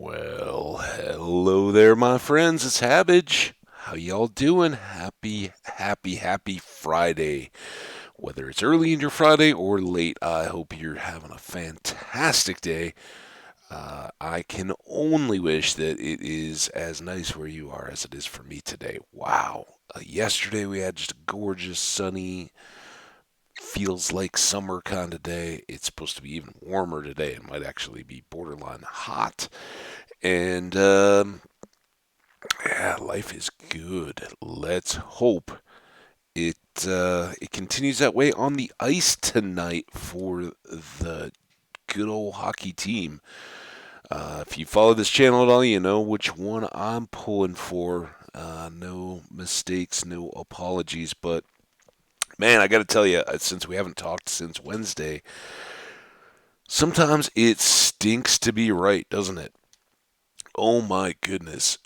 Well, hello there, my friends. It's Habbage. How y'all doing? Happy Friday. Whether it's early in your Friday or late, I hope you're having a fantastic day. I can only wish that it is as nice where you are as it is for me today. Wow. Yesterday we had just a gorgeous, sunny, feels like summer kind of day. It's supposed to be even warmer today. It might actually be borderline hot. And yeah, life is good. Let's hope it continues that way on the ice tonight for the good old hockey team. If you follow this channel at all, you know which one I'm pulling for. No mistakes, no apologies. But man, I got to tell you, since we haven't talked since Wednesday, sometimes it stinks to be right, doesn't it? Oh my goodness.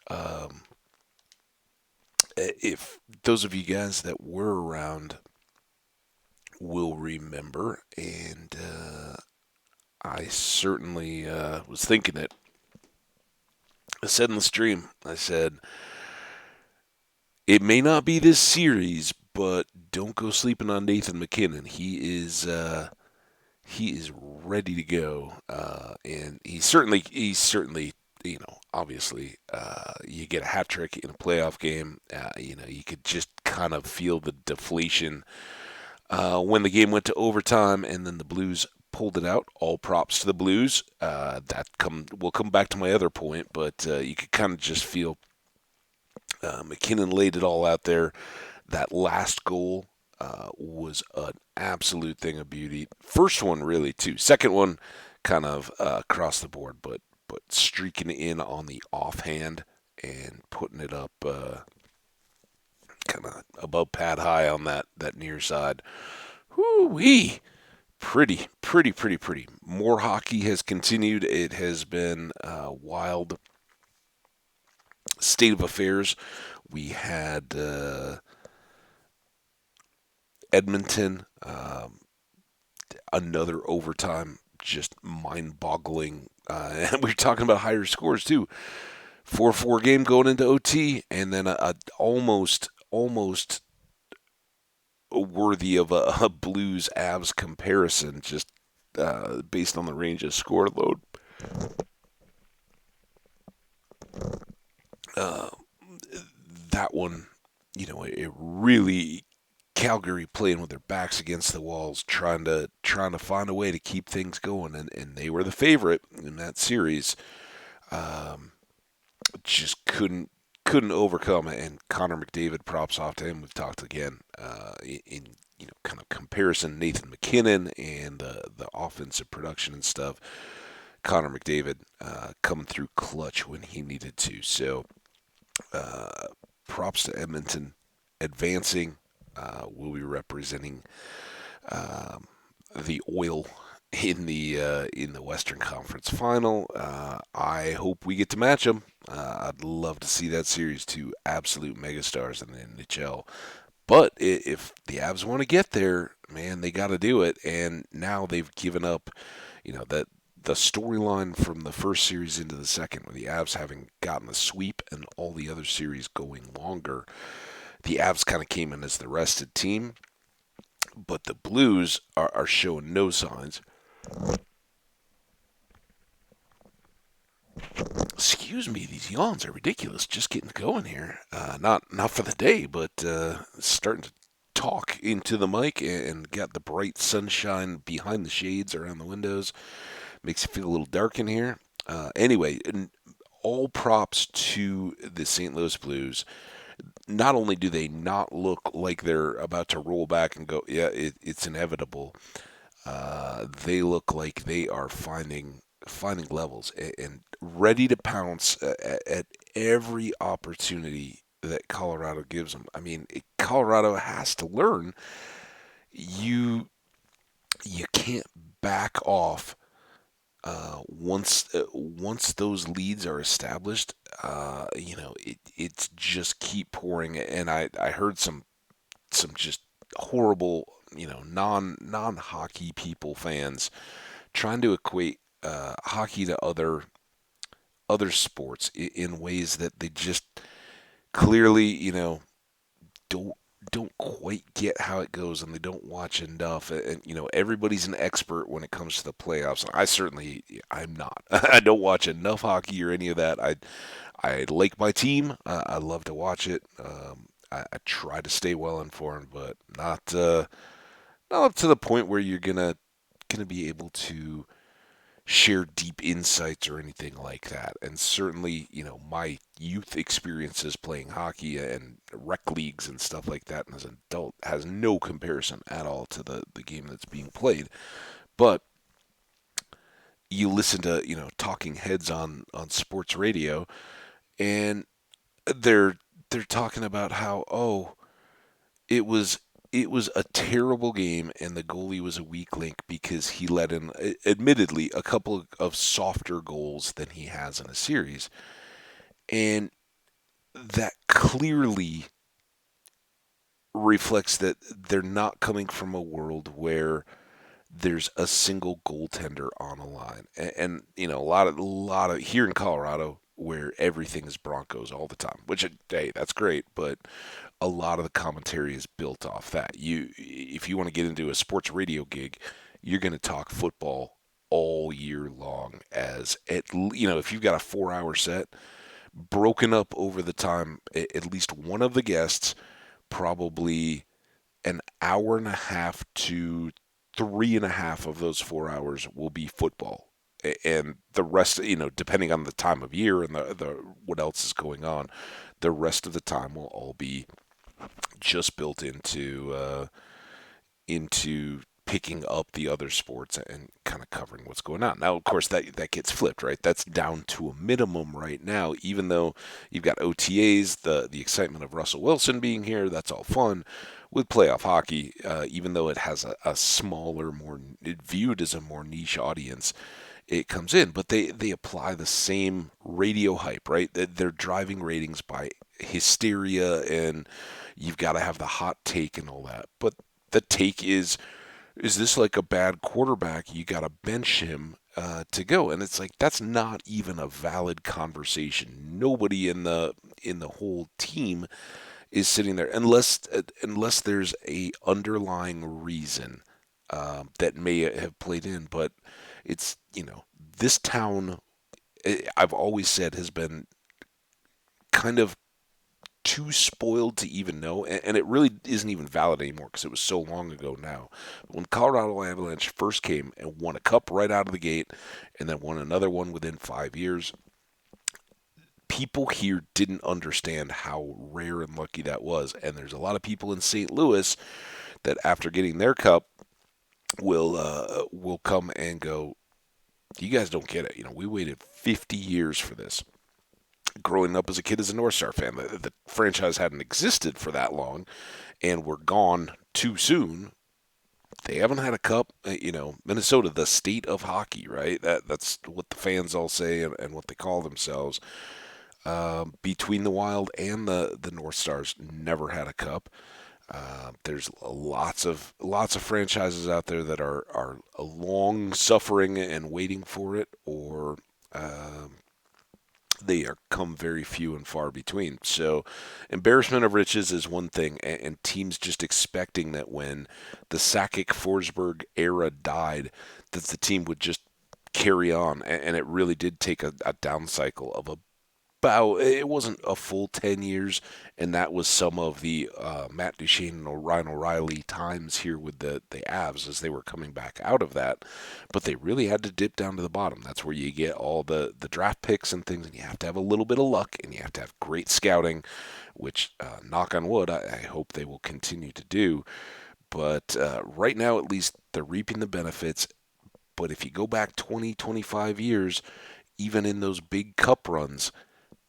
If those of you guys that were around will remember, and I certainly was thinking it. I said in the stream, I said, it may not be this series, but don't go sleeping on Nathan MacKinnon. He is ready to go, and he's certainly obviously, you get a hat trick in a playoff game. You could just kind of feel the deflation when the game went to overtime, and then the Blues pulled it out. All props to the Blues. We'll come back to my other point, but you could kind of just feel MacKinnon laid it all out there. That last goal was an absolute thing of beauty. First one, really, too. Second one, kind of across the board, but streaking in on the offhand and putting it up kind of above pad high on that near side. Whoo wee! Pretty. More hockey has continued. It has been a wild state of affairs. We had Edmonton, another overtime, just mind-boggling. And we are talking about higher scores too. 4-4 game going into OT, and then a almost worthy of a Blues Avs comparison, just based on the Rangers score load. Uh, that one, it really Calgary playing with their backs against the walls, trying to find a way to keep things going, and they were the favorite in that series. Um, just couldn't overcome it. And Connor McDavid, props off to him. We've talked again in kind of comparison Nathan MacKinnon and the offensive production and stuff. Connor McDavid coming through clutch when he needed to. So props to Edmonton advancing. Will be representing um, the Oil in the Western Conference Final. I hope we get to match them. I'd love to see that series, two absolute megastars in the NHL. But if the Avs want to get there, man, they got to do it. And now they've given up, that the storyline from the first series into the second, with the Avs having gotten the sweep and all the other series going longer, the Avs kind of came in as the rested team. But the Blues are showing no signs. Excuse me, these yawns are ridiculous. Just getting going here. Not for the day, but starting to talk into the mic and got the bright sunshine behind the shades around the windows. Makes it feel a little dark in here. Anyway, all props to the St. Louis Blues. Not only do they not look like they're about to roll back and go, yeah, it's inevitable. They look like they are finding levels and ready to pounce at every opportunity that Colorado gives them. I mean, Colorado has to learn you can't back off once those leads are established. It's just keep pouring. And I heard some just horrible, non hockey people, fans, trying to equate hockey to other other sports in ways that they just clearly, don't don't quite get how it goes, and they don't watch enough. And everybody's an expert when it comes to the playoffs. And I'm not. I don't watch enough hockey or any of that. I like my team. I love to watch it. I try to stay well informed, but not up to the point where you're gonna be able to share deep insights or anything like that. And certainly, my youth experiences playing hockey and rec leagues and stuff like that as an adult has no comparison at all to the game that's being played. But you listen to, talking heads on sports radio, and they're they're talking about how, it was it was a terrible game, and the goalie was a weak link because he let in, admittedly, a couple of softer goals than he has in a series, and that clearly reflects that they're not coming from a world where there's a single goaltender on a line, and a lot of here in Colorado where everything is Broncos all the time, which, hey, that's great, but a lot of the commentary is built off that. If you want to get into a sports radio gig, you're going to talk football all year long. If you've got a 4-hour set broken up over the time, at least one of the guests, probably an hour and a half to 3.5 of those 4 hours will be football. And the rest, depending on the time of year and the what else is going on, the rest of the time will all be just built into picking up the other sports and kind of covering what's going on. Now, of course, that gets flipped, right? That's down to a minimum right now. Even though you've got OTAs, the excitement of Russell Wilson being here, that's all fun. With playoff hockey, even though it has a smaller, more viewed as a more niche audience, it comes in, but they apply the same radio hype, right? They're driving ratings by hysteria, and you've got to have the hot take and all that. But the take is this like a bad quarterback? You got to bench him to go, and it's like that's not even a valid conversation. Nobody in the whole team is sitting there unless there's a underlying reason that may have played in. But it's this town, I've always said, has been kind of too spoiled to even know, and it really isn't even valid anymore because it was so long ago now. When Colorado Avalanche first came and won a cup right out of the gate, and then won another one within 5 years, people here didn't understand how rare and lucky that was. And there's a lot of people in St. Louis that, after getting their cup, will come and go, "You guys don't get it. We waited 50 years for this." Growing up as a kid as a North Star fan, the franchise hadn't existed for that long, and were gone too soon. They haven't had a cup. Minnesota, the state of hockey, right? That's what the fans all say, and what they call themselves. Between the Wild and the North Stars, never had a cup. There's lots of franchises out there that are long suffering and waiting for it, or they are come very few and far between. So, embarrassment of riches is one thing, and teams just expecting that when the Sakic Forsberg era died, that the team would just carry on, and it really did take a down cycle of it wasn't a full 10 years, and that was some of the Matt Duchene and Ryan O'Reilly times here with the Avs as they were coming back out of that. But they really had to dip down to the bottom. That's where you get all the draft picks and things, and you have to have a little bit of luck, and you have to have great scouting, which, knock on wood, I hope they will continue to do. But right now, at least, they're reaping the benefits. But if you go back 20, 25 years, even in those big cup runs,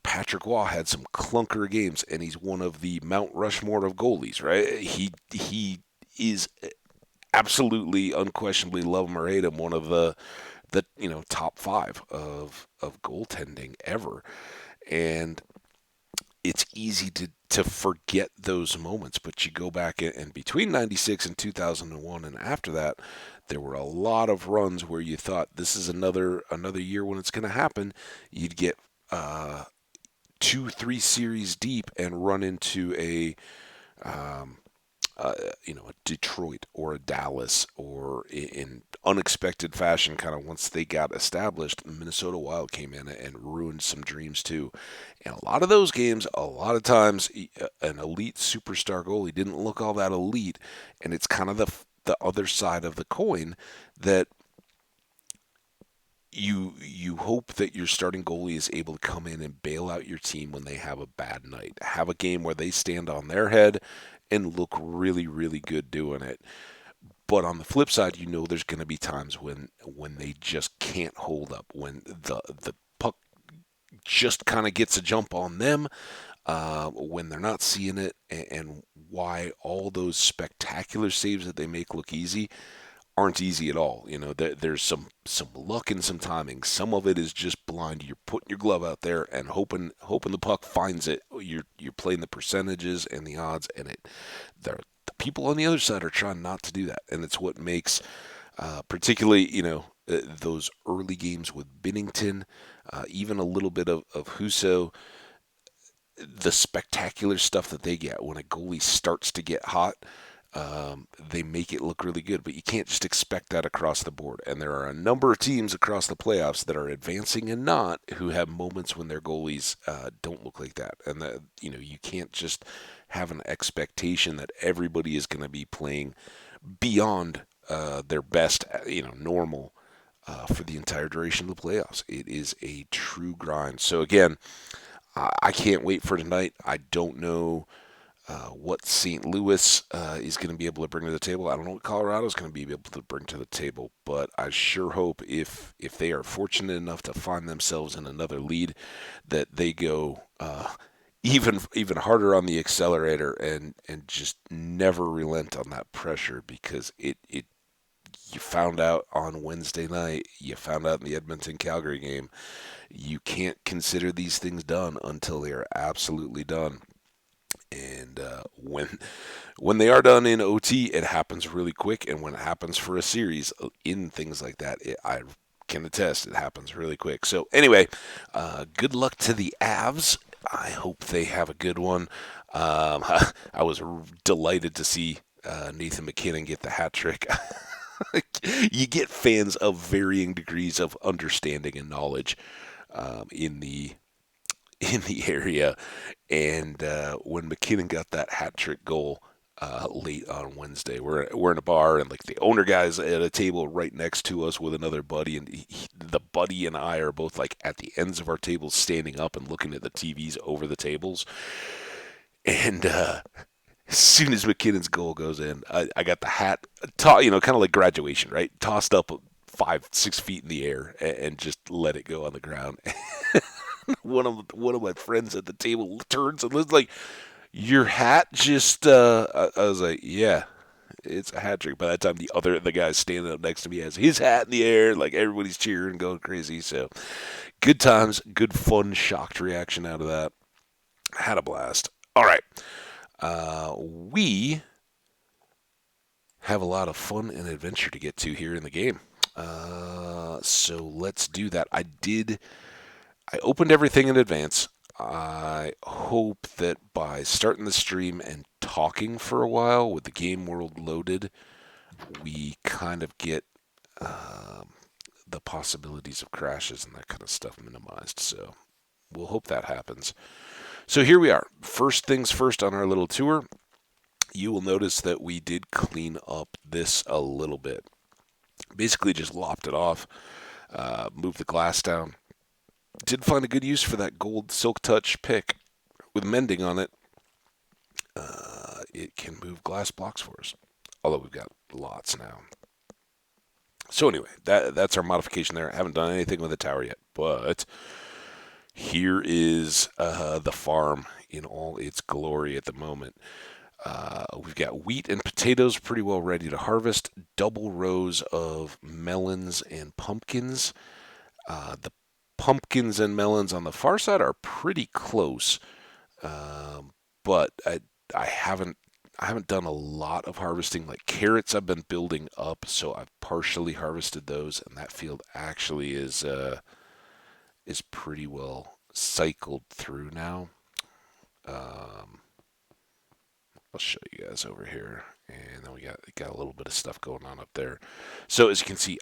Patrick Waugh had some clunker games, and he's one of the Mount Rushmore of goalies, right? He is absolutely, unquestionably, love him or hate him, one of the top five of goaltending ever, and it's easy to forget those moments. But you go back, and between '96 and 2001, and after that, there were a lot of runs where you thought this is another year when it's going to happen. You'd get uh, 2, 3 series deep and run into um, a Detroit or a Dallas, or in unexpected fashion, kind of once they got established, Minnesota Wild came in and ruined some dreams too. And a lot of those games, a lot of times, an elite superstar goalie didn't look all that elite, and it's kind of the other side of the coin that you hope that your starting goalie is able to come in and bail out your team when they have a bad night, have a game where they stand on their head and look really, really good doing it. But on the flip side, there's going to be times when they just can't hold up, when the puck just kind of gets a jump on them, when they're not seeing it, and why all those spectacular saves that they make look easy aren't easy at all. There's some luck and some timing. Some of it is just blind. You're putting your glove out there and hoping the puck finds it. You're playing the percentages and the odds, and the people on the other side are trying not to do that, and it's what makes particularly those early games with Binnington, even a little bit of Huso, the spectacular stuff that they get when a goalie starts to get hot. They make it look really good, but you can't just expect that across the board. And there are a number of teams across the playoffs that are advancing and not, who have moments when their goalies don't look like that. And that you can't just have an expectation that everybody is going to be playing beyond their best, normal. For the entire duration of the playoffs, it is a true grind. So again, I can't wait for tonight. I don't know what St. Louis is going to be able to bring to the table. I don't know what Colorado is going to be able to bring to the table, but I sure hope if they are fortunate enough to find themselves in another lead, that they go even harder on the accelerator and just never relent on that pressure, because it you found out on Wednesday night, you found out in the Edmonton Calgary game, you can't consider these things done until they are absolutely done. And when they are done in OT, it happens really quick. And when it happens for a series in things like that, I can attest it happens really quick. So anyway, good luck to the Avs. I hope they have a good one. I was delighted to see Nathan MacKinnon get the hat trick. You get fans of varying degrees of understanding and knowledge in the area. And when MacKinnon got that hat trick goal late on Wednesday, we're in a bar, and like the owner guy's at a table right next to us with another buddy, and the buddy and I are both like at the ends of our tables, standing up and looking at the TVs over the tables. And as soon as McKinnon's goal goes in, I got the hat, kind of like graduation, right? Tossed up 5, 6 feet in the air and just let it go on the ground. One of my friends at the table turns and looks like, "Your hat just." I was like, "Yeah, it's a hat trick." By that time, the guy standing up next to me has his hat in the air, like everybody's cheering, going crazy. So good times, good fun, shocked reaction out of that. Had a blast. All right, we have a lot of fun and adventure to get to here in the game. So let's do that. I opened everything in advance. I hope that by starting the stream and talking for a while with the game world loaded, we kind of get um, the possibilities of crashes and that kind of stuff minimized. So we'll hope that happens. So here we are. First things first on our little tour. You will notice that we did clean up this a little bit. Basically just lopped it off, moved the glass down. Did find a good use for that gold Silk Touch pick with mending on it. It can move glass blocks for us, although we've got lots now. So anyway, that's our modification there. I haven't done anything with the tower yet, but here is the farm in all its glory at the moment. We've got wheat and potatoes pretty well ready to harvest. Double rows of melons and pumpkins. The pumpkins and melons on the far side are pretty close, but I haven't done a lot of harvesting. Like carrots, I've been building up, so I've partially harvested those, and that field actually is pretty well cycled through now. Um, I'll show you guys over here, and then we got a little bit of stuff going on up there. So as you can see,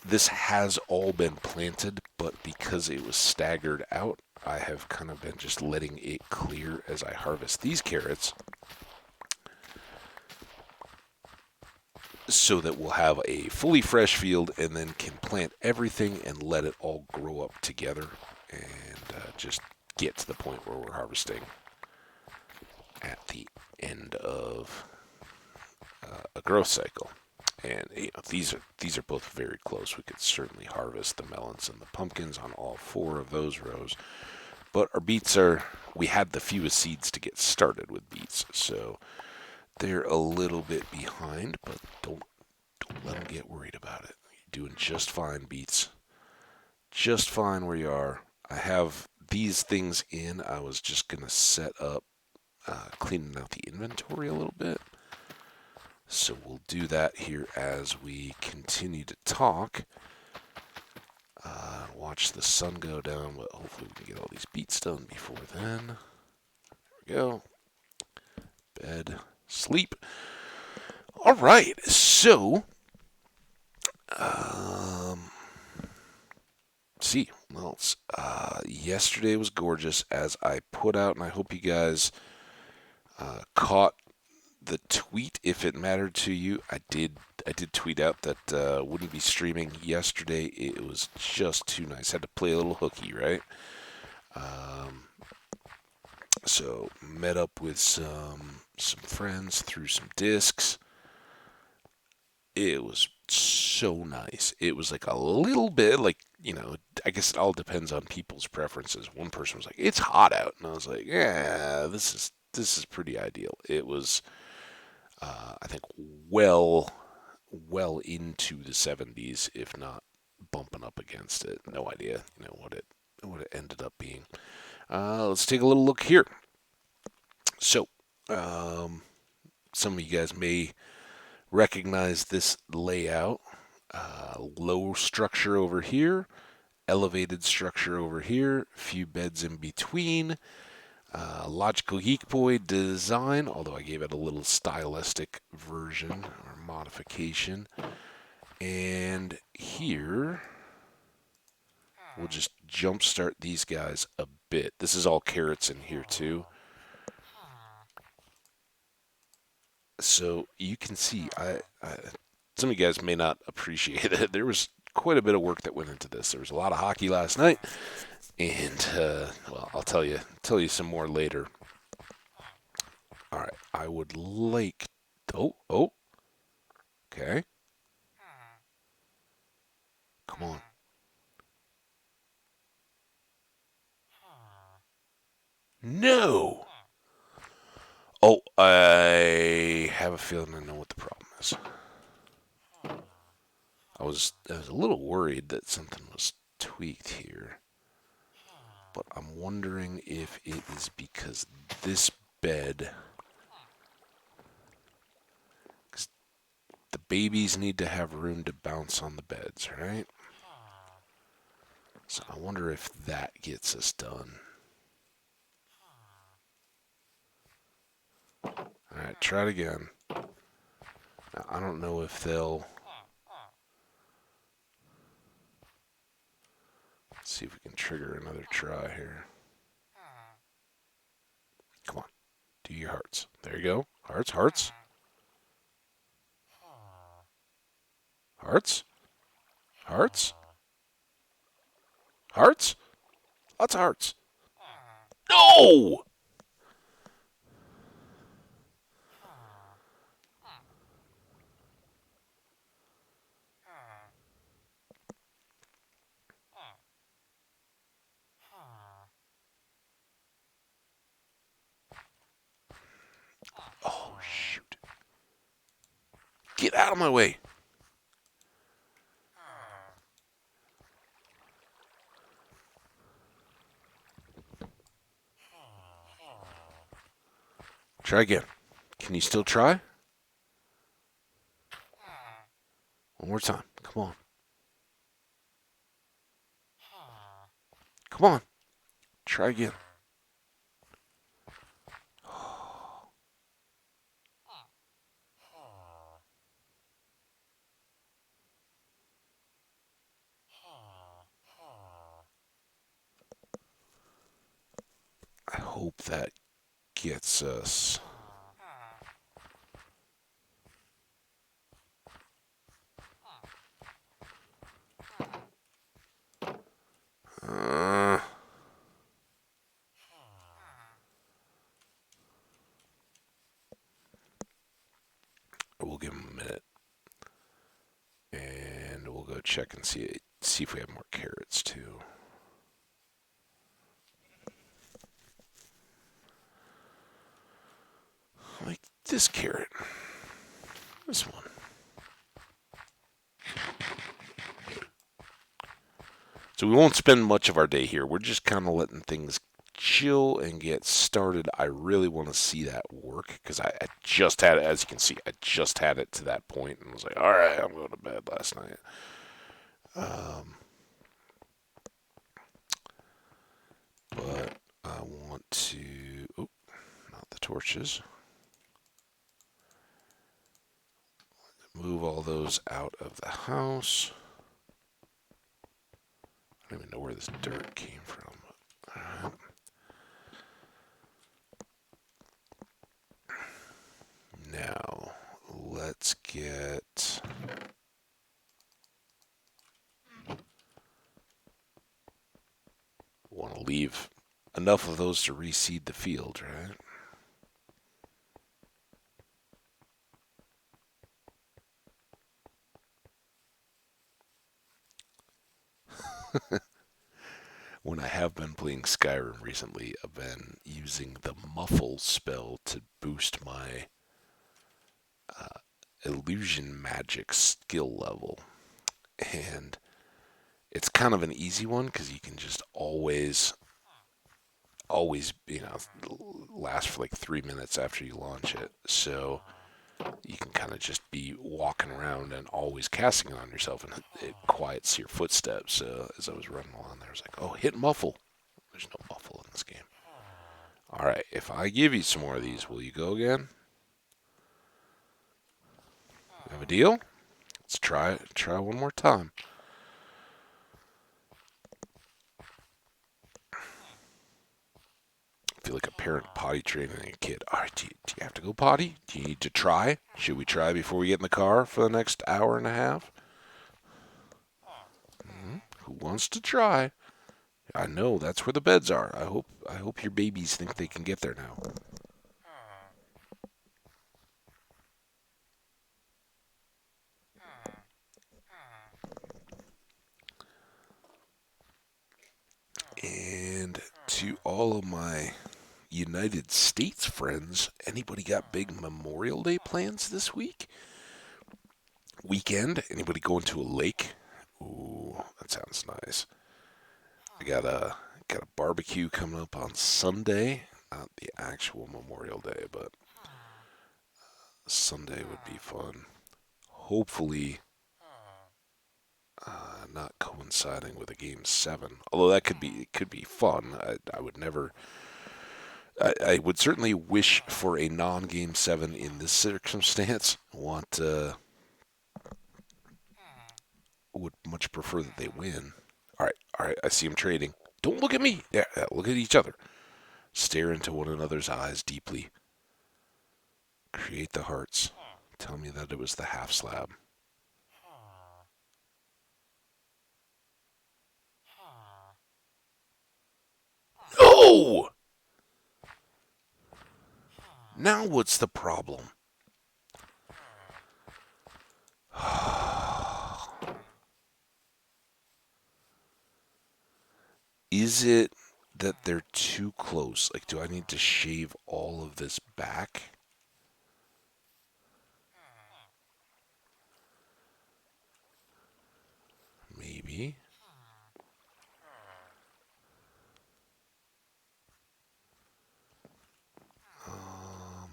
this has all been planted, but because it was staggered out, I have kind of been just letting it clear as I harvest these carrots, so that we'll have a fully fresh field and then can plant everything and let it all grow up together and just get to the point where we're harvesting at the end of a growth cycle. And these are both very close. We could certainly harvest the melons and the pumpkins on all 4 of those rows. But our beets we had the fewest seeds to get started with beets, so they're a little bit behind, but don't let them get worried about it. You're doing just fine, beets. Just fine where you are. I have these things in. I was just going to set up cleaning out the inventory a little bit. So we'll do that here as we continue to talk. Watch the sun go down, but hopefully we can get all these beets done before then. There we go. Bed, sleep. All right, so see, well, yesterday was gorgeous as I put out, and I hope you guys caught the tweet if it mattered to you. I did tweet out that wouldn't be streaming yesterday. It was just too nice. Had to play a little hooky, right? So met up with some friends, threw some discs. It was so nice. It was like a little bit like, I guess it all depends on people's preferences. One person was like, "It's hot out," and I was like, "Yeah, this is pretty ideal." It was, I think, well into the 70s, if not bumping up against it. No idea, what it ended up being. Let's take a little look here. So, some of you guys may recognize this layout. Low structure over here, elevated structure over here, few beds in between. Logical Geek Boy design, although I gave it a little stylistic version or modification. And here, we'll just jumpstart these guys a bit. This is all carrots in here too. So you can see, some of you guys may not appreciate it. There was quite a bit of work that went into this. There was a lot of hockey last night, and well, I'll tell you some more later. All right, I would like. Oh, okay. Come on. No. Oh, I have a feeling I know what the problem is. I was a little worried that something was tweaked here, but I'm wondering if it is because this bed, because the babies need to have room to bounce on the beds, right? So I wonder if that gets us done. All right, try it again. Now, I don't know if they'll. Let's see if we can trigger another try here. Come on, do your hearts. There you go. Hearts, hearts. Hearts? Hearts? Hearts? Lots of hearts. No! Oh, shoot. Get out of my way. Try again. Can you still try? One more time. Come on. Come on. Try again. I hope that gets us. Uh, we'll give him a minute. And we'll go check and see if we have more carrots too. Like this carrot. This one. So we won't spend much of our day here. We're just kind of letting things chill and get started. I really want to see that work because I just had it, as you can see, I just had it to that point and was like, all right, I'm going to bed last night. But I want to, oh, not the torches. Move all those out of the house. I don't even know where this dirt came from. All right. Now, let's get. Want to leave enough of those to reseed the field, right? When I have been playing Skyrim recently, I've been using the muffle spell to boost my illusion magic skill level. And it's kind of an easy one because you can just always, last for like 3 minutes after you launch it. So you can kind of just be walking around and always casting it on yourself, and it quiets your footsteps. So as I was running along there, I was like, oh, hit muffle. There's no muffle in this game. All right, if I give you some more of these, will you go again? Have a deal? Let's try it. Try one more time. I feel like a parent potty training a kid. All right, do you have to go potty? Do you need to try? Should we try before we get in the car for the next hour and a half? Who wants to try? I know that's where the beds are. I hope your babies think they can get there now. And to all of my United States friends, anybody got big Memorial Day plans this weekend? Anybody going to a lake? Ooh, that sounds nice. I got a barbecue coming up on Sunday, not the actual Memorial Day, but Sunday would be fun. Hopefully, not coinciding with a game 7. Although that could be fun. I would never. I would certainly wish for a non-game 7 in this circumstance. Would much prefer that they win. All right. I see them trading. Don't look at me. Yeah, look at each other. Stare into one another's eyes deeply. Create the hearts. Tell me that it was the half slab. No! Now what's the problem? Is it that they're too close? Like, do I need to shave all of this back? Maybe. Um,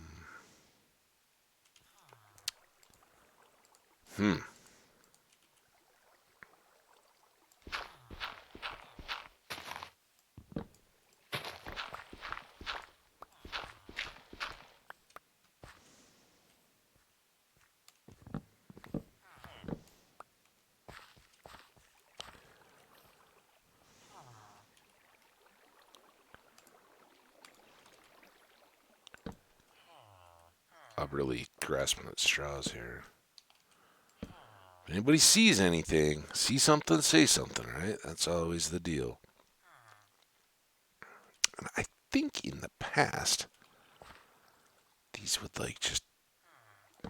hmm. I'm really grasping at straws here. If anybody sees anything, see something, say something, right? That's always the deal. And I think in the past, these would like just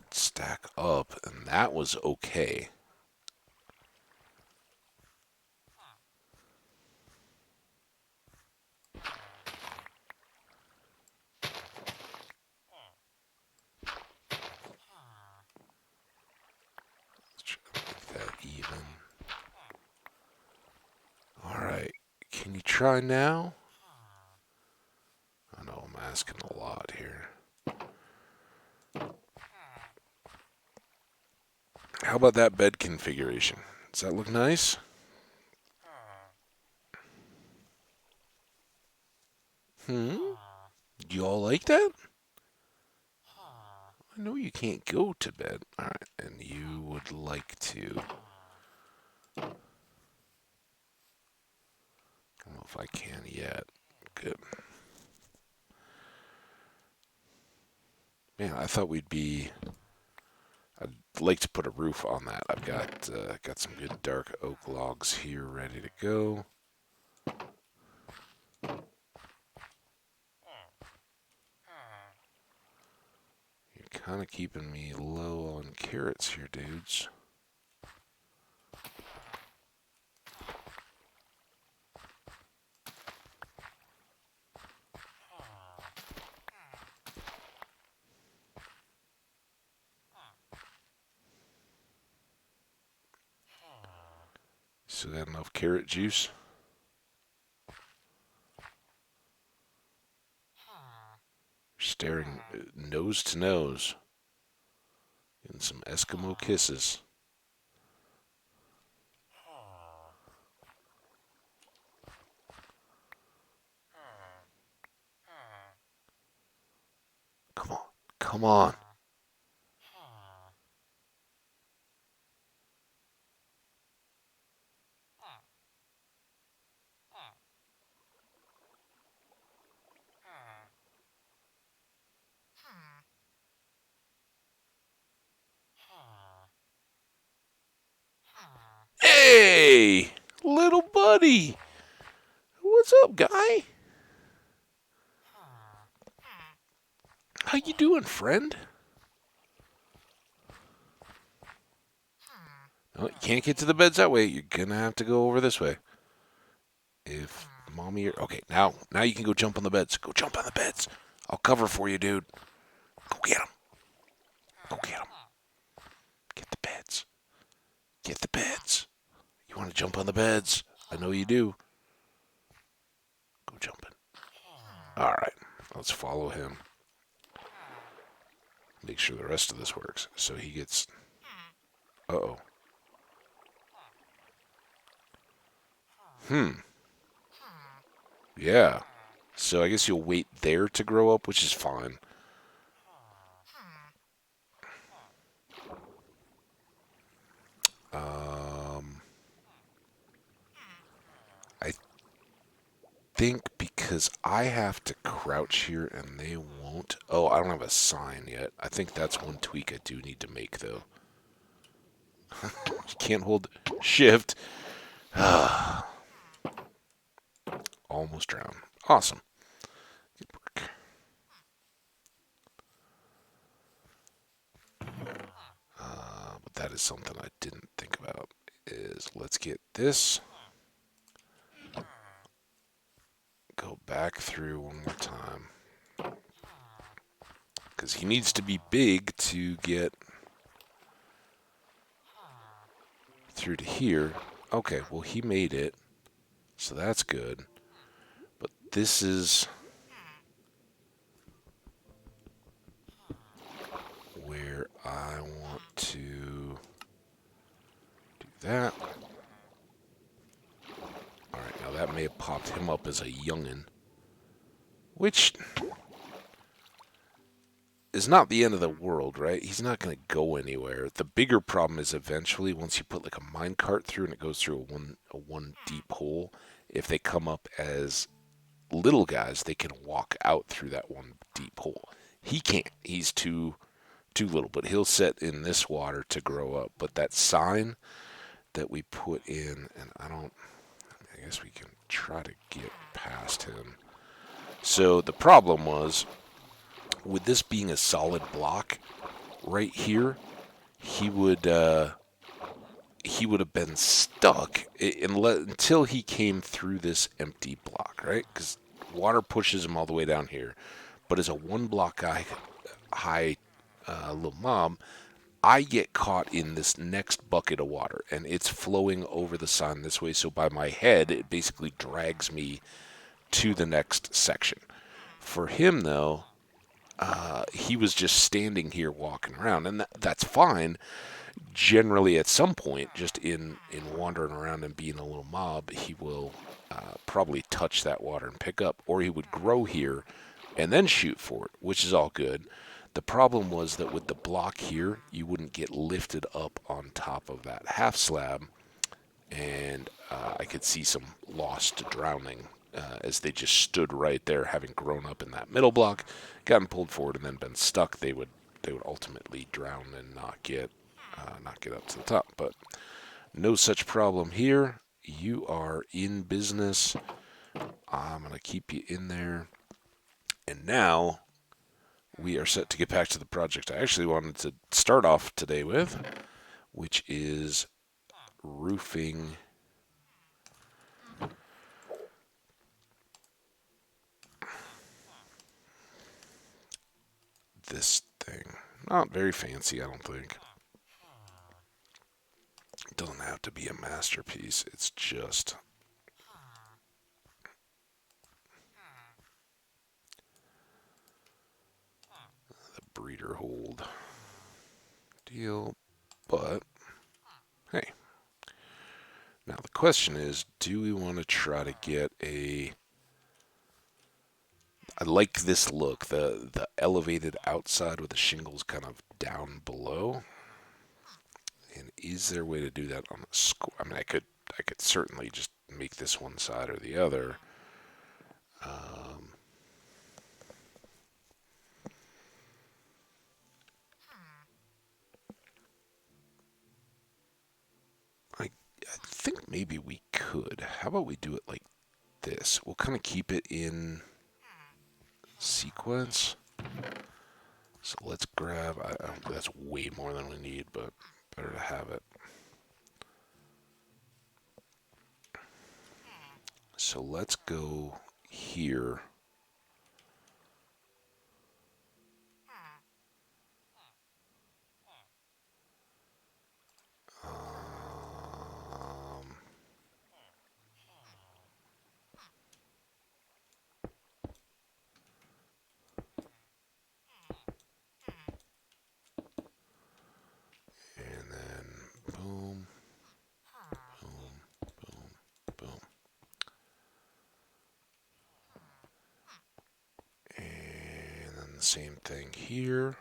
stack up, and that was okay. Let's try to make that even. Alright, can you try now? I know I'm asking a lot here. How about that bed configuration? Does that look nice? Hmm? Do you all like that? I know you can't go to bed. Alright, and you would like to. I don't know if I can yet. Good. Man, I thought we'd be. I'd like to put a roof on that. I've got some good dark oak logs here ready to go. You're kind of keeping me low on carrots here, dudes. So got enough carrot juice? Staring nose to nose. Getting some Eskimo kisses. Come on. Come on. Hey! Little buddy! What's up, guy? How you doing, friend? No, you can't get to the beds that way. You're gonna have to go over this way. If mommy or okay, now you can go jump on the beds. Go jump on the beds. I'll cover for you, dude. Go get him. Go get him. Get the beds. Get the beds. You want to jump on the beds? I know you do. Go jumping. All right, let's follow him. Make sure the rest of this works. So he gets. Uh-oh. Hmm. Yeah. So I guess you'll wait there to grow up, which is fine. Um, I think because I have to crouch here and they won't. Oh, I don't have a sign yet. I think that's one tweak I do need to make, though. You can't hold shift. Almost drowned. Awesome. Good work. But that is something I didn't think about. Is let's get this. Go back through one more time. Because he needs to be big to get through to here. Okay, well, he made it. So that's good. But this is where I want to do that. Alright, now that may have popped him up as a youngin'. Which is not the end of the world, right? He's not going to go anywhere. The bigger problem is eventually, once you put like a minecart through and it goes through a one deep hole, if they come up as little guys, they can walk out through that one deep hole. He can't. He's too too little, but he'll set in this water to grow up. But that sign that we put in, and I guess we can try to get past him. So the problem was, with this being a solid block right here, he would he would have been stuck until he came through this empty block, right? Because water pushes him all the way down here. But as a one block guy, high little mob, I get caught in this next bucket of water, and it's flowing over the sign this way. So by my head, it basically drags me to the next section. For him, though, he was just standing here walking around, and that's fine. Generally, at some point, just in wandering around and being a little mob, he will probably touch that water and pick up, or he would grow here and then shoot for it, which is all good. The problem was that with the block here, you wouldn't get lifted up on top of that half slab, and I could see some loss to drowning as they just stood right there, having grown up in that middle block, gotten pulled forward, and then been stuck. They would ultimately drown and not get up to the top. But no such problem here. You are in business. I'm gonna keep you in there, and now we are set to get back to the project I actually wanted to start off today with, which is roofing this thing. Not very fancy, I don't think. It doesn't have to be a masterpiece. It's just the breeder hold deal. But hey, now the question is, do we want to try to get a? I like this look, the elevated outside with the shingles kind of down below. And is there a way to do that on the score? I mean, I could certainly just make this one side or the other. Um, I think maybe we could. How about we do it like this? We'll kind of keep it in sequence. So let's grab. That's way more than we need, but better to have it. So let's go here. Um, and then boom, boom, boom, boom. And then the same thing here.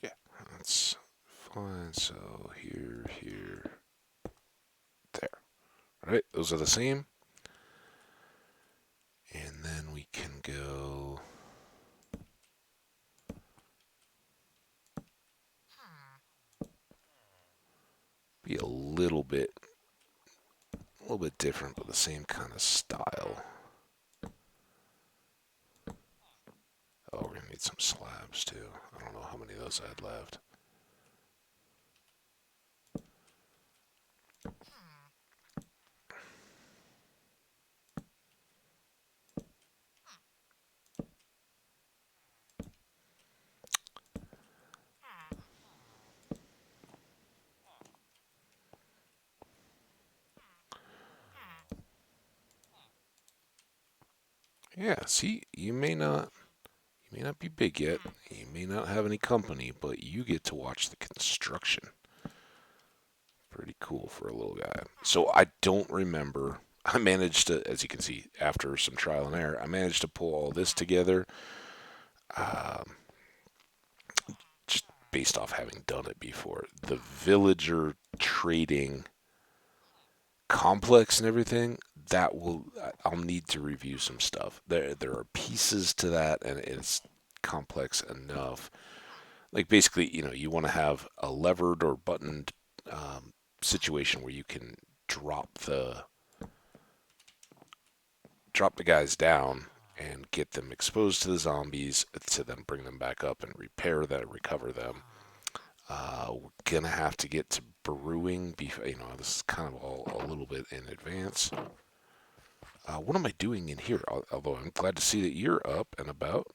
Yeah, that's fine. So here, there. All right, those are the same. And then we can go be a little bit different, but the same kind of style. Oh, we're gonna need some slabs too. I don't know how many of those I had left. Yeah, see, you may not be big yet. You may not have any company, but you get to watch the construction. Pretty cool for a little guy. So I don't remember. I managed to, as you can see, after some trial and error, I managed to pull all this together, um, just based off having done it before. The villager trading complex and everything, I'll need to review some stuff. There are pieces to that, and it's complex enough. Like basically, you want to have a levered or buttoned situation where you can drop the guys down and get them exposed to the zombies to then bring them back up and recover them. We're gonna have to get to brewing. This is kind of all a little bit in advance. What am I doing in here? Although I'm glad to see that you're up and about,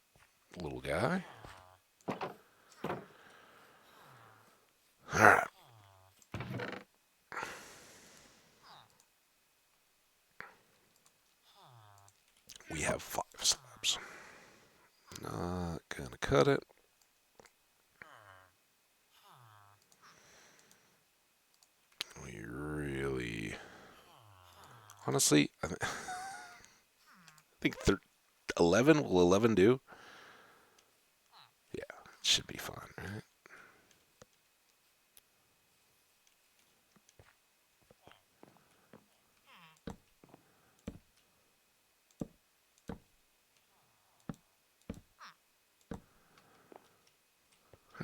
little guy. All right. We have 5 slabs. Not gonna cut it. We really, honestly, I think 11. Will 11 do? Yeah, it should be fine, right?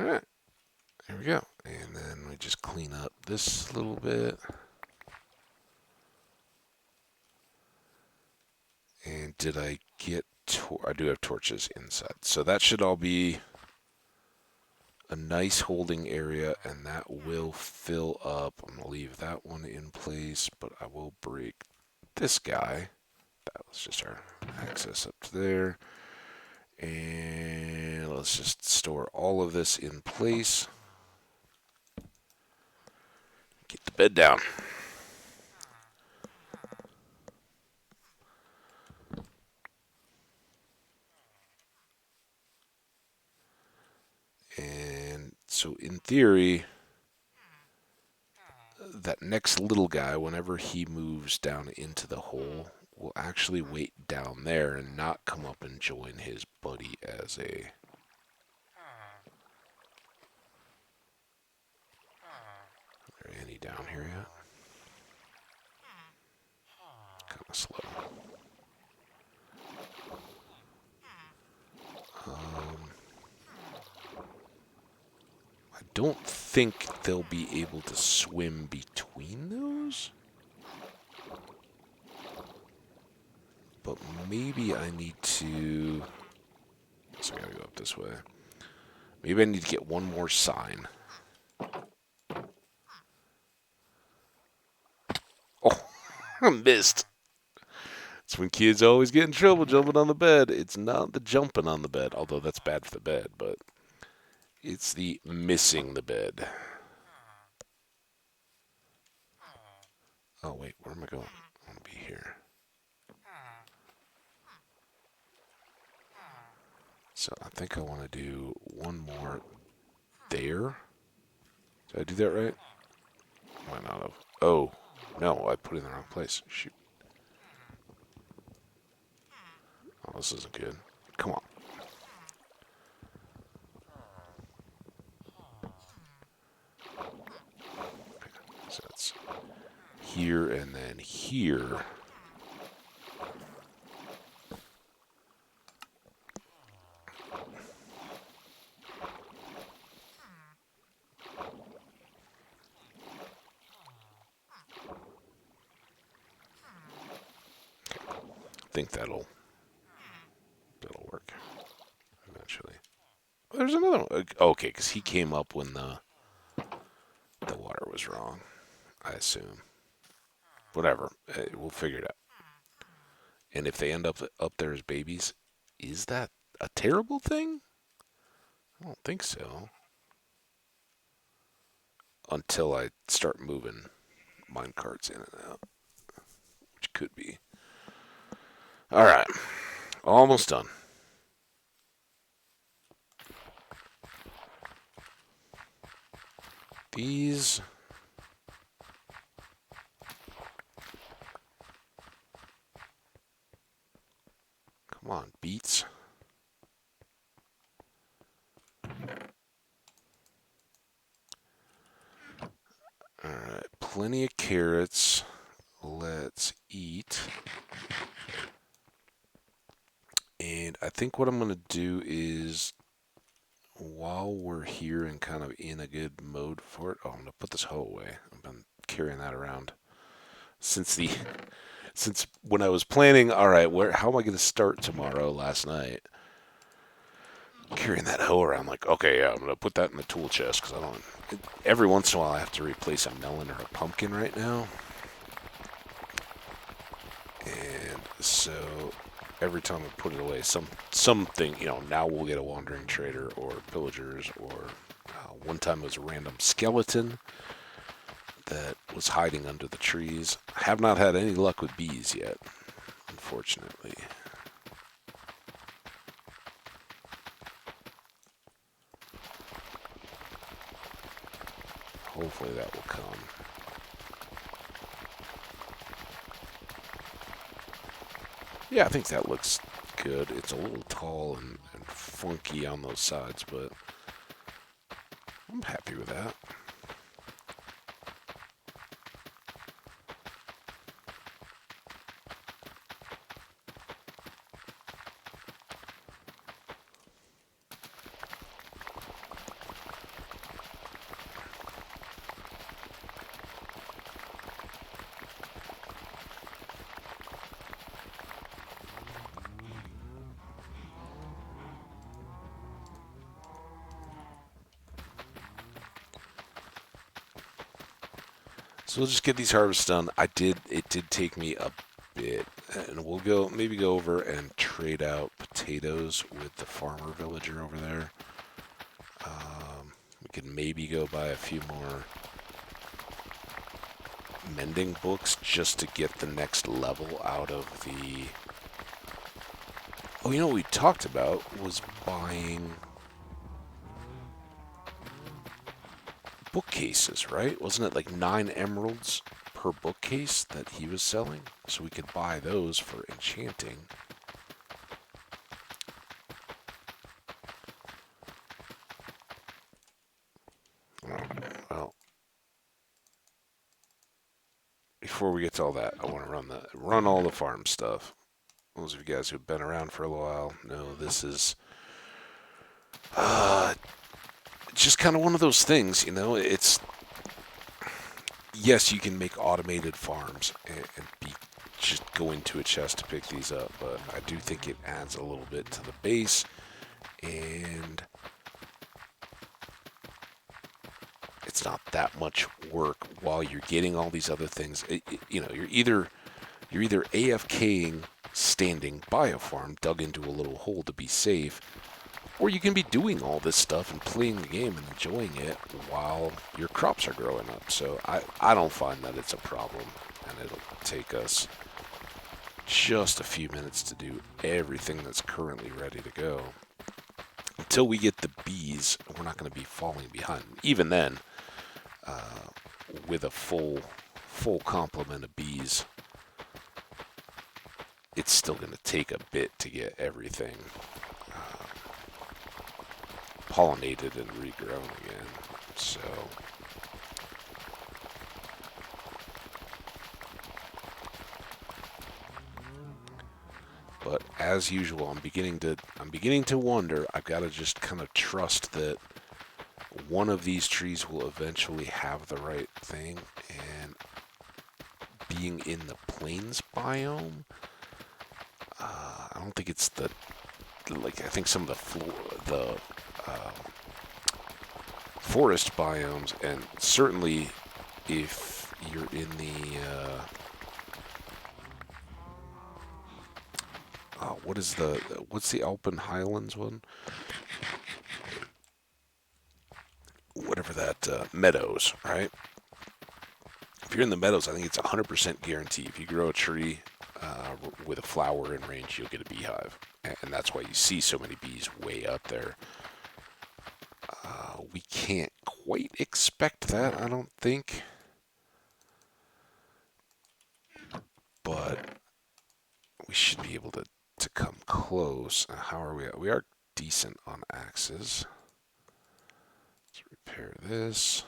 All right, there we go. And then we just clean up this little bit. And did I get? I do have torches inside, so that should all be a nice holding area, and that will fill up. I'm gonna leave that one in place, but I will break this guy. That was just our access up to there. And let's just store all of this in place. Get the bed down. And so in theory, that next little guy, whenever he moves down into the hole, will actually wait down there and not come up and join his buddy as a... Is there any down here yet? Kind of slow. I don't think they'll be able to swim between those. But maybe I need to... So I gotta go up this way. Maybe I need to get one more sign. Oh, I missed. It's when kids always get in trouble jumping on the bed. It's not the jumping on the bed, although that's bad for the bed, but it's the missing the bed. Oh, wait, where am I going? I want to be here. So I think I want to do one more there. Did I do that right? Might not have. Oh, no, I put it in the wrong place. Shoot. Oh, this isn't good. Come on. So it's here and then here. I think that'll work eventually. Oh, there's another one. Okay, because he came up when the water was wrong, I assume. Whatever. We'll figure it out. And if they end up there as babies, is that a terrible thing? I don't think so. Until I start moving mine carts in and out, which could be. All right, almost done. These. Come on, beets. Alright, plenty of carrots. think what I'm going to do is, while we're here and kind of in a good mode for it, I'm going to put this hoe away. I've been carrying that around since the since when I was planning. All right, how am I going to start tomorrow? Last night, carrying that hoe around, like, okay, yeah, I'm going to put that in the tool chest because I don't. Every once in a while, I have to replace a melon or a pumpkin right now, and so every time I put it away, something, now we'll get a wandering trader or pillagers, or one time it was a random skeleton that was hiding under the trees. I have not had any luck with bees yet, unfortunately. Hopefully that will come. Yeah, I think that looks good. It's a little tall and funky on those sides, but I'm happy with that. So we'll just get these harvests done. It did take me a bit, and maybe go over and trade out potatoes with the farmer villager over there. We could maybe go buy a few more mending books just to get the next level out of the. Oh, what we talked about was buying bookcases, right? Wasn't it like 9 emeralds per bookcase that he was selling? So we could buy those for enchanting. Well, before we get to all that, I want to run all the farm stuff. Those of you guys who've been around for a while know this is uh, just kind of one of those things. It's yes, you can make automated farms and be just go into a chest to pick these up, but I do think it adds a little bit to the base, and it's not that much work while you're getting all these other things. You're either AFKing standing by a farm dug into a little hole to be safe, or you can be doing all this stuff and playing the game and enjoying it while your crops are growing up. So I don't find that it's a problem, and it'll take us just a few minutes to do everything that's currently ready to go. Until we get the bees, we're not going to be falling behind. Even then, with a full complement of bees, it's still going to take a bit to get everything pollinated and regrown again. So but as usual, I'm beginning to wonder. I've got to just kind of trust that one of these trees will eventually have the right thing, and being in the plains biome, I don't think it's I think some of the forest biomes, and certainly if you're in the what's the Alpen Highlands one? Whatever that meadows, right? If you're in the meadows, I think it's 100% guarantee. If you grow a tree with a flower in range, you'll get a beehive, and that's why you see so many bees way up there. We can't quite expect that, I don't think, but we should be able to come close. How are we at? We are decent on axes. Let's repair this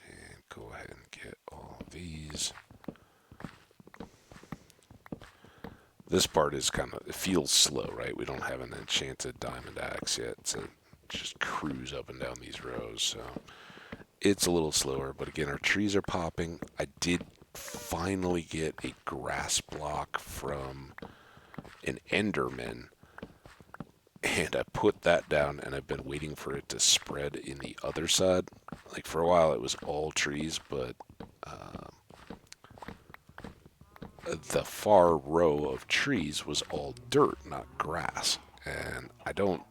and go ahead and get all these. This part is kind of, it feels slow, right? We don't have an enchanted diamond axe yet to just cruise up and down these rows, so it's a little slower. But again, our trees are popping. I did finally get a grass block from an Enderman, and I put that down, and I've been waiting for it to spread in the other side. Like for a while, it was all trees, but the far row of trees was all dirt, not grass. And I don't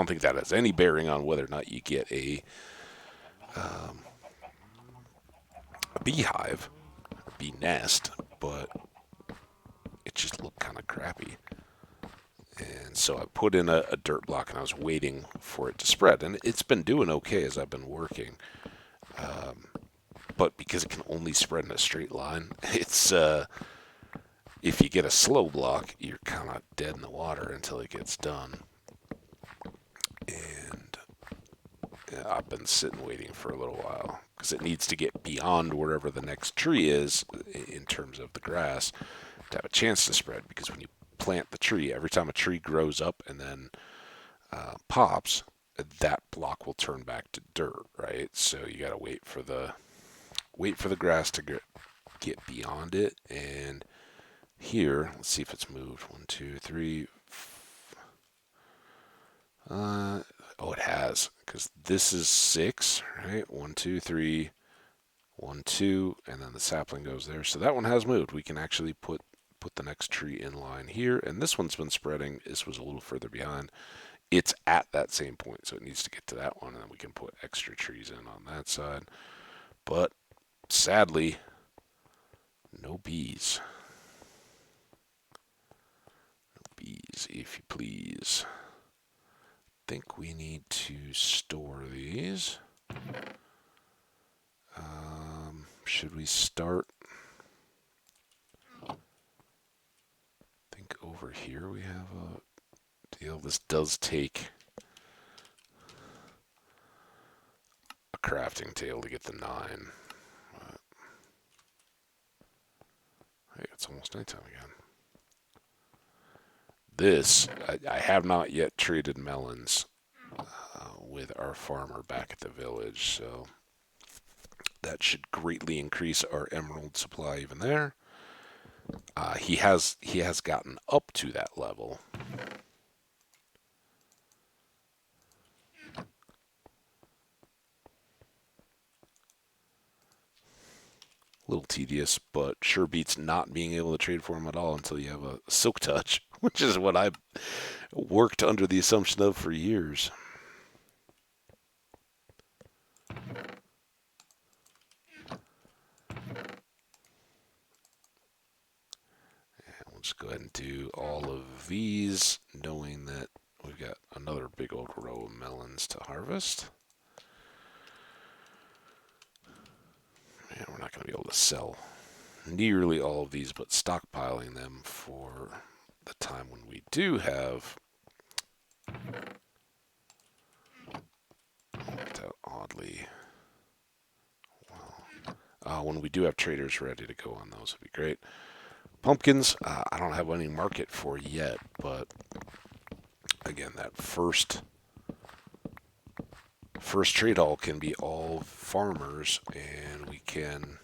think that has any bearing on whether or not you get a beehive, a bee nest, but it just looked kind of crappy. And so I put in a dirt block, and I was waiting for it to spread, and it's been doing okay as I've been working. But because it can only spread in a straight line, it's if you get a slow block, you're kind of dead in the water until it gets done. And I've been sitting waiting for a little while because it needs to get beyond wherever the next tree is in terms of the grass to have a chance to spread. Because when you plant the tree, every time a tree grows up and then pops, that block will turn back to dirt, right? So you got to wait for the grass to get beyond it. And here, let's see if it's moved. One, two, three. Oh, it has, because this is 6, right? One, two, three, 1, 2, and then the sapling goes there. So that one has moved. We can actually put the next tree in line here, and this one's been spreading. This was a little further behind. It's at that same point, so it needs to get to that one, and then we can put extra trees in on that side. But sadly, no bees. No bees, if you please. Think we need to store these. Should we start? I think over here we have a deal. This does take a crafting table to get the 9. But, hey, it's almost nighttime again. This, I have not yet traded melons with our farmer back at the village, so that should greatly increase our emerald supply even there. He has gotten up to that level. A little tedious, but sure beats not being able to trade for him at all until you have a silk touch, which is what I've worked under the assumption of for years. We'll just go ahead and do all of these, knowing that we've got another big old row of melons to harvest. And we're not going to be able to sell nearly all of these, but stockpiling them for the time when we do have. Oddly. Well, when we do have traders ready to go on those, would be great. Pumpkins, I don't have any market for yet, but again, that first trade hall can be all farmers, and we can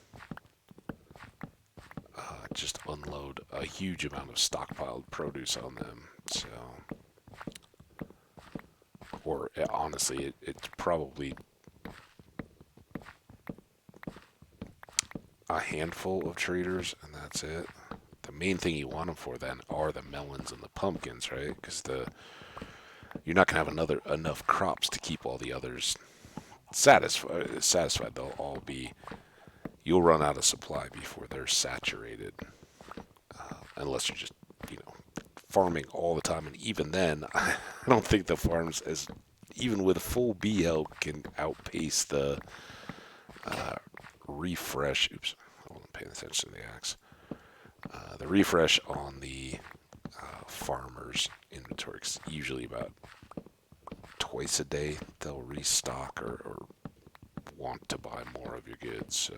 just unload a huge amount of stockpiled produce on them. So, or honestly, it's probably a handful of traders, and that's it. The main thing you want them for then are the melons and the pumpkins, right? Because you're not gonna have enough crops to keep all the others satisfied. They'll all be. You'll run out of supply before they're saturated, unless you're just farming all the time. And even then, I don't think the farms, as even with full BL, can outpace the refresh. Oops, I wasn't paying attention to the axe. The refresh on the farmers' inventory is usually about twice a day. They'll restock or want to buy more of your goods. So.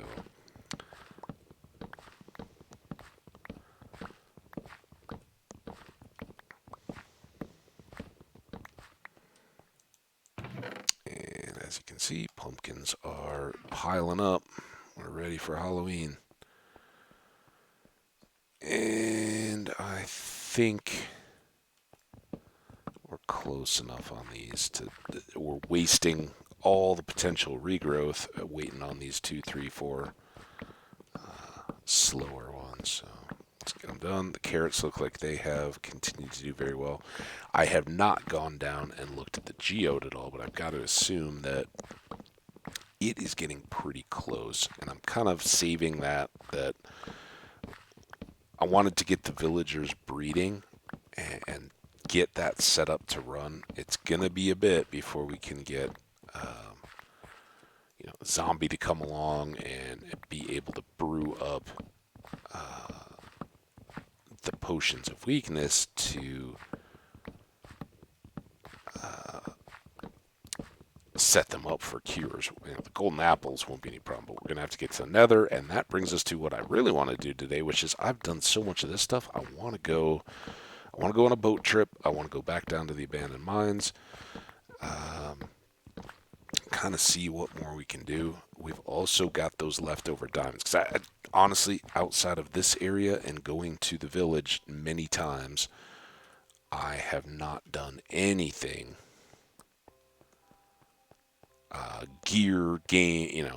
see, pumpkins are piling up. We're ready for Halloween. And I think we're close enough on these to. We're wasting all the potential regrowth waiting on these 2, 3, 4 slower ones. So let's get them done. The carrots look like they have continued to do very well. I have not gone down and looked at the geode at all, but I've got to assume that it is getting pretty close, and I'm kind of saving that I wanted to get the villagers breeding and get that set up to run. It's gonna be a bit before we can get zombie to come along and be able to brew up the potions of weakness to set them up for cures. The golden apples won't be any problem, but we're going to have to get to the nether, and that brings us to what I really want to do today, which is I've done so much of this stuff. I want to go on a boat trip. I want to go back down to the abandoned mines, kind of see what more we can do. We've also got those leftover diamonds, because I honestly, outside of this area and going to the village many times, I have not done anything gear game,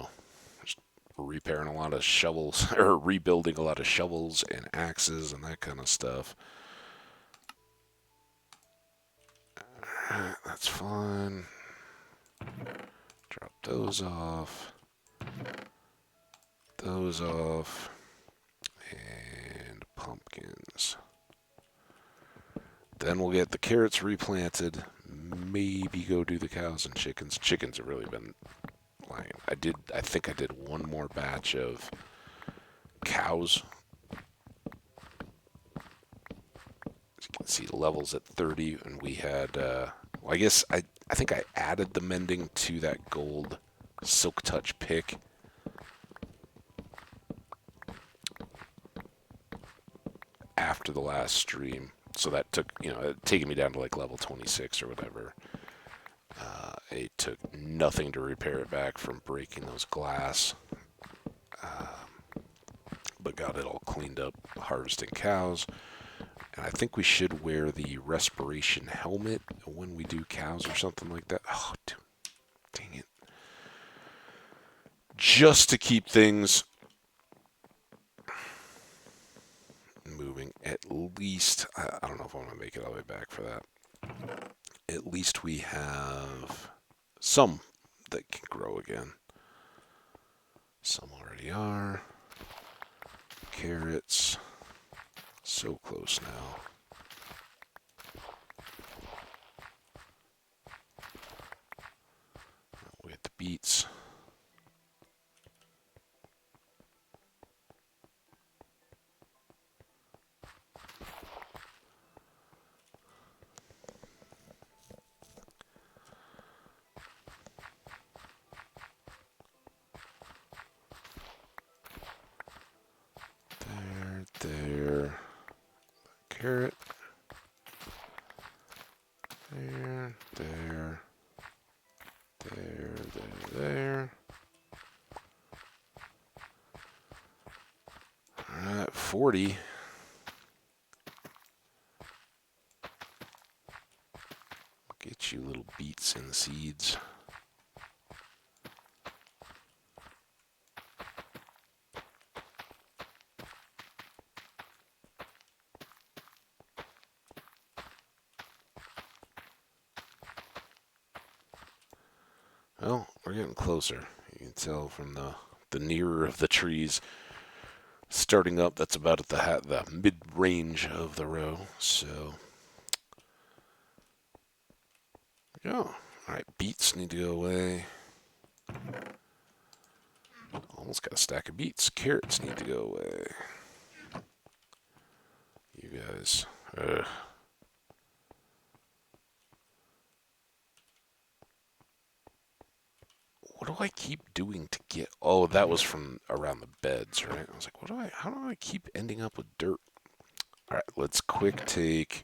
repairing a lot of shovels or rebuilding a lot of shovels and axes and that kind of stuff. That's fine. Drop those off. Those off. And pumpkins. Then we'll get the carrots replanted. Maybe go do the cows and chickens. Chickens have really been lying. I think I did one more batch of cows. As you can see, the level's at 30, and we had, well, I think I added the mending to that gold Silk Touch pick. After the last stream. So that took, taking me down to like level 26 or whatever. It took nothing to repair it back from breaking those glass. But got it all cleaned up harvesting cows. And I think we should wear the respiration helmet when we do cows or something like that. Oh, dude, dang it. Just to keep things moving. At least, I don't know if I'm going to make it all the way back for that. At least we have some that can grow again. Some already are. Carrots. So close now. We have the beets. There. Carrot. There. There. Alright, 40. Get you little beets and seeds. Well, we're getting closer. You can tell from the nearer of the trees starting up. That's about at the mid-range of the row. So, yeah. All right, beets need to go away. Almost got a stack of beets. Carrots need to go away. You guys. What do I keep doing to get... Oh, that was from around the beds, right? I was like, how do I keep ending up with dirt? All right, let's quick take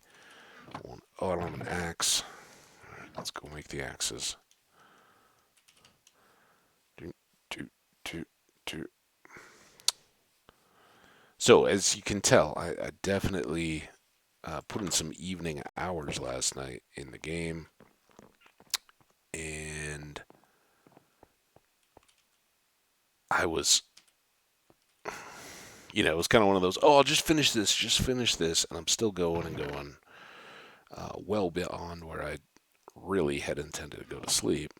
one. Oh, I don't have an axe. All right, let's go make the axes. So as you can tell, I definitely put in some evening hours last night in the game, and I was, it was kind of one of those, oh, I'll just finish this, and I'm still going and going, well beyond where I really had intended to go to sleep.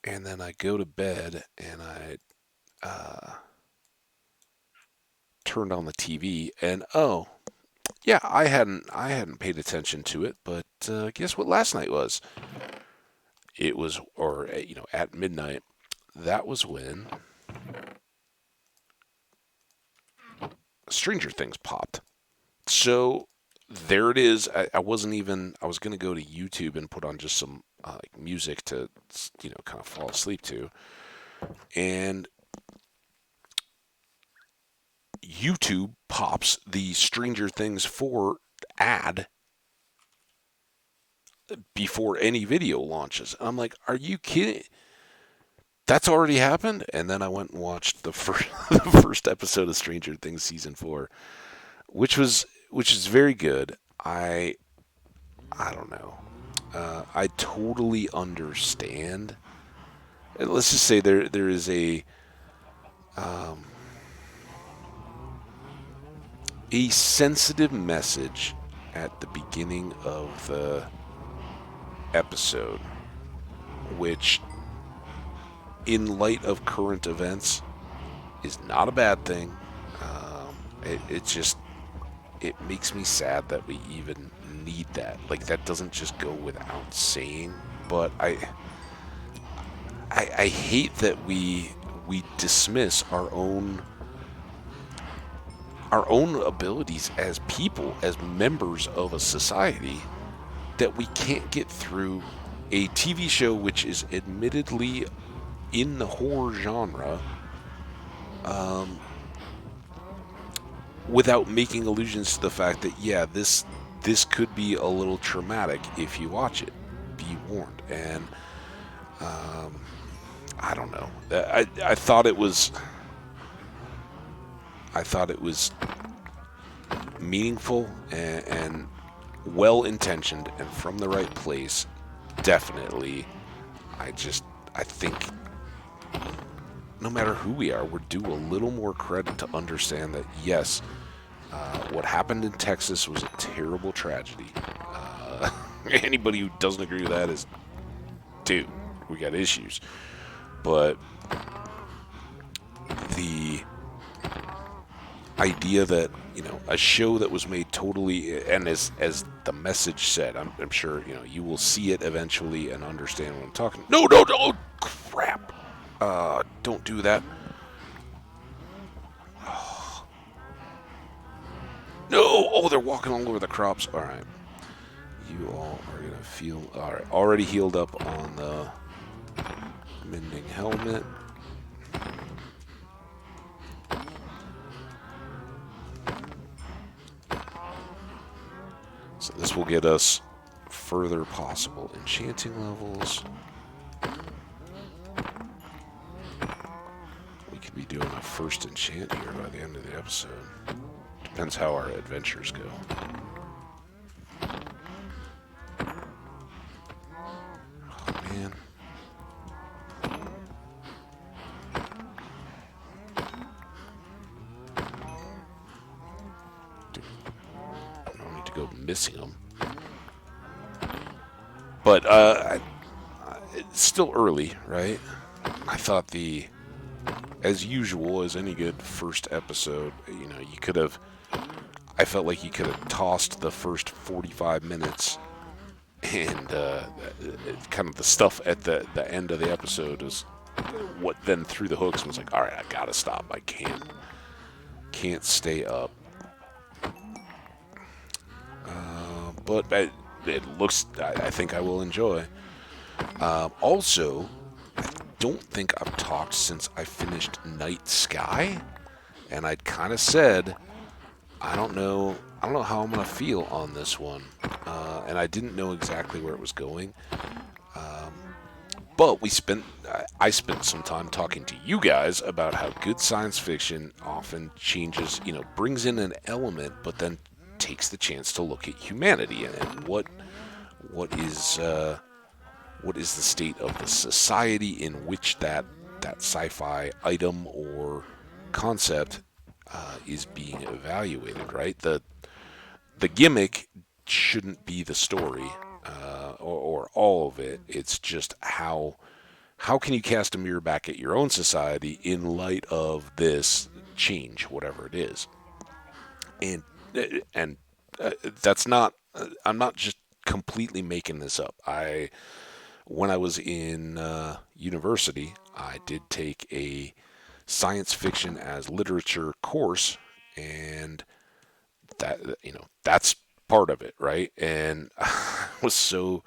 And then I go to bed and I turned on the TV, and oh, yeah, I hadn't paid attention to it, but guess what last night was? It was, or at midnight. That was when Stranger Things popped. So there it is. I wasn't even. I was gonna go to YouTube and put on just some like music to kind of fall asleep to, and YouTube pops the Stranger Things 4 ad before any video launches. And I'm like, are you kidding? That's already happened? And then I went and watched the first, the first episode of Stranger Things season 4, which is very good. I don't know. I totally understand. And let's just say there is a sensitive message at the beginning of the episode, which, in light of current events, is not a bad thing. It just it makes me sad that we even need that. Like that doesn't just go without saying. But I hate that we dismiss our own abilities as people, as members of a society, that we can't get through a TV show which is admittedly in the horror genre without making allusions to the fact that yeah, this could be a little traumatic if you watch it. Be warned. And I don't know. I thought it was meaningful and well intentioned and from the right place. Definitely. I think no matter who we are, we're due a little more credit to understand that yes, what happened in Texas was a terrible tragedy. Anybody who doesn't agree with that is, dude, we got issues. But the idea that a show that was made totally, and as the message said, I'm sure you will see it eventually and understand what I'm talking. No, no, no, crap! Don't do that. No! Oh, they're walking all over the crops. All right, you all are gonna feel all right. Already healed up on the mending helmet. So this will get us further possible enchanting levels. We could be doing a first enchant here by the end of the episode. Depends how our adventures go. Oh, man. Dude, I don't need to go missing them. But it's still early, right? I thought as usual, as any good first episode, you could have. I felt like you could have tossed the first 45 minutes, and kind of the stuff at the end of the episode is what then threw the hooks and was like, all right, I gotta stop. I can't stay up. But it looks. I think I will enjoy. Also, I don't think I've talked since I finished Night Sky, and I'd kind of said I don't know how I'm gonna feel on this one, and I didn't know exactly where it was going. But I spent some time talking to you guys about how good science fiction often changes, brings in an element, but then takes the chance to look at humanity and what is what is the state of the society in which that sci-fi item or concept is being evaluated. Right, the gimmick shouldn't be the story or all of it. It's just how can you cast a mirror back at your own society in light of this change, whatever it is. And that's not. I'm not just completely making this up. When I was in university, I did take a science fiction as literature course, and that's part of it, right? And I was so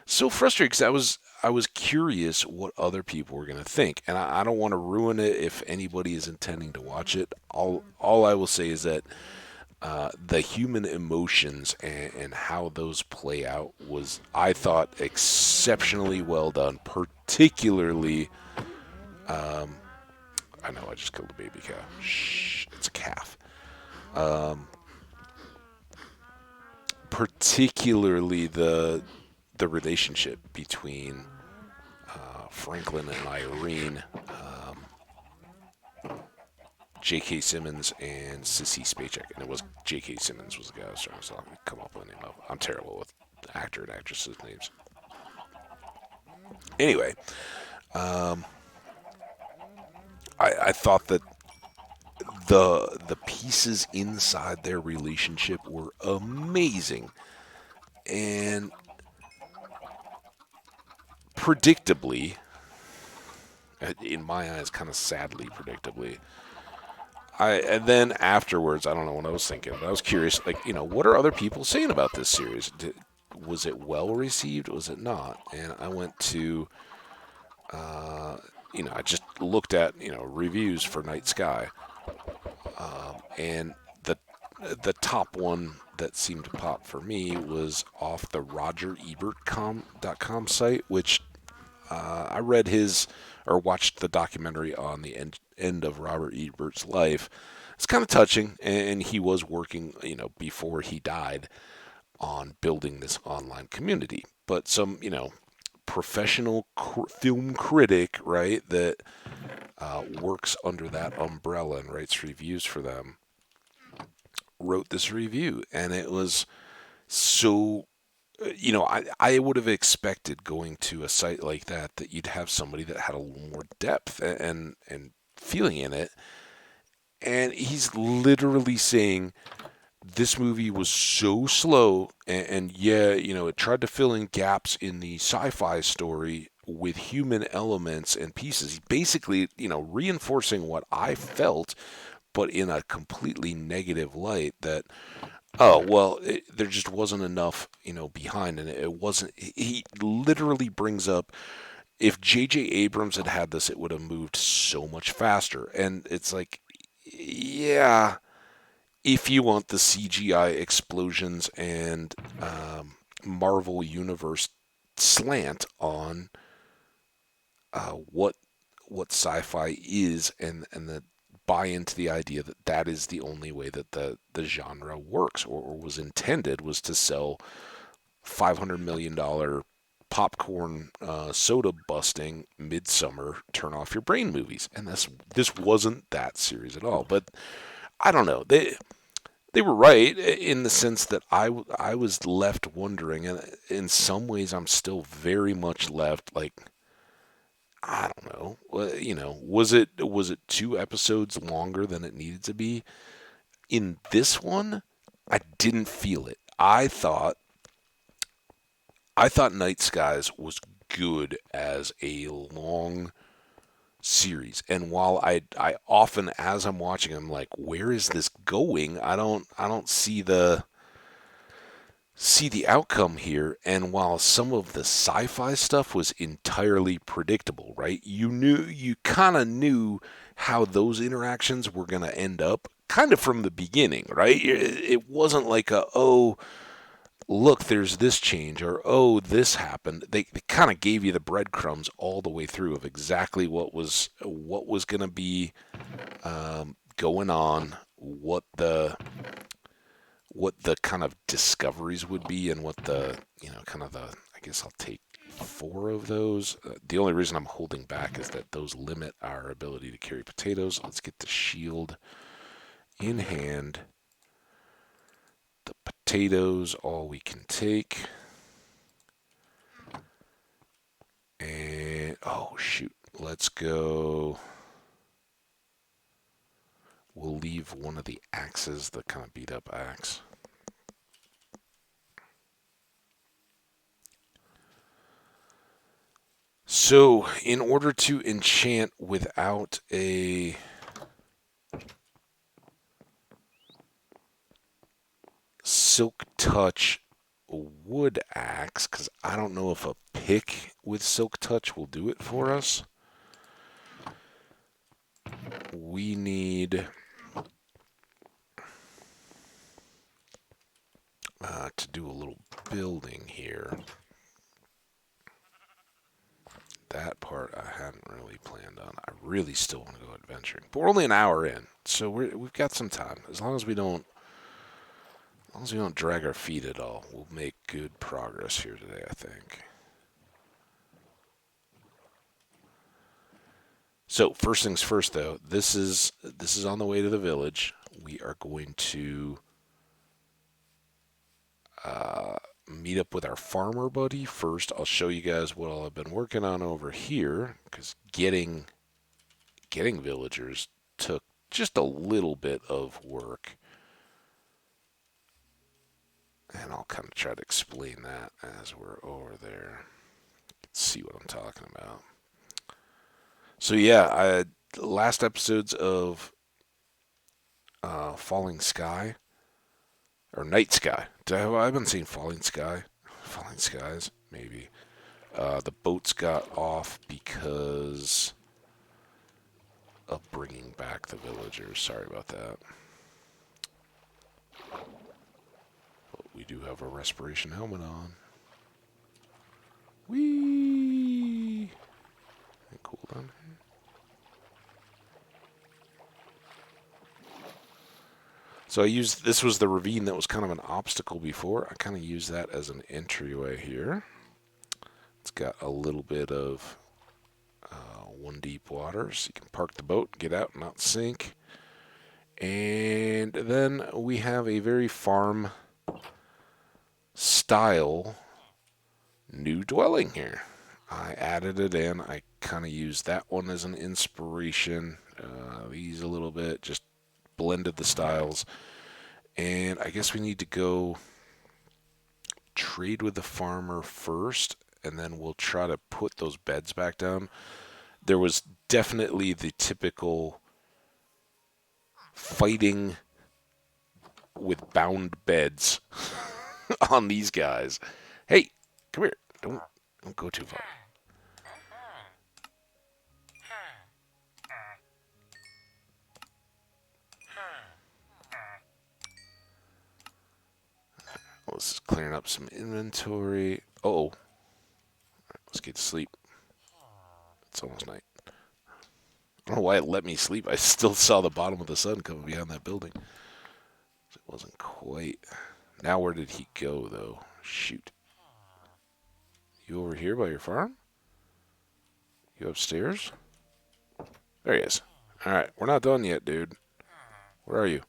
frustrated because I was curious what other people were going to think, and I don't want to ruin it if anybody is intending to watch it. All I will say is that the human emotions and how those play out was, I thought, exceptionally well done. Particularly, I know I just killed a baby cow. Shh, it's a calf. Um, Particularly the relationship between Franklin and Irene, J.K. Simmons and Sissy Spacek, and it was J.K. Simmons was the guy I was trying to come up with the name of. I'm terrible with actor and actresses' names. Anyway, I thought that the pieces inside their relationship were amazing, and predictably, in my eyes, kind of sadly predictably, and then afterwards, I don't know what I was thinking, but I was curious, like, what are other people saying about this series? Was it well received? Was it not? And I went to, I just looked at, reviews for Night Sky, and the top one that seemed to pop for me was off the RogerEbert.com site, which I read his or watched the documentary on the end of Robert Ebert's life. It's kind of touching, and he was working, before he died on building this online community. But some, professional film critic, right, that works under that umbrella and writes reviews for them, wrote this review, and it was so I would have expected going to a site like that you'd have somebody that had a little more depth and feeling in it. And he's literally saying this movie was so slow, and yeah, it tried to fill in gaps in the sci-fi story with human elements and pieces. He's basically, reinforcing what I felt, but in a completely negative light that, oh, well, there just wasn't enough, behind, and it wasn't. He literally brings up, if J.J. Abrams had had this, it would have moved so much faster. And it's like, yeah, if you want the CGI explosions and Marvel Universe slant on what sci-fi is, and the buy into the idea that that is the only way that the genre works, or was intended, was to sell $500 million popcorn soda busting midsummer turn off your brain movies, and this wasn't that series at all. But I don't know, they were right in the sense that I was left wondering, and in some ways I'm still very much left like, I don't know. Was it 2 episodes longer than it needed to be? In this one, I didn't feel it. I thought Night Skies was good as a long series, and while I often, as I'm watching, I'm like, where is this going? I don't see the outcome here. And while some of the sci-fi stuff was entirely predictable, right? You kind of knew how those interactions were going to end up kind of from the beginning, right? It wasn't like, look, there's this change, or oh, this happened. They kind of gave you the breadcrumbs all the way through of exactly what was going to be going on, what the kind of discoveries would be, and what the kind of the. I guess I'll take 4 of those. The only reason I'm holding back is that those limit our ability to carry potatoes. Let's get the shield in hand. The potatoes, all we can take. And, oh, shoot. Let's go. We'll leave one of the axes, the kind of beat up axe. So, in order to enchant without a silk touch wood axe, because I don't know if a pick with silk touch will do it for us, we need to do a little building here. That part I hadn't really planned on. I really still want to go adventuring, but we're only an hour in, so we've got some time. As long as we don't drag our feet at all, we'll make good progress here today, I think. So first things first, though, this is on the way to the village. We are going to meet up with our farmer buddy first. I'll show you guys what I've been working on over here, because getting villagers took just a little bit of work. And I'll kind of try to explain that as we're over there. See what I'm talking about. So yeah, last episodes of Falling Sky or Night Sky. I've been seeing Falling Sky, Falling Skies maybe. The boats got off because of bringing back the villagers. Sorry about that. But we do have a respiration helmet on. Whee! Cool down here. So this was the ravine that was kind of an obstacle before. I kind of used that as an entryway here. It's got a little bit of one deep water, so you can park the boat, get out, and not sink. And then we have a very farm style new dwelling here. I added it in. I kind of used that one as an inspiration. These a little bit, just blended the styles. And I guess we need to go trade with the farmer first, and then we'll try to put those beds back down. There was definitely the typical fighting with bound beds on these guys. Hey, come here. Don't go too far. Let's just clearing up some inventory. Oh, right, let's get to sleep. It's almost night. I don't know why it let me sleep. I still saw the bottom of the sun coming behind that building. It wasn't quite. Now where did he go, though? Shoot. You over here by your farm? You upstairs? There he is. Alright, we're not done yet, dude. Where are you?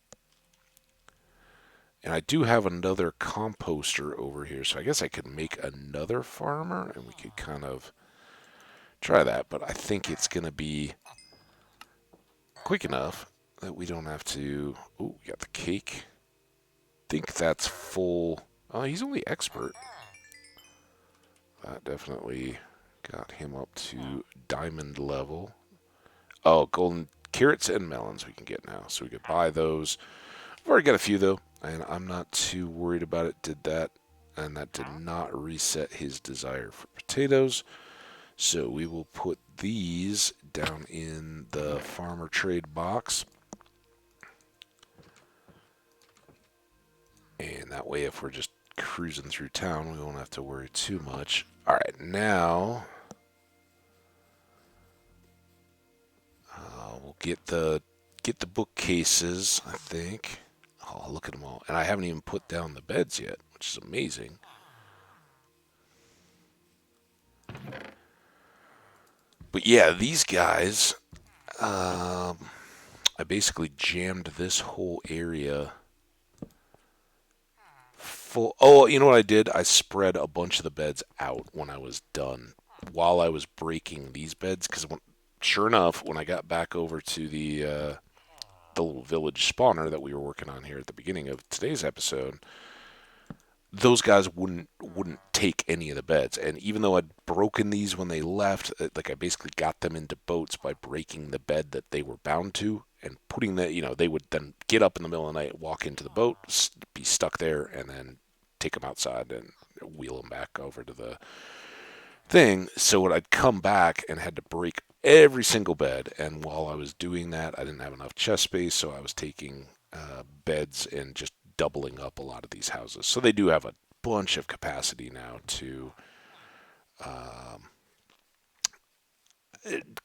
And I do have another composter over here, so I guess I could make another farmer, and we could kind of try that. But I think it's going to be quick enough that we don't have to... Ooh, we got the cake. Think that's full... Oh, he's only expert. That definitely got him up to diamond level. Oh, golden carrots and melons we can get now, so we could buy those. I've already got a few, though, and I'm not too worried about it. Did that, and that did not reset his desire for potatoes. So we will put these down in the farmer trade box. And that way, if we're just cruising through town. We won't have to worry too much. All right, now we'll get the bookcases, I think. Oh, look at them all. And I haven't even put down the beds yet, which is amazing. But yeah, these guys, I basically jammed this whole area full. Oh, you know what I did? I spread a bunch of the beds out when I was done while I was breaking these beds because sure enough, when I got back over to the little village spawner that we were working on here at the beginning of today's episode, those guys wouldn't take any of the beds. And even though I'd broken these when they left, like I basically got them into boats by breaking the bed that they were bound to and putting that, they would then get up in the middle of the night, walk into the boat, be stuck there, and then take them outside and wheel them back over to the thing. So when I'd come back and had to break every single bed, and while I was doing that, I didn't have enough chest space, so I was taking beds and just doubling up a lot of these houses. So they do have a bunch of capacity now to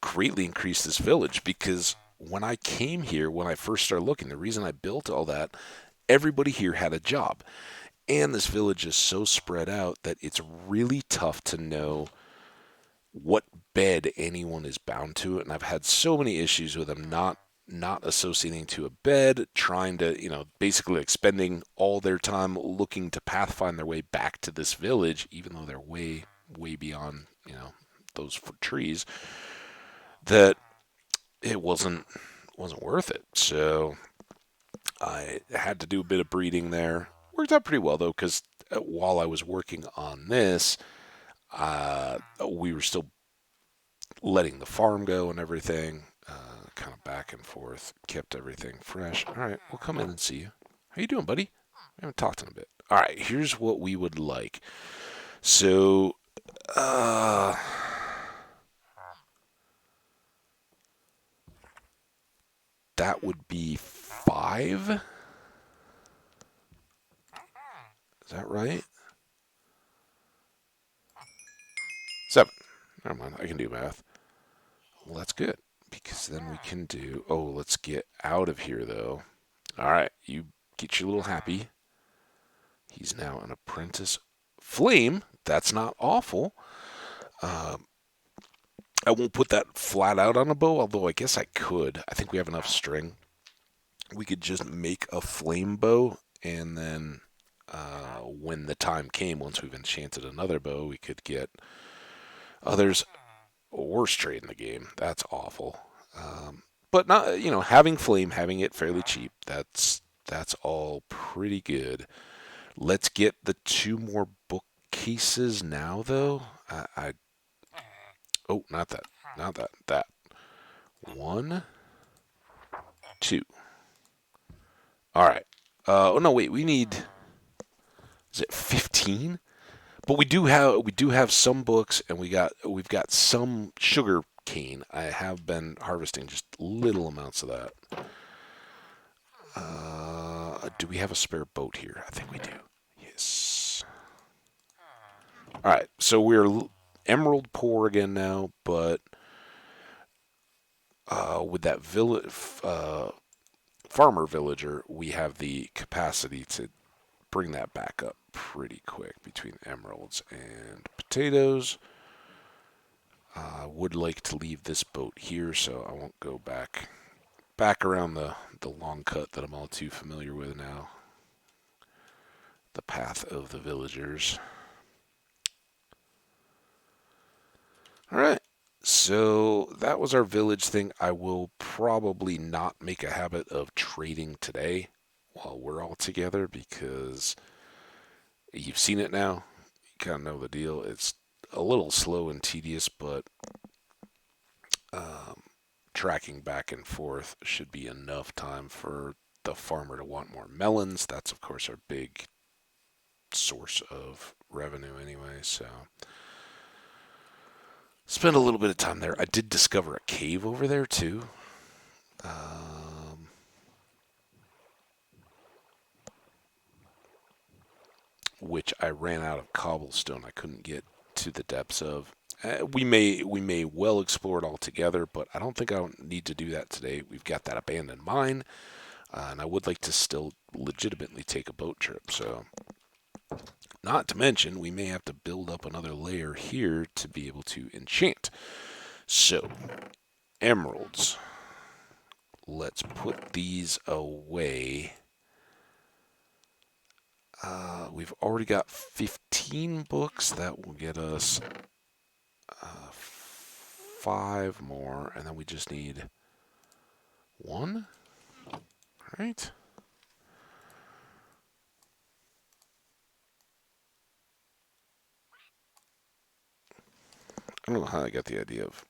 greatly increase this village because when I came here, when I first started looking, the reason I built all that, everybody here had a job. And this village is so spread out that it's really tough to know what bed anyone is bound to. And I've had so many issues with them not associating to a bed, trying to, basically like spending all their time looking to pathfind their way back to this village, even though they're way, way beyond, those trees, that it wasn't worth it. So I had to do a bit of breeding there. Worked out pretty well though, because while I was working on this, we were still letting the farm go and everything, kind of back and forth, kept everything fresh. All right, we'll come in and see you. How you doing, buddy? We haven't talked in a bit. All right, here's what we would like. So, that would be 5. Is that right? 7. Never mind, I can do math. Well, that's good, because then we can do... Oh, let's get out of here, though. All right, you get your little happy. He's now an apprentice flame. That's not awful. I won't put that flat out on a bow, although I guess I could. I think we have enough string. We could just make a flame bow, and then when the time came, once we've enchanted another bow, we could get others. Worst trade in the game. That's awful. But not, having flame, having it fairly cheap. That's all pretty good. Let's get the 2 more bookcases now, though. Oh, not that. Not that. That. 1, 2. All right. Oh no, wait. We need. Is it 15? But we do have some books, and we've got some sugar cane. I have been harvesting just little amounts of that. Do we have a spare boat here? I think we do. Yes. All right. So we're emerald poor again now, but with that farmer villager, we have the capacity to bring that back up pretty quick between emeralds and potatoes. I would like to leave this boat here, so I won't go back around the long cut that I'm all too familiar with now. The path of the villagers. All right. So that was our village thing. I will probably not make a habit of trading today while we're all together because you've seen it now. You kind of know the deal. It's a little slow and tedious, but tracking back and forth should be enough time for the farmer to want more melons. That's, of course, our big source of revenue anyway, so spend a little bit of time there. I did discover a cave over there, too. which I ran out of cobblestone. I couldn't get to the depths of. We may well explore it all together, but I don't think I need to do that today. We've got that abandoned mine, and I would like to still legitimately take a boat trip. So, not to mention, we may have to build up another layer here to be able to enchant. So, emeralds. Let's put these away. We've already got 15 books. That will get us 5 more, and then we just need 1, right? I don't know how I got the idea of.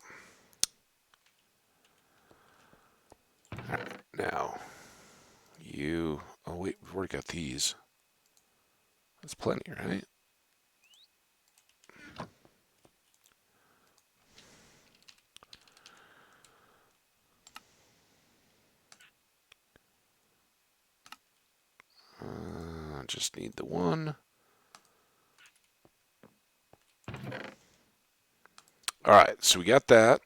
Now, you. Oh, wait, we've already got these. That's plenty, right? Just need the 1. Alright, so we got that.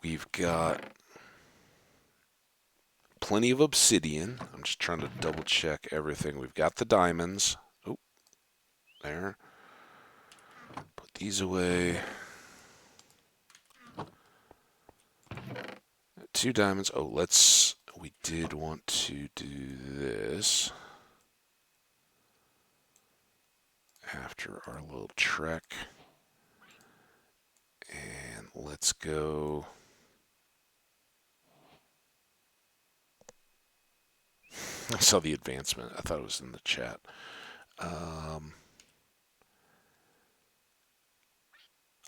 We've got plenty of obsidian. I'm just trying to double check everything. We've got the diamonds. Oh, there. Put these away. 2 diamonds. Oh, we did want to do this after our little trek. And let's go. I saw the advancement. I thought it was in the chat.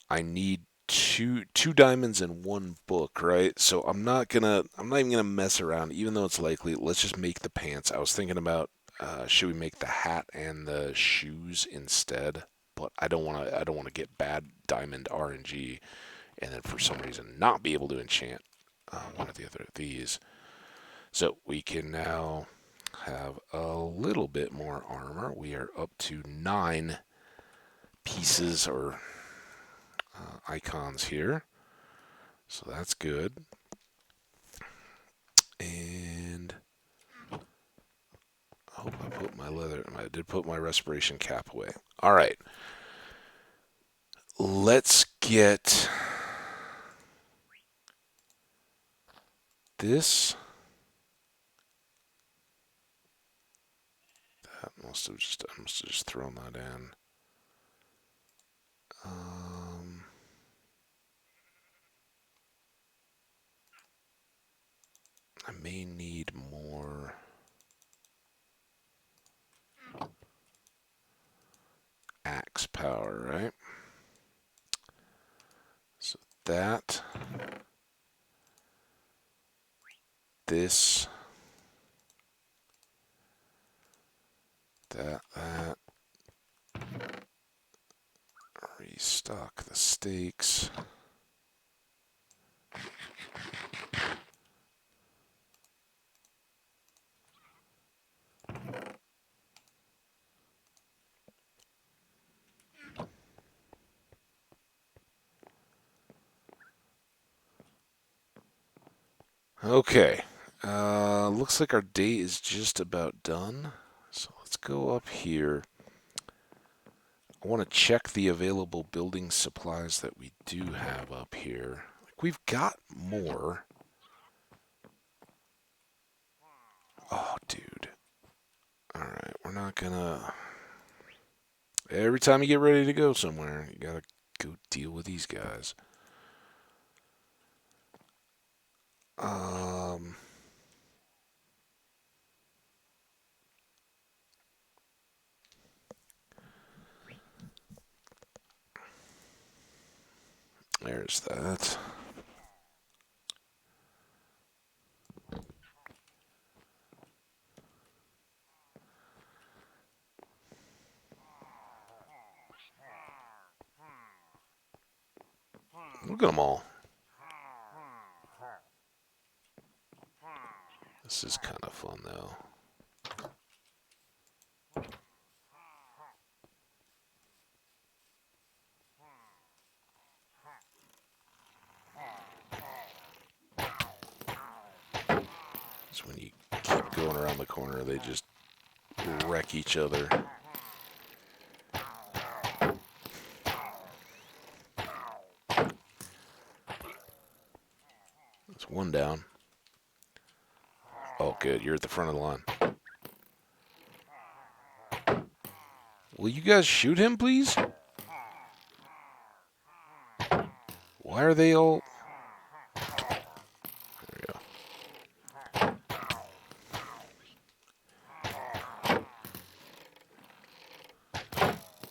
I need two diamonds and 1 book, right? So I'm not even gonna mess around, even though it's likely. Let's just make the pants. I was thinking about should we make the hat and the shoes instead? But I don't wanna get bad diamond RNG, and then for some reason not be able to enchant one or the other of these. So we can now have a little bit more armor. We are up to 9 pieces or icons here. So that's good. And I hope I put my leather. I did put my respiration cap away. All right. Let's get this. I must have just thrown that in. I may need more axe power, right? So that, this, that. Restock the stakes. Okay. Looks like our day is just about done. So let's go up here. I want to check the available building supplies that we do have up here. Like we've got more. Oh, dude. Alright, we're not gonna... Every time you get ready to go somewhere, you gotta go deal with these guys. There's that. Look at them all. This is kind of fun, though. Because when you keep going around the corner, they just wreck each other. That's one down. Oh, good. You're at the front of the line. Will you guys shoot him, please? Why are they all... There we go.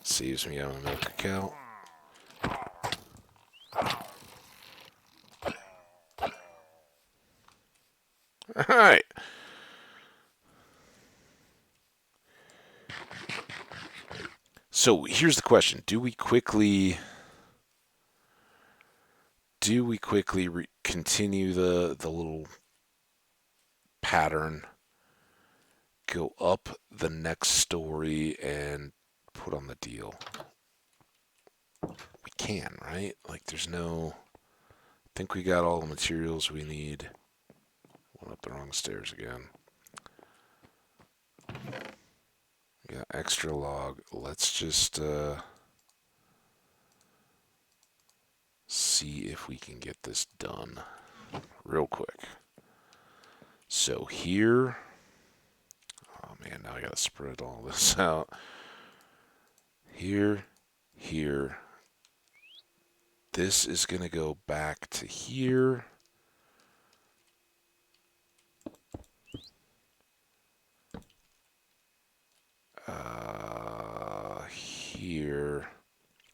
Saves me on a milk cow. Alright. So here's the question. Do we quickly continue the little pattern, go up the next story, and put on the deal? We can, right? Like, there's no... I think we got all the materials we need. Went up the wrong stairs again. We got extra log. Let's just see if we can get this done real quick. So here... Oh man, now I gotta spread all this out. Here, here. This is gonna go back to here. Here.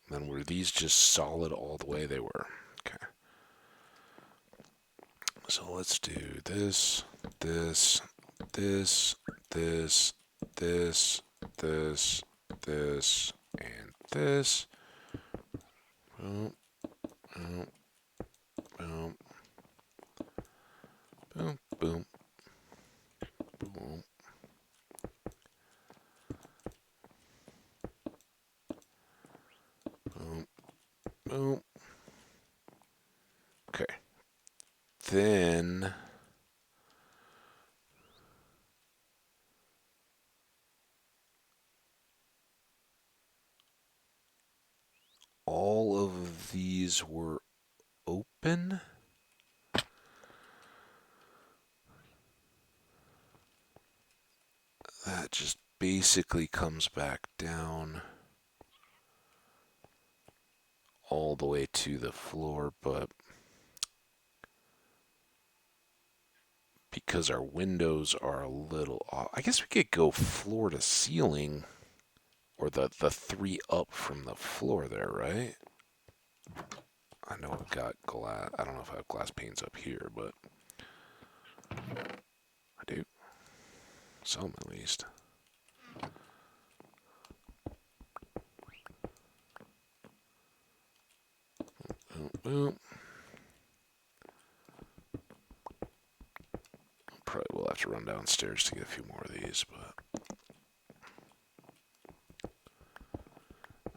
Then were these just solid all the way? They were. Okay. So let's do this, this, this, this, this, this, this, and this. Boom, boom, boom, boom, boom, boom. Boom, boom. Okay. Then all of these were open. That just basically comes back down all the way to the floor, but because our windows are a little off, I guess we could go floor to ceiling, or the three up from the floor there, right? I know I've got glass. I don't know if I have glass panes up here, but I do. Some at least. Boom, boom. Probably will have to run downstairs to get a few more of these, but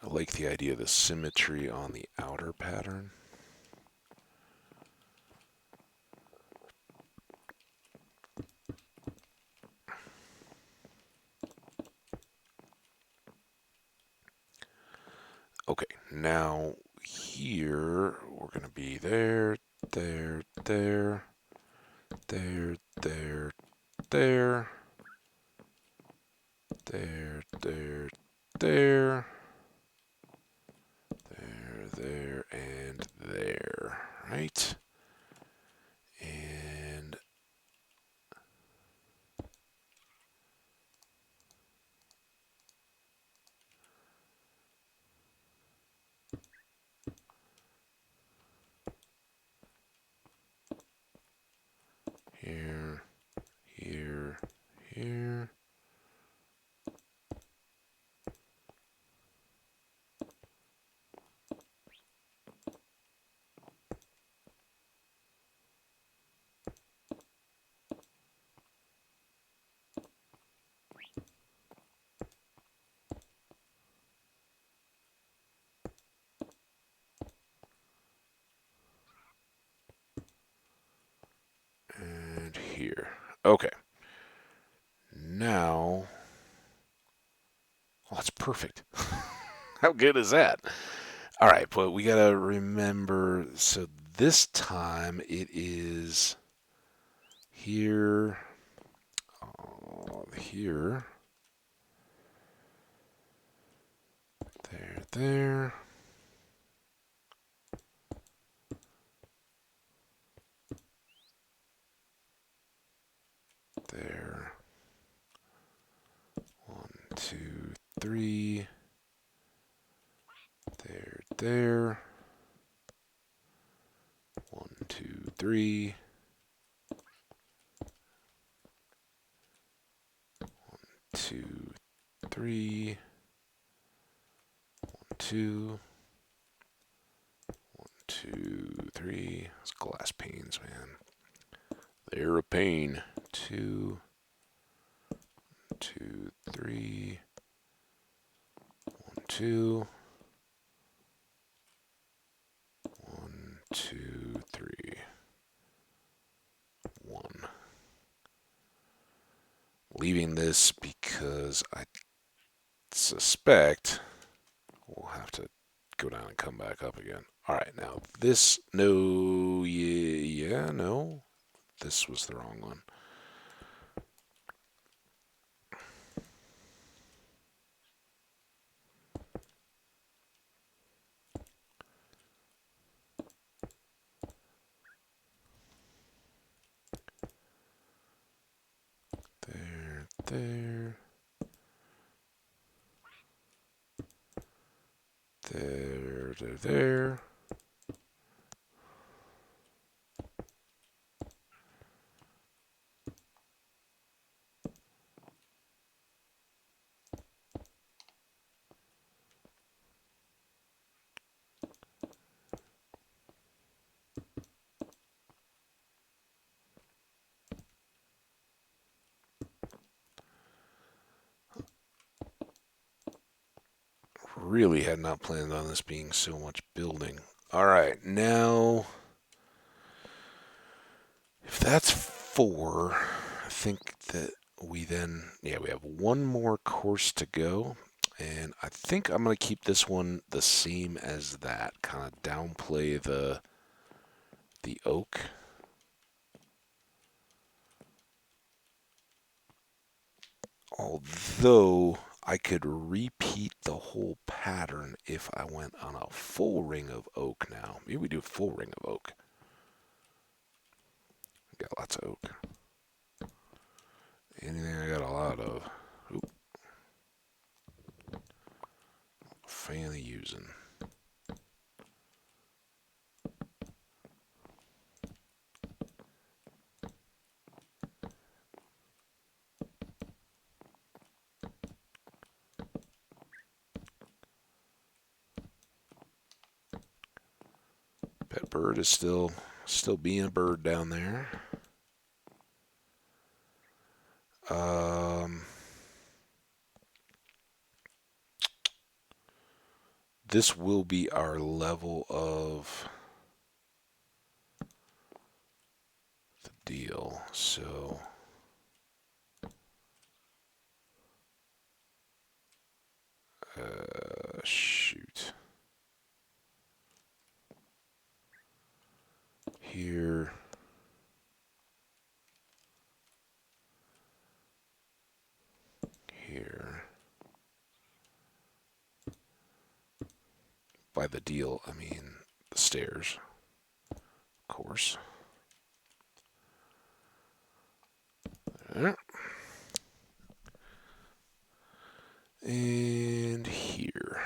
I like the idea of the symmetry on the outer pattern. Okay, now here we're going to be there, there, there, there, there, there, there, there, there, there, and there, right? And here, here, here. And here. Okay. Now, oh, that's perfect. How good is that? All right, but we gotta remember. So this time it is here, here, there, there. 1, 2, 3. There. 1, 2, 3. 2, 3. 2. 1, 2, 3. Those glass panes, man. They're a pain. 2, 2, 3. 1, 2. 1, 2, 3. 1. Leaving this because I suspect we'll have to go down and come back up again. All right, now this, no, yeah, no. This was the wrong one. There, there. There. Really had not planned on this being so much building. All right, now if that's 4, I think that we then, yeah, we have one more course to go. And I think I'm going to keep this one the same as that. Kind of downplay the oak. Although I could repeat the whole pattern if I went on a full ring of oak now. Maybe we do a full ring of oak. Got lots of oak. Anything I got a lot of. Oop. Fan of using. Pet bird is still being a bird down there. This will be our level of the deal. So shoot. Here. Here. By the deal, I mean the stairs, of course. There. And here.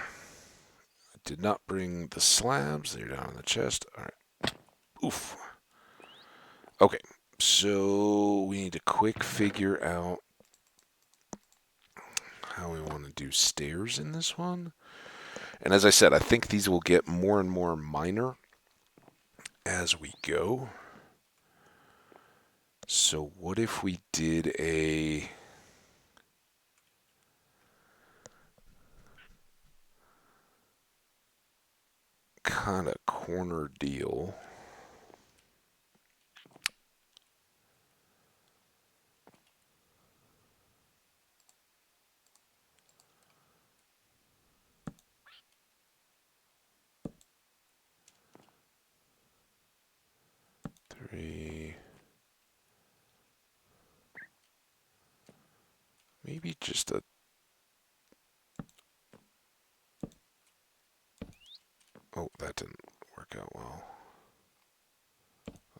I did not bring the slabs. They're down in the chest. All right. Oof. Okay. So we need to quick figure out how we want to do stairs in this one. And as I said, I think these will get more and more minor as we go. So what if we did a kind of corner deal? 3. Maybe just a... Oh, that didn't work out well.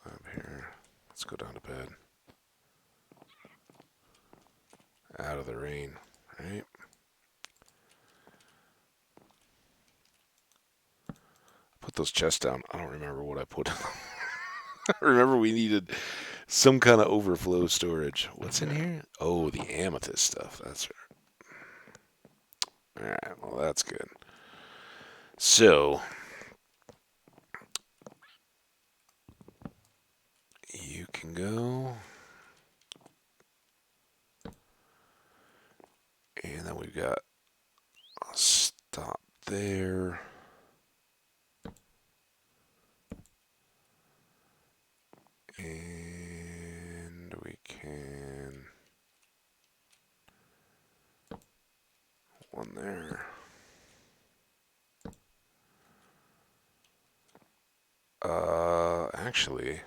Up here. Let's go down to bed. Out of the rain, right? Put those chests down. I don't remember what I put. I remember we needed some kind of overflow storage. What's in here? Oh, the amethyst stuff. That's right. All right. Well, that's good. So you can go, and then we've got a stop there. And we can one there. Actually,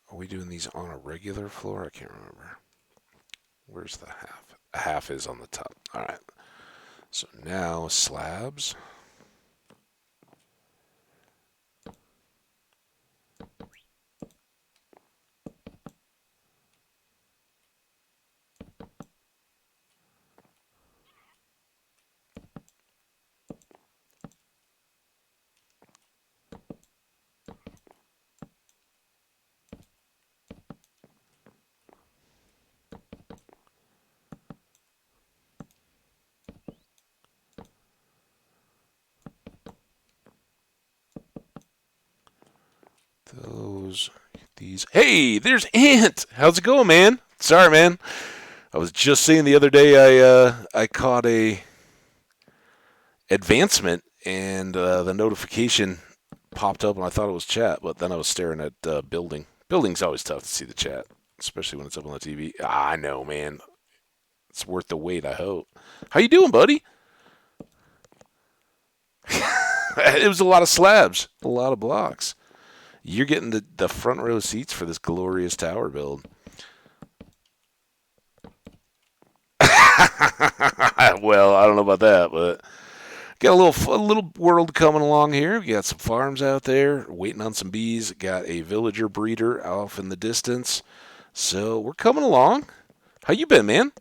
are we doing these on a regular floor? I can't remember. Where's the half? A half is on the top. All right. So now slabs. These. Hey, there's Ant. How's it going, man? Sorry, man. I was just saying the other day I caught a advancement and the notification popped up and I thought it was chat, but then I was staring at building. Building's always tough to see the chat, especially when it's up on the TV. I know, man. It's worth the wait, I hope. How you doing, buddy? It was a lot of slabs, a lot of blocks. You're getting the front row seats for this glorious tower build. Well, I don't know about that, but got a little world coming along here. We got some farms out there waiting on some bees. Got a villager breeder off in the distance. So we're coming along. How you been, man?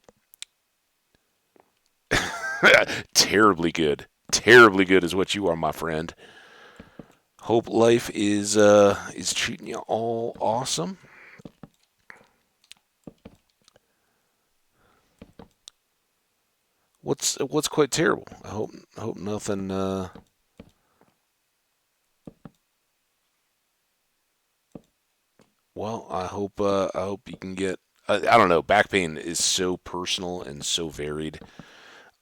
Terribly good. Terribly good is what you are, my friend. Hope life is treating you all awesome. What's quite terrible? I hope nothing. Well, I hope you can get. I don't know. Back pain is so personal and so varied.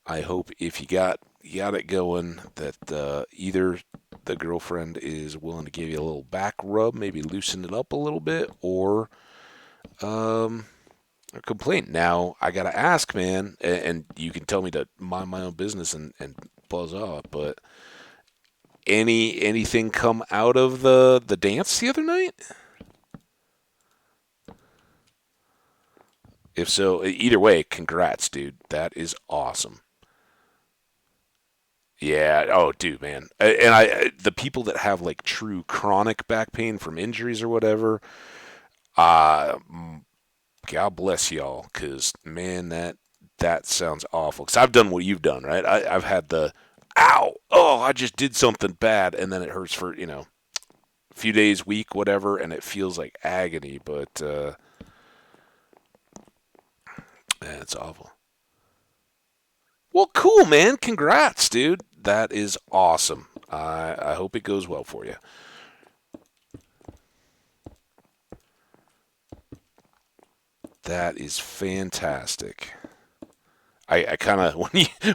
I hope if you got it going that either the girlfriend is willing to give you a little back rub, maybe loosen it up a little bit, or um, a complaint. Now I gotta ask, man, and you can tell me to mind my own business and buzz off, but anything come out of the dance the other night? If so, either way, congrats, dude. That is awesome. Yeah. Oh, dude, man. And the people that have like true chronic back pain from injuries or whatever, uh, God bless y'all, because man, that sounds awful. Because I've done what you've done, right? I've had the ow, oh, I just did something bad, and then it hurts for a few days, week, whatever, and it feels like agony. But man, it's awful. Well, cool, man. Congrats, dude. That is awesome. I hope it goes well for you. That is fantastic. I kind of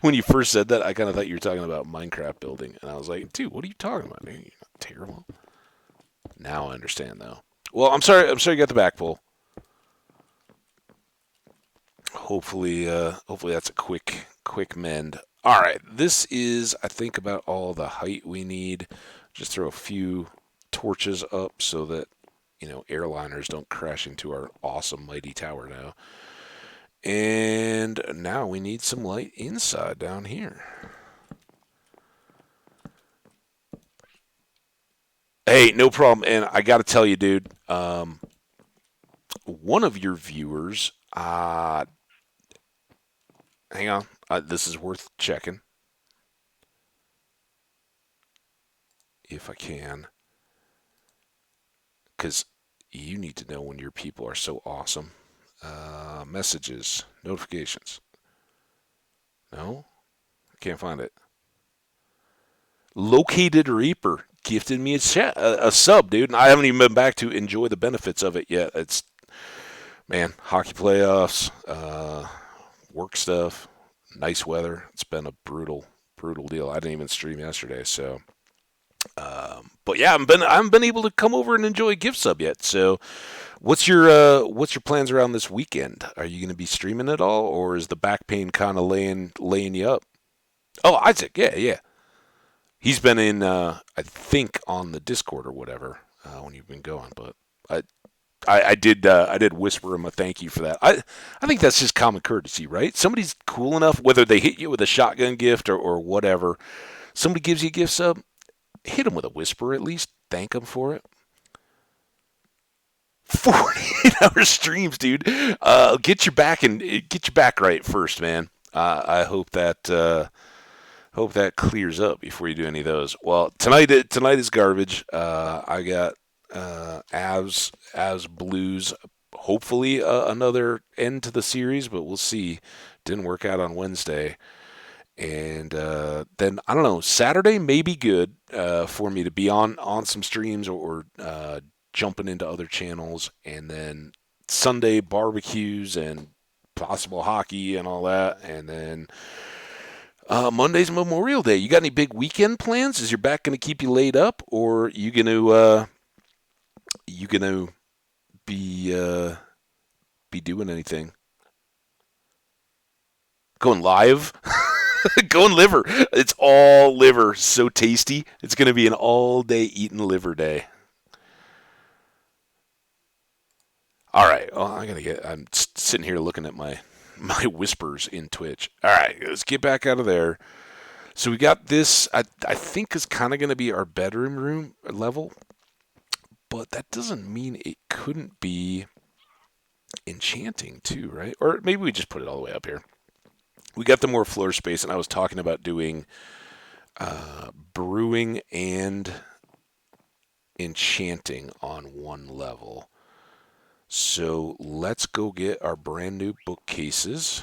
when you first said that, I kind of thought you were talking about Minecraft building, and I was like, dude, what are you talking about? Dude? You're not terrible. Now I understand though. Well, I'm sorry. I'm sorry you got the back pull. Hopefully that's a quick mend. All right, this is, I think, about all the height we need. Just throw a few torches up so that, airliners don't crash into our awesome mighty tower now. And now we need some light inside down here. Hey, no problem. And I got to tell you, dude, one of your viewers, hang on, this is worth checking if I can, because you need to know when your people are so awesome. Messages, notifications. No, can't find it. Located Reaper gifted me a sub, dude, and I haven't even been back to enjoy the benefits of it yet. It's man, hockey playoffs, work stuff, nice weather. It's been a brutal deal. I didn't even stream yesterday, so. But yeah, I haven't been able to come over and enjoy gift sub yet. So, what's your plans around this weekend? Are you going to be streaming at all, or is the back pain kind of laying you up? Oh, Isaac, yeah, yeah. He's been in, I think, on the Discord or whatever when you've been going. But I, I did whisper him a thank you for that. I think that's just common courtesy, right? Somebody's cool enough, whether they hit you with a shotgun gift or whatever. Somebody gives you a gift sub, hit them with a whisper at least. Thank them for it. 48-hour streams, dude. Get your back right first, man. I hope that clears up before you do any of those. Well, tonight is garbage. I got Avs Blues. Hopefully another end to the series, but we'll see. Didn't work out on Wednesday, and then I don't know. Saturday may be good for me to be on some streams or jumping into other channels, and then Sunday barbecues and possible hockey and all that, and then Monday's Memorial Day. You got any big weekend plans? Is your back going to keep you laid up, or you gonna be be doing anything? Going live? Going liver. It's all liver. So tasty. It's going to be an all day eating liver day. All right. Well, I gotta get. I'm sitting here looking at my whispers in Twitch. All right, let's get back out of there. So we got this. I think is kind of going to be our bedroom room level, but that doesn't mean it couldn't be enchanting too, right? Or maybe we just put it all the way up here. We got the more floor space, and I was talking about doing brewing and enchanting on one level. So let's go get our brand new bookcases.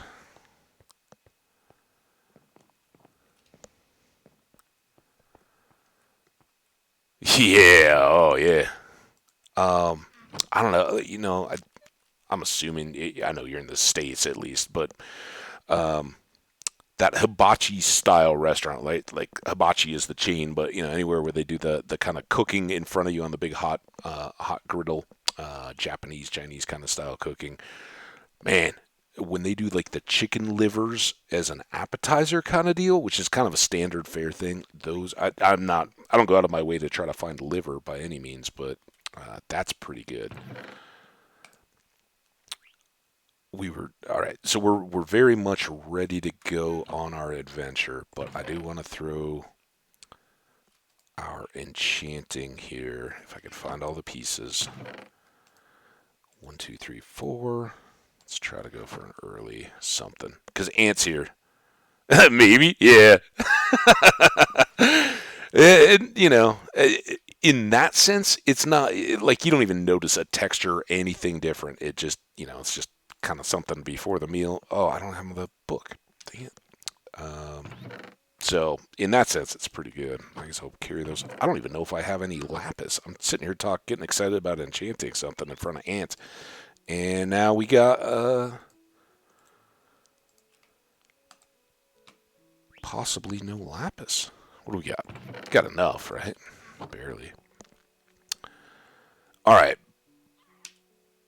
Yeah, oh yeah. Um, I don't know. I'm assuming. I know you're in the states at least, but um, that hibachi style restaurant, like hibachi is the chain, but anywhere where they do the kind of cooking in front of you on the big hot griddle, Japanese Chinese kind of style cooking. Man, when they do like the chicken livers as an appetizer kind of deal, which is kind of a standard fare thing, those I don't go out of my way to try to find liver by any means, but that's pretty good. We were all right, so we're very much ready to go on our adventure, but I do want to throw our enchanting here if I can find all the pieces. One, two, three, four. Let's try to go for an early something because Ant's here. Maybe, yeah. In that sense, it's not like you don't even notice a texture or anything different. It just, it's just kind of something before the meal. Oh, I don't have the book. Dang it. Um, so in that sense, it's pretty good. I guess I'll carry those. I don't even know if I have any lapis. I'm sitting here getting excited about enchanting something in front of Ant, and now we got possibly no lapis. What do we got? Got enough, right? Barely. All right.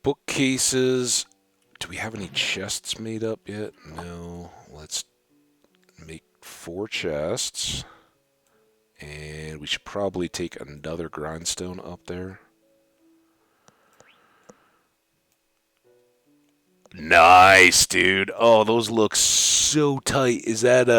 Bookcases. Do we have any chests made up yet? No. Let's make 4 chests. And we should probably take another grindstone up there. Nice, dude. Oh, those look so tight. Is that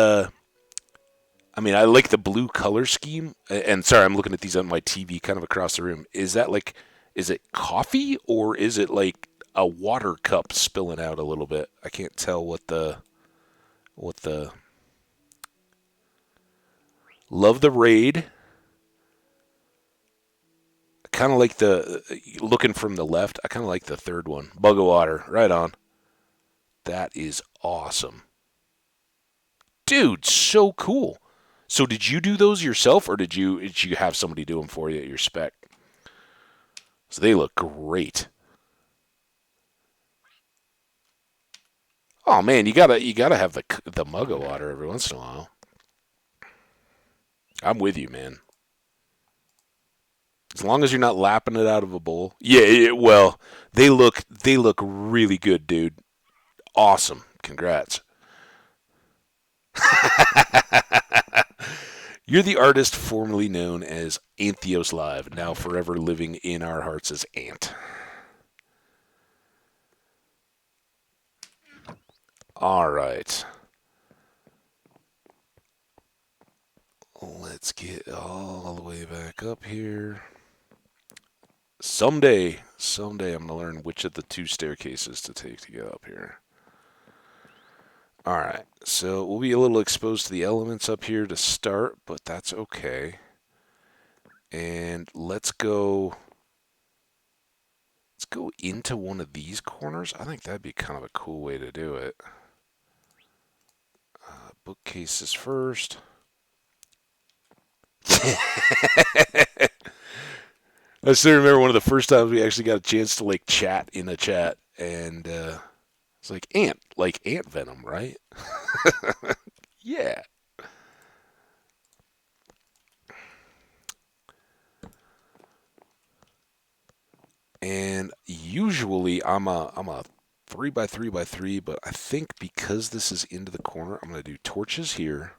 I mean, I like the blue color scheme. And sorry, I'm looking at these on my TV kind of across the room. Is that like is it coffee or is it like a water cup spilling out a little bit? I can't tell what the love the raid. Kind of like the looking from the left. I kind of like the third one. Bug of water, right on. That is awesome, dude. So cool. So did you do those yourself, or did you have somebody do them for you at your spec? So they look great. Oh man, you gotta have the mug of water every once in a while. I'm with you, man. As long as you're not lapping it out of a bowl. Yeah, well, they look really good, dude. Awesome. Congrats. You're the artist formerly known as Antheos Live, now forever living in our hearts as Ant. All right. Let's get all the way back up here. Someday I'm going to learn which of the 2 staircases to take to get up here. All right. So we'll be a little exposed to the elements up here to start, but that's okay. And let's go into one of these corners. I think that'd be kind of a cool way to do it. Bookcases first. I still remember one of the first times we actually got a chance to like chat in a chat, and it's like ant venom, right? Yeah. And usually I'm a 3 by 3 by 3, but I think because this is into the corner, I'm gonna do torches here,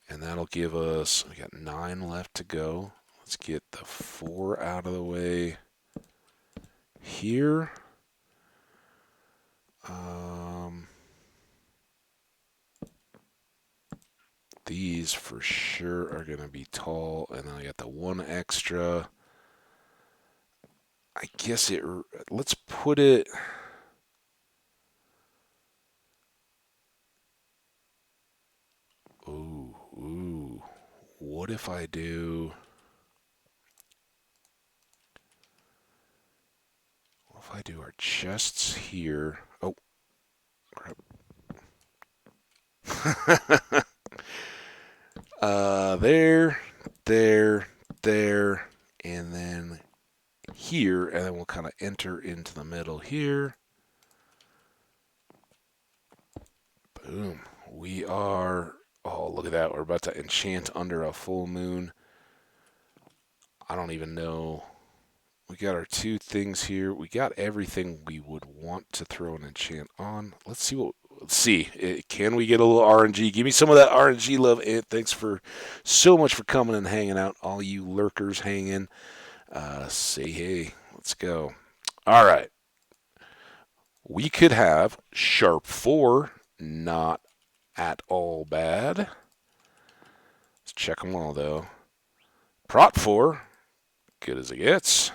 and that'll give us we got 9 left to go. Let's get the 4 out of the way here. These for sure are gonna be tall, and then I got the 1 extra. I guess let's put it. Ooh. What if I do? What if I do our chests here? Oh, crap. There, there, and then here, and then we'll kind of enter into the middle here. Boom. We are. Oh, look at that. We're about to enchant under a full moon. I don't even know. We got our 2 things here. We got everything we would want to throw an enchant on. Let's see. Can we get a little RNG? Give me some of that RNG love, Ant. Thanks for so much for coming and hanging out. All you lurkers hanging. Say hey. Let's go. All right. We could have sharp 4. Not at all bad. Let's check them all, though. Prot 4. Good as it gets.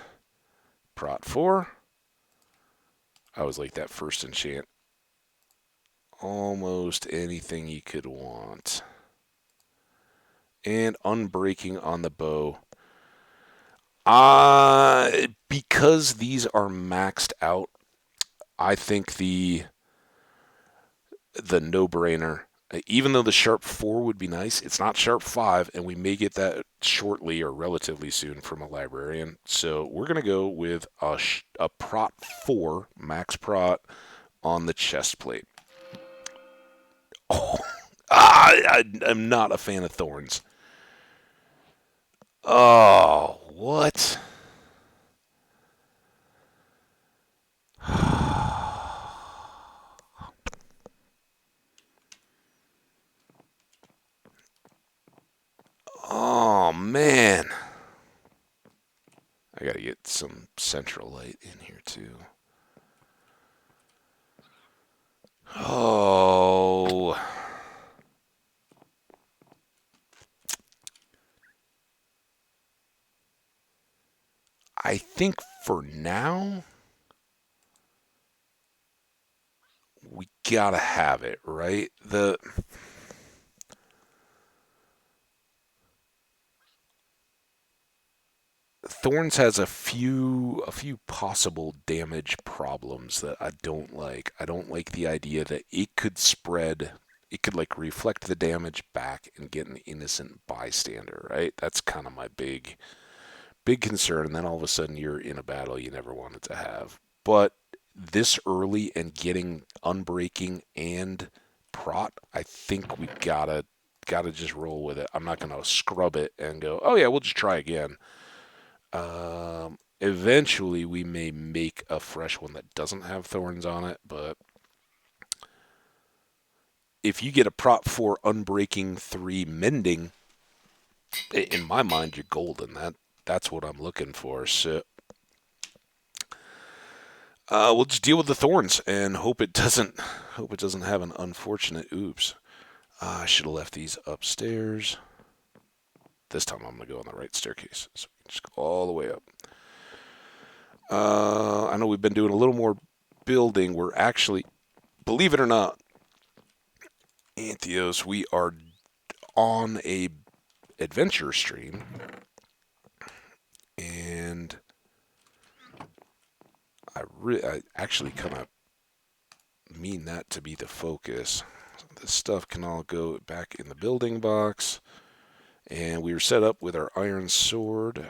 Prot 4. I was like that first enchant. Almost anything you could want. And unbreaking on the bow. Because these are maxed out, I think the no-brainer, even though the sharp 4 would be nice, it's not sharp 5, and we may get that shortly or relatively soon from a librarian. So we're going to go with a prot 4, max prot, on the chest plate. Oh, I'm not a fan of thorns. Oh, what? man. I gotta get some central light in here too. Oh. I think for now, we gotta have it, right? The Thorns has a few possible damage problems that I don't like. I don't like the idea that it could spread, it could like reflect the damage back and get an innocent bystander, right? That's kind of my big concern. And then all of a sudden you're in a battle you never wanted to have. But this early and getting unbreaking and prot, I think we gotta just roll with it. I'm not gonna scrub it and go, oh yeah, we'll just try again. Eventually, we may make a fresh one that doesn't have thorns on it, but if you get a prop 4 unbreaking 3 mending, in my mind, you're golden. That's what I'm looking for. So we'll just deal with the thorns and hope it doesn't have an unfortunate oops. I should have left these upstairs. This time I'm gonna go on the right staircase, so we can just go all the way up. I know we've been doing a little more building. We're actually, believe it or not, Antheos, we are on a adventure stream, and I actually kind of mean that to be the focus. So this stuff can all go back in the building box, and we were set up with our iron sword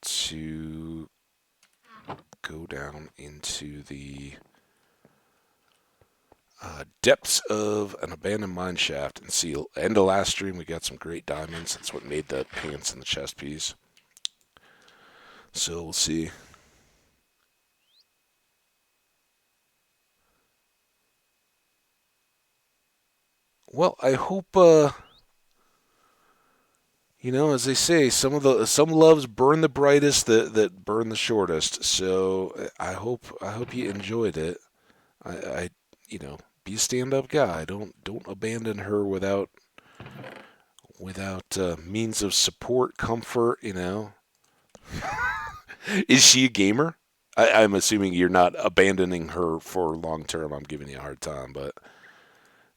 to go down into the depths of an abandoned mine shaft and see. End of last stream, we got some great diamonds. That's what made the pants and the chest piece. So we'll see. Well, I hope as they say, some loves burn the brightest that burn the shortest. So I hope you enjoyed it. I be a stand-up guy. Don't abandon her without means of support, comfort. Is she a gamer? I'm assuming you're not abandoning her for long term. I'm giving you a hard time, but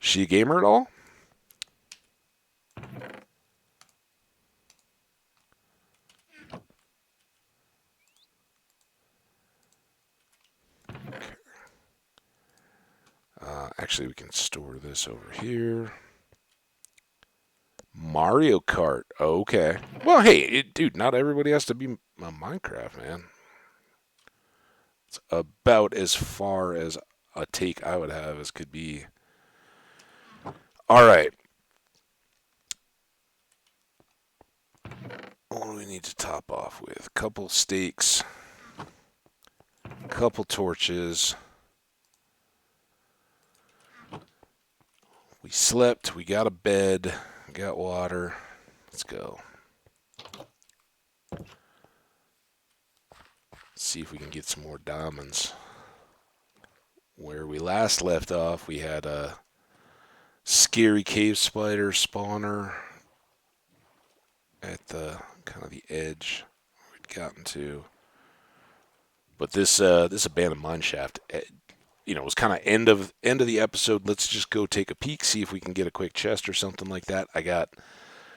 is she a gamer at all? Actually, we can store this over here. Mario Kart. Okay. Well, hey, dude, not everybody has to be a Minecraft, man. It's about as far as a take I would have as could be. All right. What do we need to top off with? Couple steaks, couple torches. We slept. We got a bed. We got water. Let's go. See if we can get some more diamonds. Where we last left off, we had a scary cave spider spawner at the kind of the edge we'd gotten to. But this abandoned mine shaft, was kind of end of the episode. Let's just go take a peek, see if we can get a quick chest or something like that. I got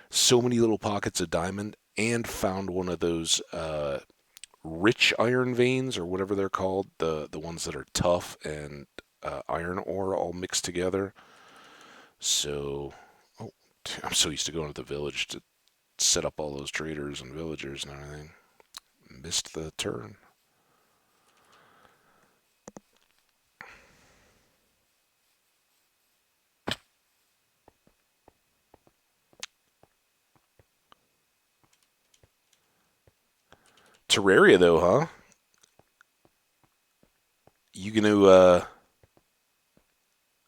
so many little pockets of diamond and found one of those rich iron veins or whatever they're called, the ones that are tough and iron ore all mixed together. So, oh, I'm so used to going to the village to set up all those traders and villagers and everything. Missed the turn. Terraria though, huh? You gonna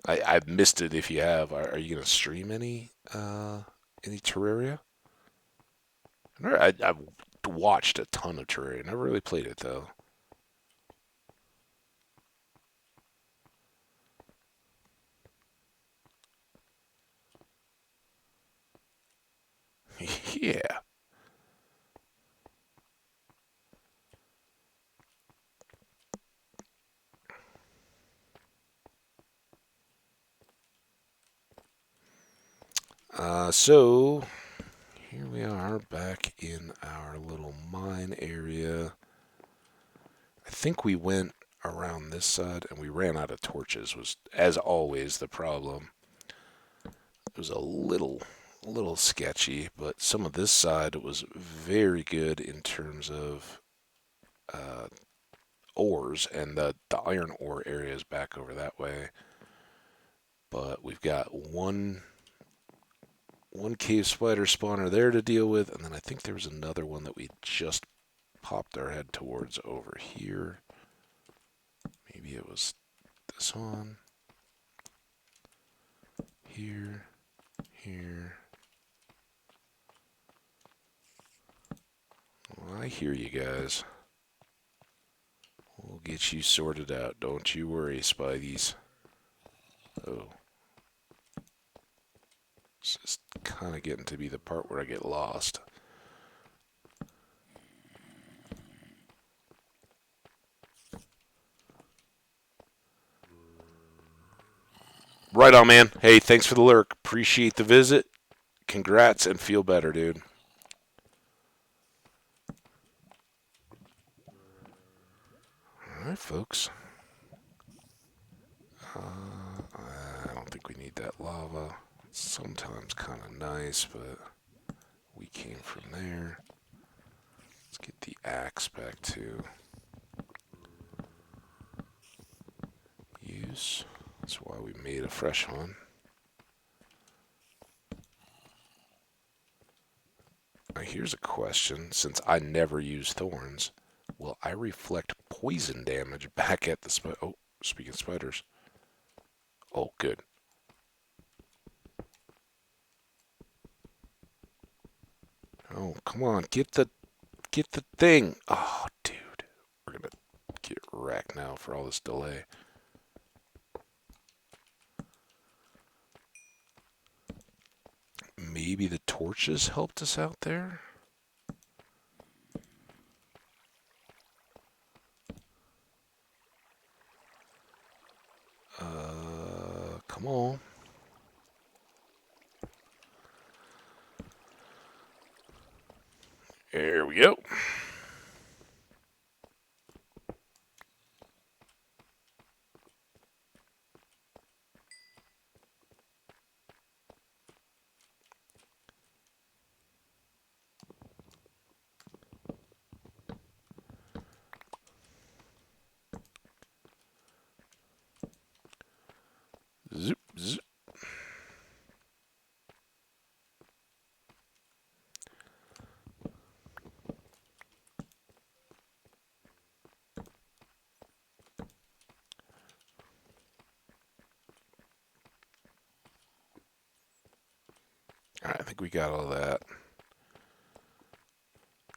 I've missed it if you have. Are you gonna stream any Terraria? I've watched a ton of Terraria. Never really played it though. Yeah. So here we are back in our little mine area. I think we went around this side and we ran out of torches. Was as always the problem. It was a little sketchy, but some of this side was very good in terms of uh, ores, and the iron ore area is back over that way. But we've got one cave spider spawner there to deal with, and then I think there was another one that we just popped our head towards over here. Maybe it was this one. Here, here. Well, I hear you guys. We'll get you sorted out. Don't you worry, Spideys. Oh, this is kind of getting to be the part where I get lost. Right on, man. Hey, thanks for the lurk. Appreciate the visit. Congrats and feel better, dude. All right, folks. I don't think we need that lava. It's sometimes kind of nice, but we came from there. Let's get the axe back to use. That's why we made a fresh one. Now, here's a question. Since I never use thorns, will I reflect poison damage back at the spider? Oh, speaking of spiders. Oh, good. Oh, come on. Get the thing. Oh, dude. We're gonna get wrecked now for all this delay. Maybe the torches helped us out there? Come on. There we go. Zoop, zoop. Alright, I think we got all that.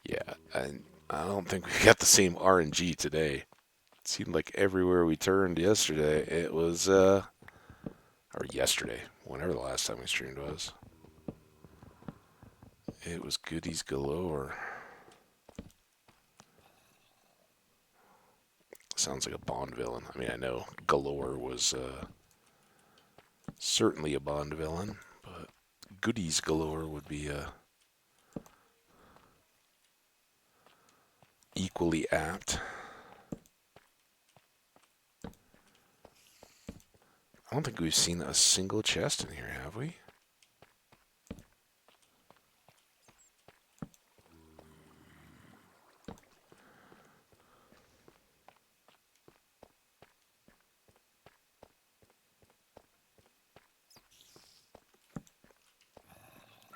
Yeah, I don't think we got the same RNG today. It seemed like everywhere we turned yesterday, it was, or yesterday, whenever the last time we streamed was, it was goodies galore. Sounds like a Bond villain. I mean, I know galore was certainly a Bond villain, but goodies galore would be equally apt. I don't think we've seen a single chest in here, have we?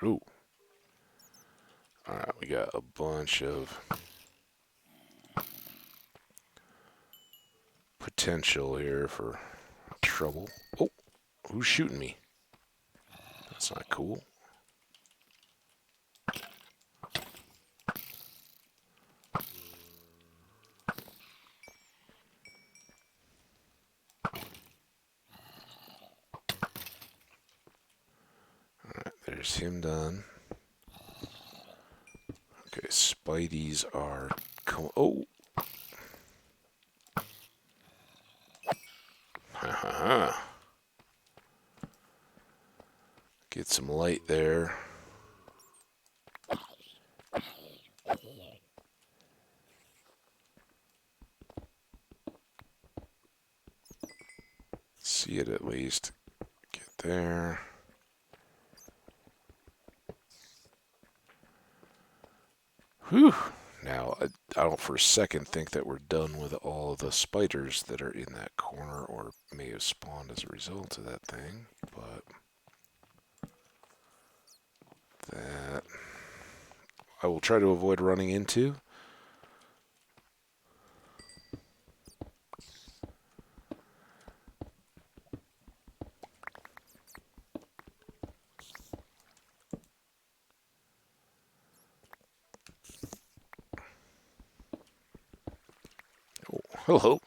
Ooh. Alright, we got a bunch of potential here for trouble. Oh, who's shooting me? That's not cool. there's him done. Okay, Spideys are... Oh! Ha ha ha. Get some light there. See it at least. Get there. Whew. Now, I don't for a second think that we're done with all the spiders that are in that corner or may have spawned as a result of that thing, but that I will try to avoid running into. Oh, hello.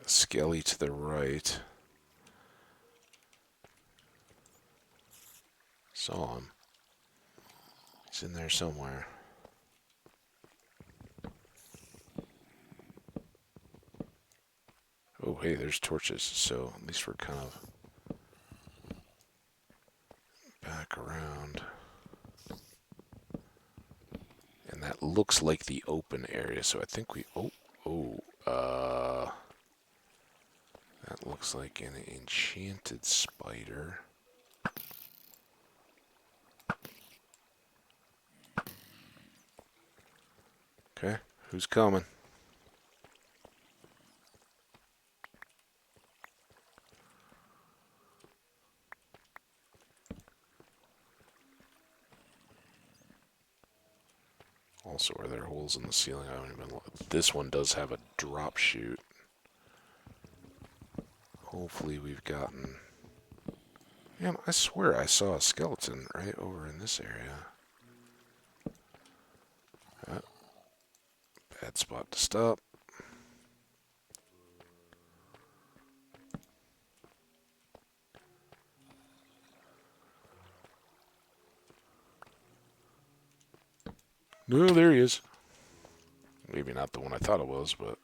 Skelly to the right. Saw him. He's in there somewhere. Oh, hey, there's torches, so at least we're kind of back around. And that looks like the open area, so I think we... that looks like an enchanted spider. Okay, who's coming? Also, are there holes in the ceiling? I don't even look. This one does have a drop chute. Hopefully we've gotten... Man, I swear I saw a skeleton right over in this area. Bad spot to stop. No, there he is. Maybe not the one I thought it was, but...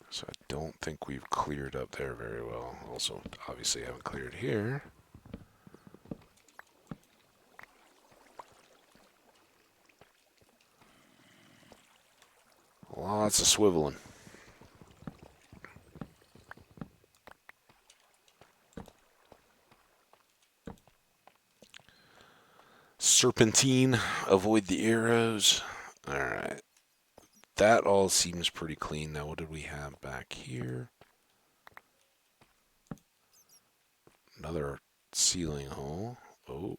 So I don't think we've cleared up there very well. Also, obviously haven't cleared here. Lots of swiveling. Serpentine, avoid the arrows. Alright. That all seems pretty clean. Now, what did we have back here? Another ceiling hole. Oh.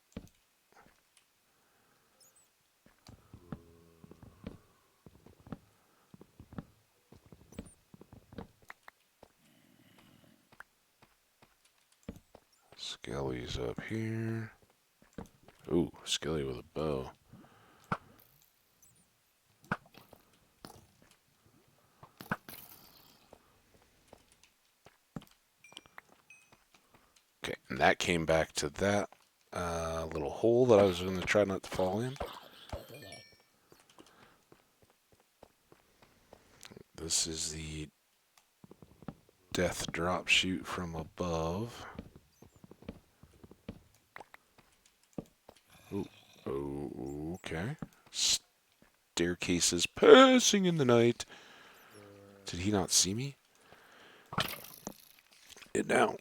Skelly's up here. Ooh, Skelly with a bow. Okay, and that came back to that little hole that I was going to try not to fall in. This is the death drop chute from above. Ooh, okay. Staircases passing in the night. Did he not see me? It now.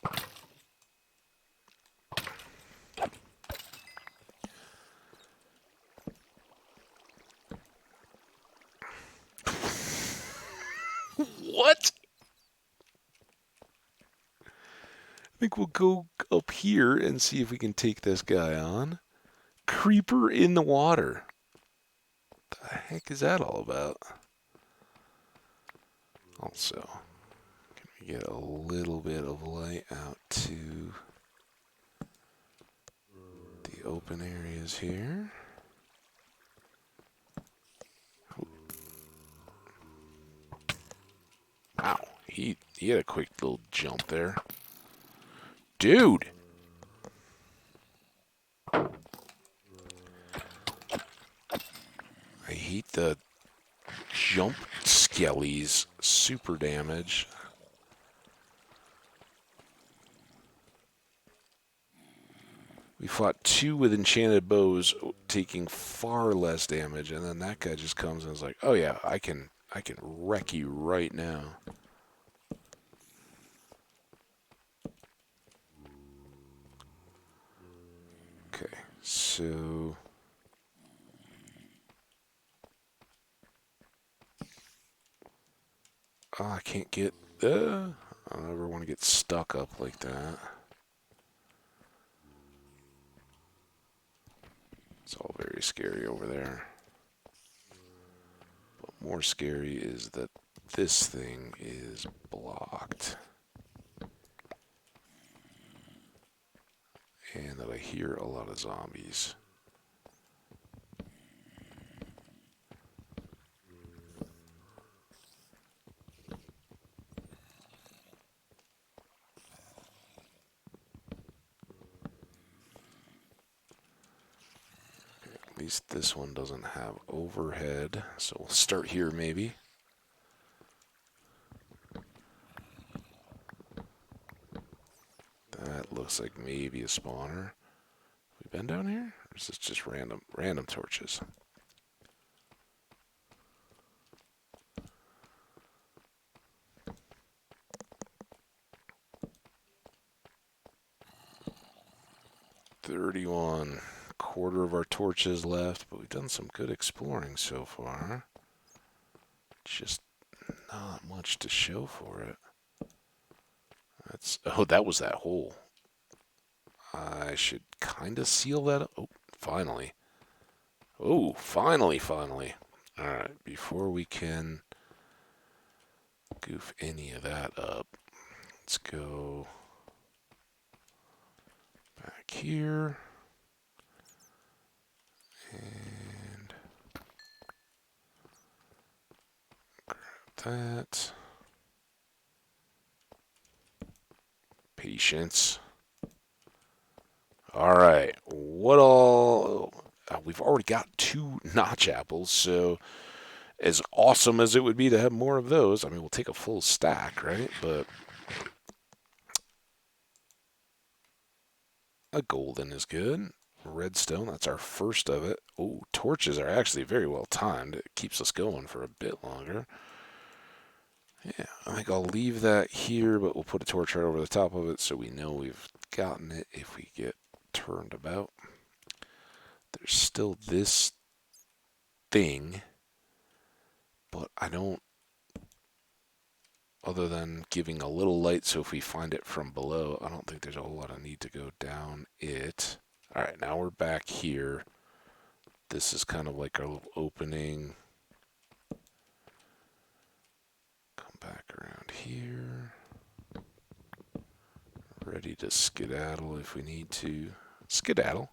think we'll go up here and see if we can take this guy on. Creeper in the water. What the heck is that all about? Also, can we get a little bit of light out to the open areas here? Wow, he had a quick little jump there. Dude! I hate the jump skellies. Super damage. We fought two with enchanted bows, taking far less damage, and then that guy just comes and is like, "Oh yeah, I can wreck you right now." Okay, so I can't get. I don't ever want to get stuck up like that. It's all very scary over there. But more scary is that this thing is blocked. And that I hear a lot of zombies. At least this one doesn't have overhead, so we'll start here maybe. That looks like maybe a spawner. Have we been down here? Or is this just random torches? $31. Quarter of our torches left, but we've done some good exploring so far. Just not much to show for it. That was that hole. I should kind of seal that up. Oh, finally. Oh, finally. Alright, before we can goof any of that up, let's go back here. And grab that. Patience. Alright, what all... we've already got 2 notch apples, so as awesome as it would be to have more of those, I mean, we'll take a full stack, right? But a golden is good. Redstone, that's our first of it. Oh, torches are actually very well timed. It keeps us going for a bit longer. Yeah, I think I'll leave that here, but we'll put a torch right over the top of it so we know we've gotten it if we get turned about. There's still this thing, but I don't, other than giving a little light so if we find it from below, I don't think there's a whole lot of need to go down it. Alright, now we're back here. This is kind of like our little opening. Come back around here. Ready to skedaddle if we need to. Skedaddle.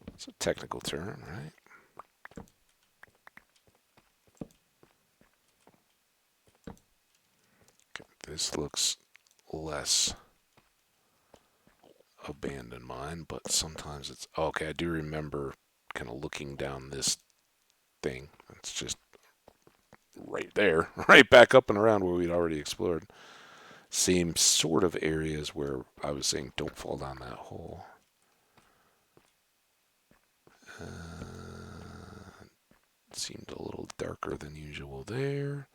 It's a technical term, right? Okay, this looks less abandoned mine, but sometimes it's... Oh, okay, I do remember kind of looking down this thing. It's just right there, right back up and around where we'd already explored. Same sort of areas where I was saying don't fall down that hole. Seemed a little darker than usual there.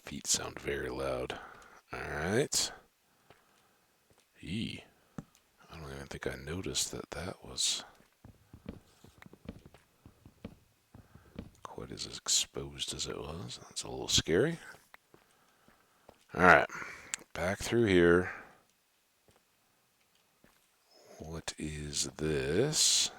Feet sound very loud. Alright. I don't even think I noticed that that was quite as exposed as it was. That's a little scary. Alright. Back through here. What is this?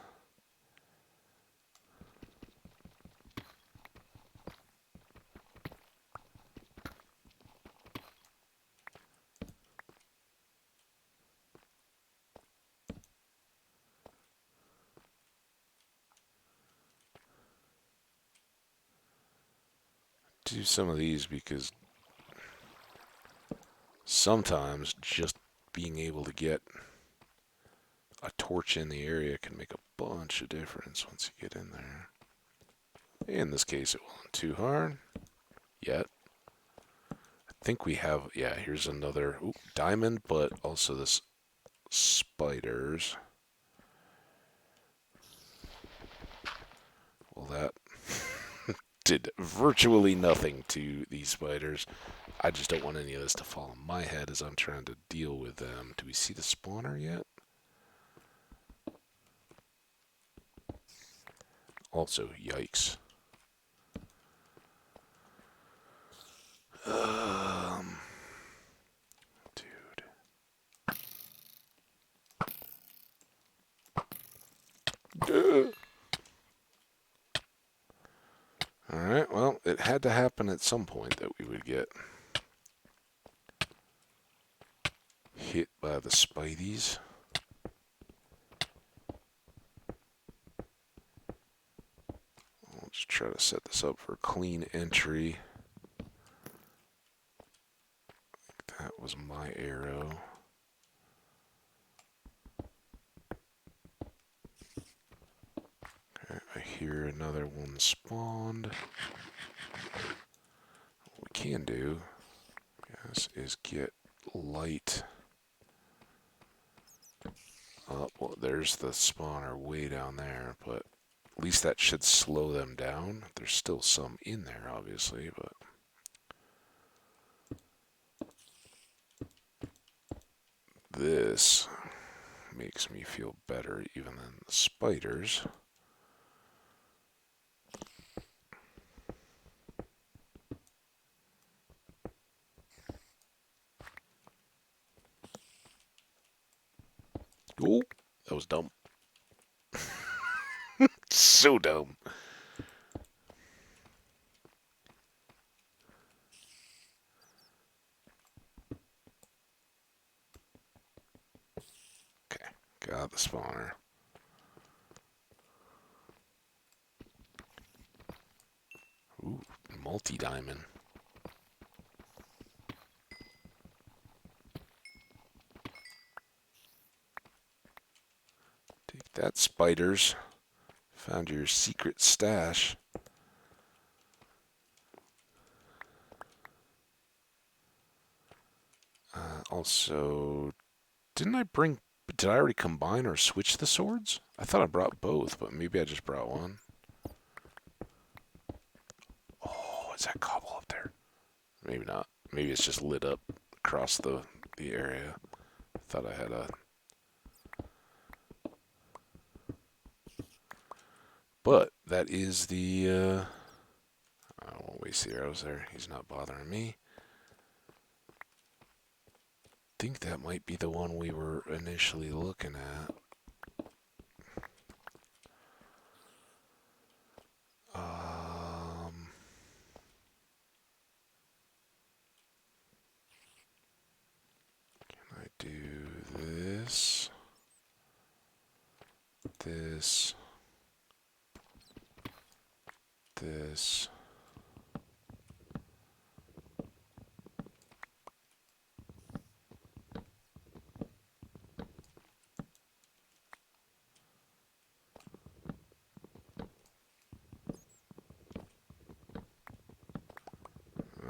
Do some of these because sometimes just being able to get a torch in the area can make a bunch of difference once you get in there. In this case, it wasn't too hard yet. I think we have, yeah, here's another diamond, but also this spiders. Well, that did virtually nothing to these spiders. I just don't want any of this to fall on my head as I'm trying to deal with them. Do we see the spawner yet? Also, yikes. Dude. Alright, well, it had to happen at some point that we would get hit by the spideys. I'll just try to set this up for a clean entry. That was my arrow. Okay, I hear another one spawned. What we can do, I guess, is get light. Oh, well, there's the spawner way down there, but at least that should slow them down. There's still some in there, obviously, but this makes me feel better even than the spiders. Oh, that was dumb. So dumb. Okay, got the spawner. Ooh, multi-diamond. Take that, spiders. Found your secret stash. Also, didn't I bring... Did I already combine or switch the swords? I thought I brought both, but maybe I just brought one. Oh, is that cobble up there? Maybe not. Maybe it's just lit up across the area. I thought I had a... But that is the... I won't waste the arrows there. He's not bothering me. I think that might be the one we were initially looking at. Can I do this? This. This.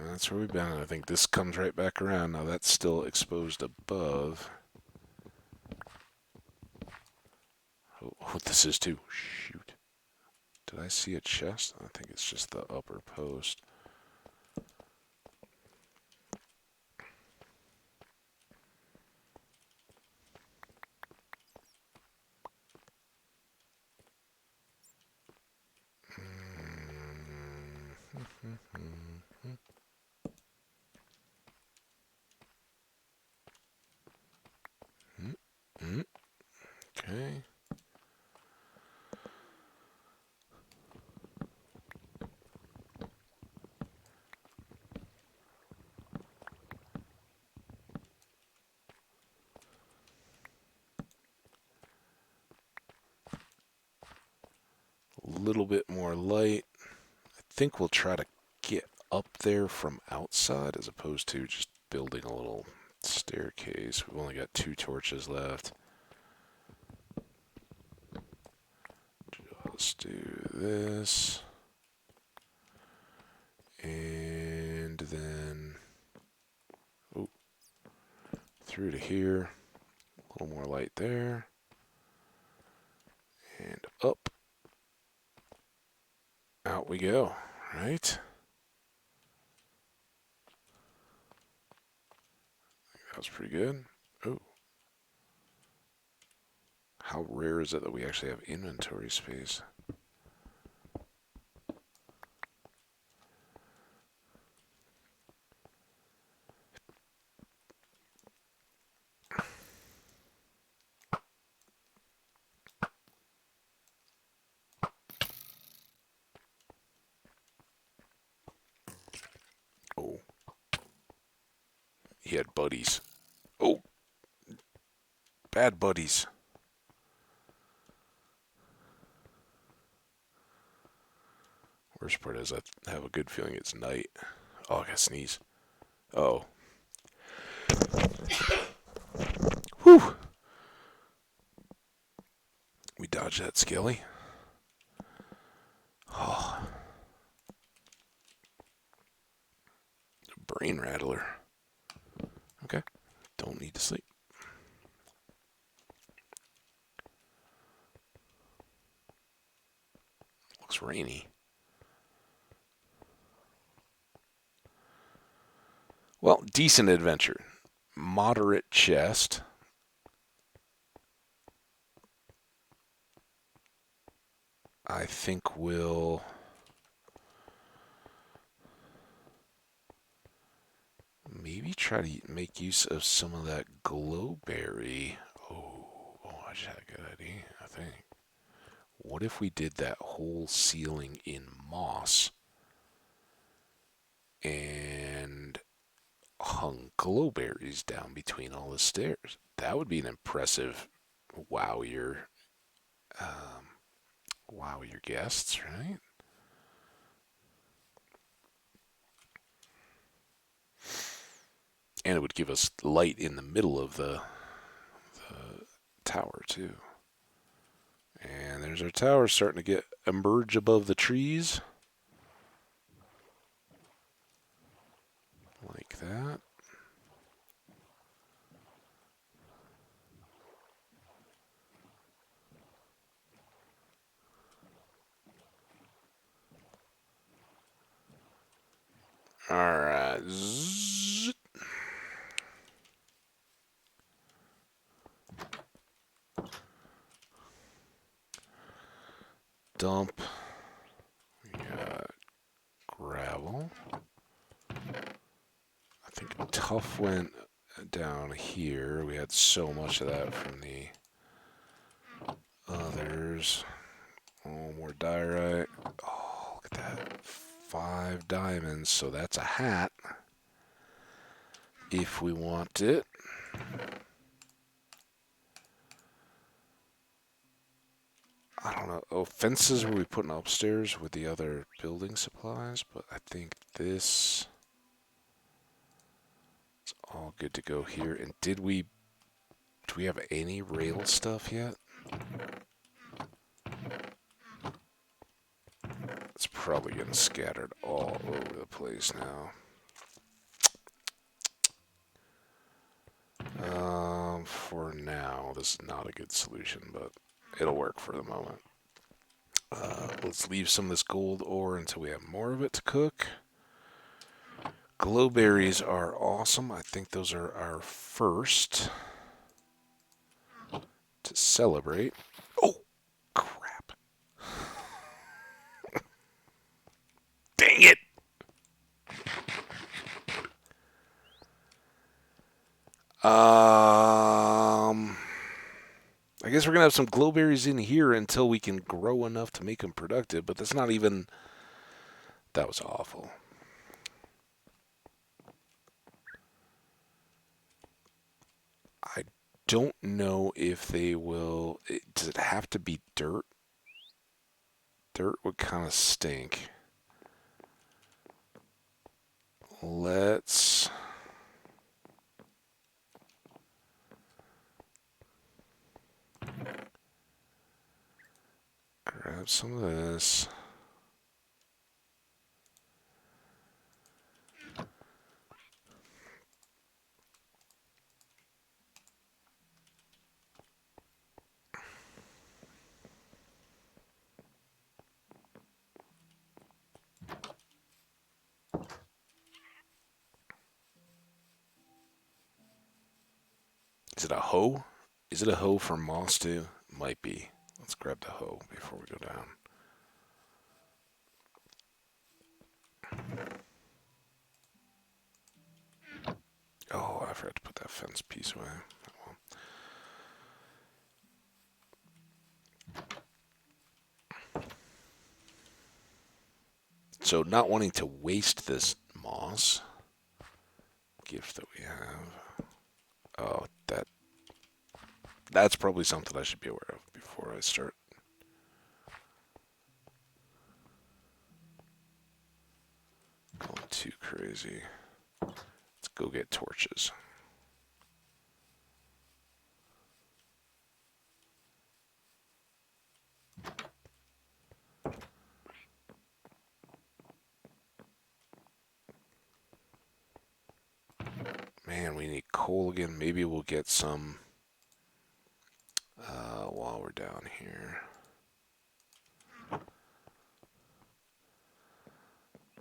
That's where we've been. I think this comes right back around. Now that's still exposed above. Oh, what this is too. Shoot. Did I see a chest? I think it's just the upper post. little bit more light. I think we'll try to get up there from outside as opposed to just building a little staircase. We've only got 2 torches left. Let's do this. And then through to here. A little more light there. And up. Out we go, right? That was pretty good. Oh. How rare is it that we actually have inventory space? Oh. He had buddies. Oh. Bad buddies. Worst part is I have a good feeling it's night. Oh, I gotta sneeze. Oh. Whew. We dodged that, Skelly. Oh. Brain rattler. Okay. Don't need to sleep. Looks rainy. Well, decent adventure. Moderate chest. I think we'll maybe try to make use of some of that glowberry. Oh, I just had a good idea, I think. What if we did that whole ceiling in moss and hung glowberries down between all the stairs? That would be an impressive wow um, your guests, right? And it would give us light in the middle of the tower too. And there's our tower starting to emerge above the trees. Like that. Alright. Dump. We got gravel. I think Tough went down here. We had so much of that from the others. Oh, more diorite. Oh, look at that. 5 diamonds. So that's a hat. If we want it. I don't know. Oh, fences were we putting upstairs with the other building supplies, but I think this is all good to go here. And do we have any rail stuff yet? It's probably getting scattered all over the place now. For now, this is not a good solution, but it'll work for the moment. Let's leave some of this gold ore until we have more of it to cook. Glowberries are awesome. I think those are our first to celebrate. Oh, crap. Dang it. I guess we're going to have some glowberries in here until we can grow enough to make them productive, but that's not even... That was awful. I don't know if they will... Does it have to be dirt? Dirt would kind of stink. Let's grab some of this. Is it a hoe? Is it a hoe for moss too? Might be. Let's grab the hoe before we go down. Oh, I forgot to put that fence piece away. So not wanting to waste this moss gift that we have. Oh, that's probably something I should be aware of before I start. Going too crazy. Let's go get torches. Man, we need coal again. Maybe we'll get some while we're down here.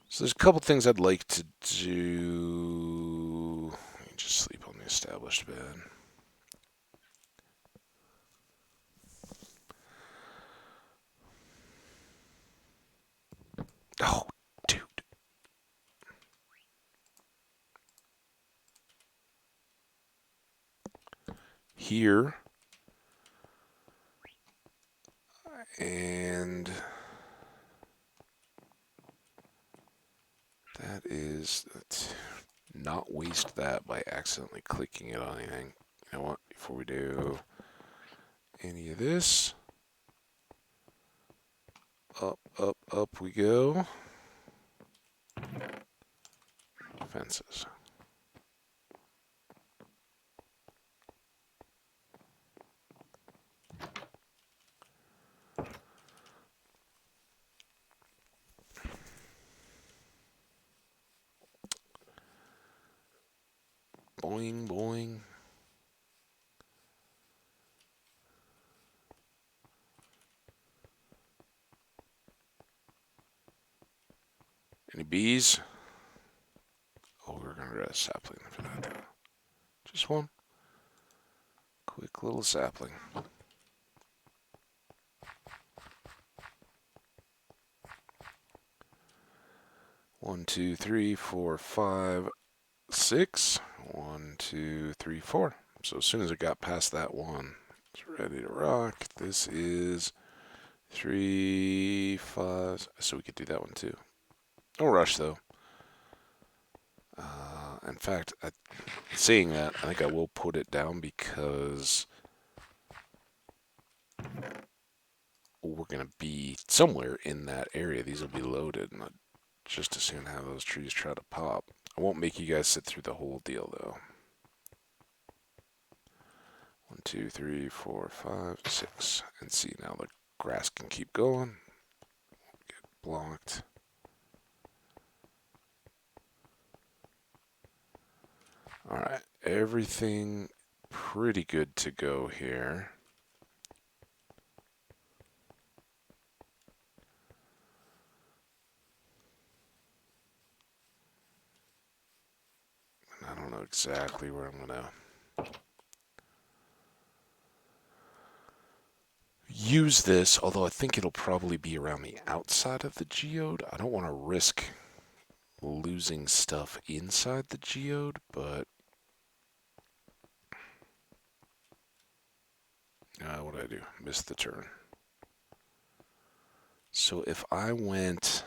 So there's a couple things I'd like to do. Let me just sleep on the established bed. Oh, dude. Here. And that is not waste that by accidentally clicking it on anything. You know what? Before we do any of this, up we go. Fences. Boing, boing. Any bees? Oh, we're gonna get a sapling for that though. Just one. Quick little sapling. One, two, three, four, five, six. One, two, three, four. So as soon as it got past that one, it's ready to rock. This is 3, 5. So we could do that one too. No rush though. In fact, seeing that, I think I will put it down because we're going to be somewhere in that area. These will be loaded, and I'd just as soon have those trees try to pop. I won't make you guys sit through the whole deal though. 1, 2, 3, 4, 5, 6. And see, now the grass can keep going. Get blocked. Alright, everything pretty good to go here. And I don't know exactly where I'm going to use this, although I think it'll probably be around the outside of the geode. I don't want to risk losing stuff inside the geode, but what did I do? Missed the turn. So if I went...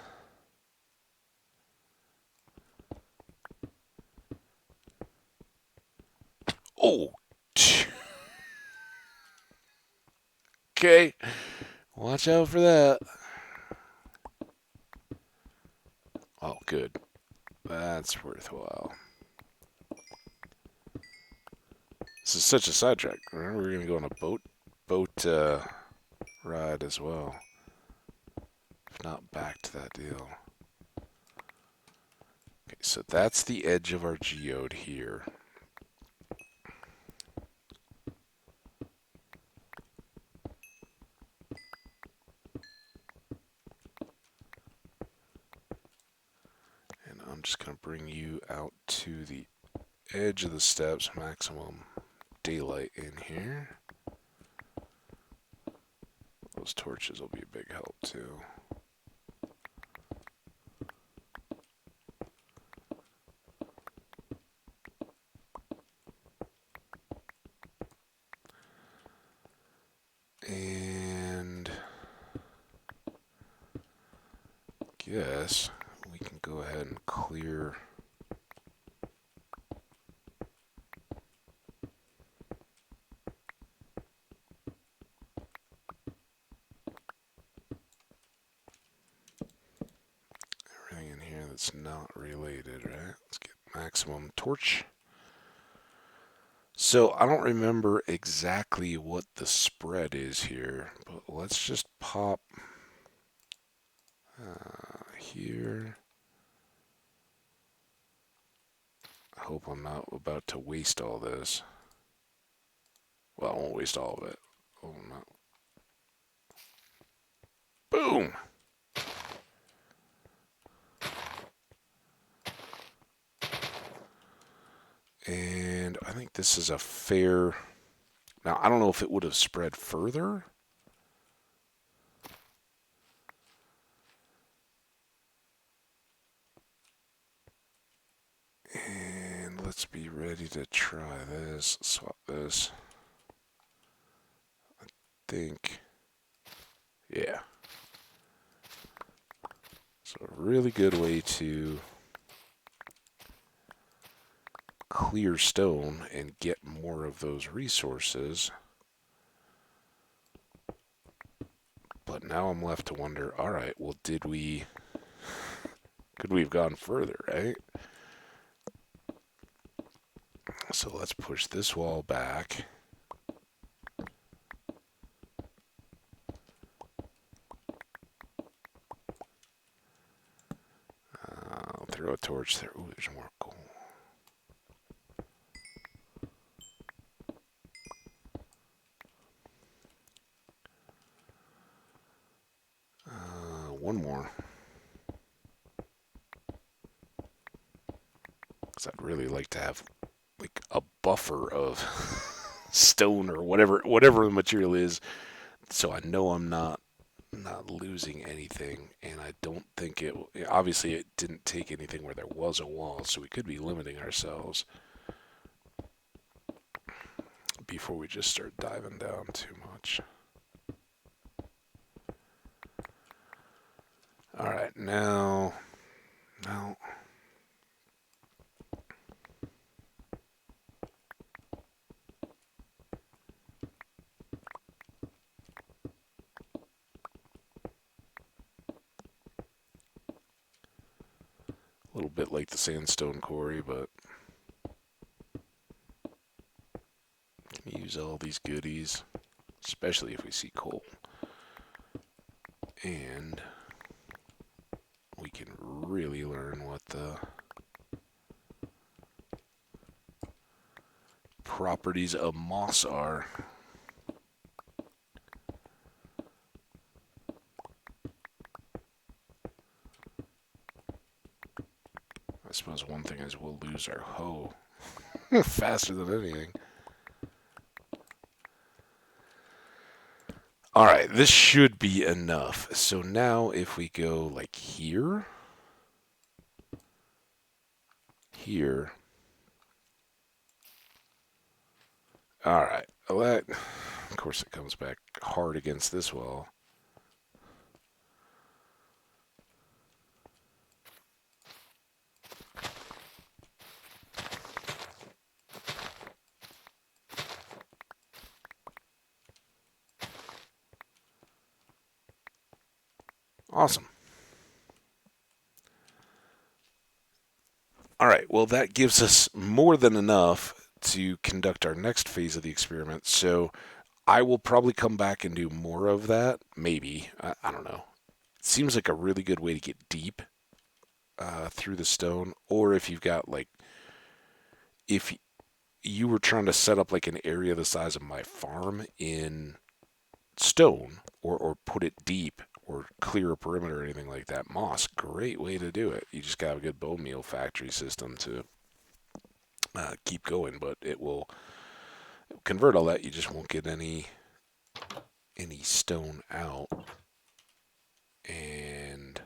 Oh! Okay. Watch out for that. good. That's worthwhile. This is such a sidetrack. Remember, we're gonna go on a boat ride as well. If not, back to that deal. Okay, so that's the edge of our geode here. And I'm just gonna bring you out to the edge of the steps, maximum daylight in here. Those torches will be a big help too. And guess we can go ahead and clear everything in here that's not related, right? Let's get maximum torch. So I don't remember exactly what the spread is here, but let's just pop here. I hope I'm not about to waste all this. Well, I won't waste all of it. Oh, no. Boom! And I think this is a fair... Now, I don't know if it would have spread further. And let's be ready to try this. Swap this. I think... Yeah. So a really good way to clear stone and get more of those resources. But now I'm left to wonder, all right, well, could we have gone further, right? So let's push this wall back. I'll throw a torch there. Ooh, there's more coal. One more. Because I'd really like to have like a buffer of stone or whatever the material is, so I know I'm not losing anything. And I don't think it. Obviously, it didn't take anything where there was a wall, so we could be limiting ourselves before we just start diving down too much. All right, now. A little bit like the sandstone quarry, but can use all these goodies, especially if we see coal. And we can really learn what the properties of moss are. I suppose one thing is we'll lose our hoe faster than anything. Alright, this should be enough. So now if we go like here, alright, well that, of course it comes back hard against this wall. Awesome. well, that gives us more than enough to conduct our next phase of the experiment. So I will probably come back and do more of that. Maybe. I don't know. It seems like a really good way to get deep through the stone. Or if you've got, like, if you were trying to set up like an area the size of my farm in stone, or put it deep, or clear a perimeter or anything like that, moss, great way to do it. You just got a good bone meal factory system to keep going, but it will convert all that. You just won't get any stone out, and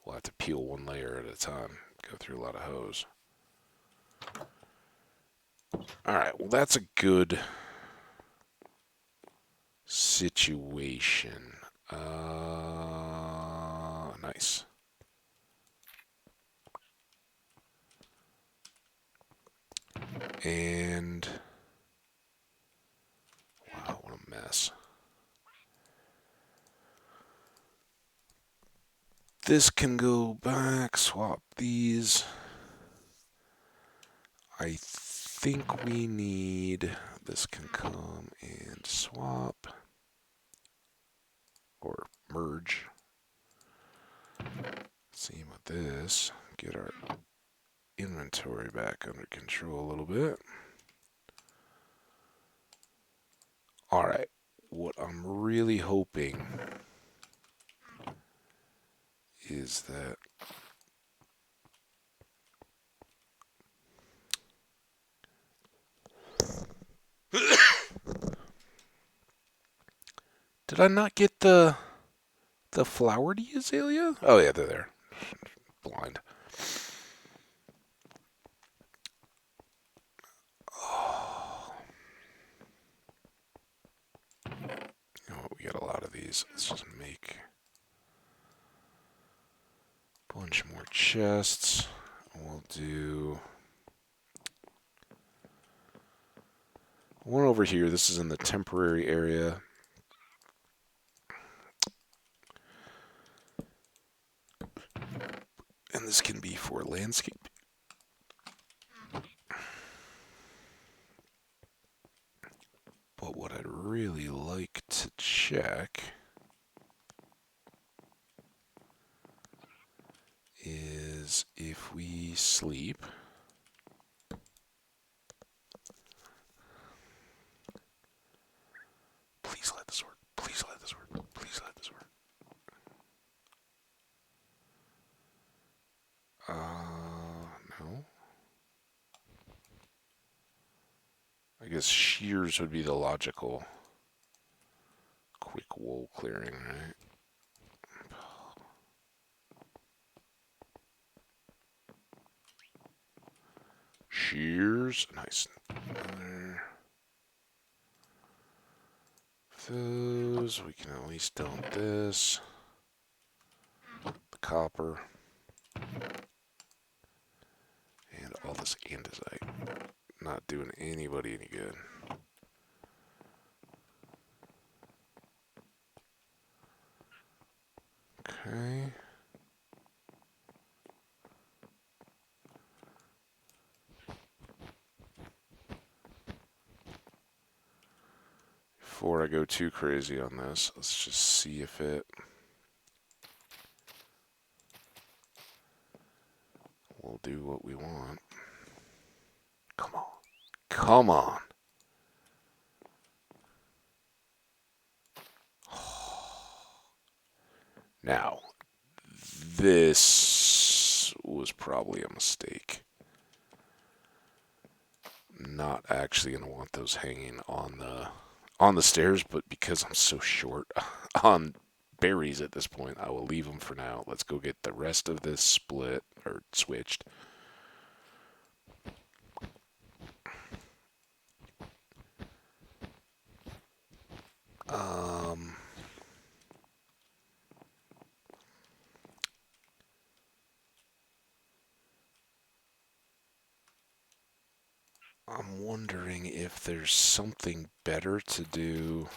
we'll have to peel one layer at a time, go through a lot of hose. All right, well, that's a good situation. Nice. And wow, what a mess. This can go back, swap these. I think we need, this can come and swap or merge. Same with this. Get our inventory back under control a little bit. All right, what I'm really hoping is that did I not get the flowered azalea? Oh yeah, they're there. Blind. Oh, we got a lot of these. Let's just make a bunch more chests. We'll do one over here. This is in the temporary area. And this can be for landscape. But what I'd really like to check is if we sleep. Please let this work. Please let this work. Please let this work. No. I guess shears would be the logical quick wool clearing, right? Shears. Nice. Another. Those. We can at least dump this. The copper. And all this andesite. Not doing anybody any good. Okay. Before I go too crazy on this, let's just see if it will do what we want. Come on. Come on. Now, this was probably a mistake. Not actually going to want those hanging on the stairs, but because I'm so short on berries at this point, I will leave them for now. Let's go get the rest of this split or switched. I'm wondering if there's something better to do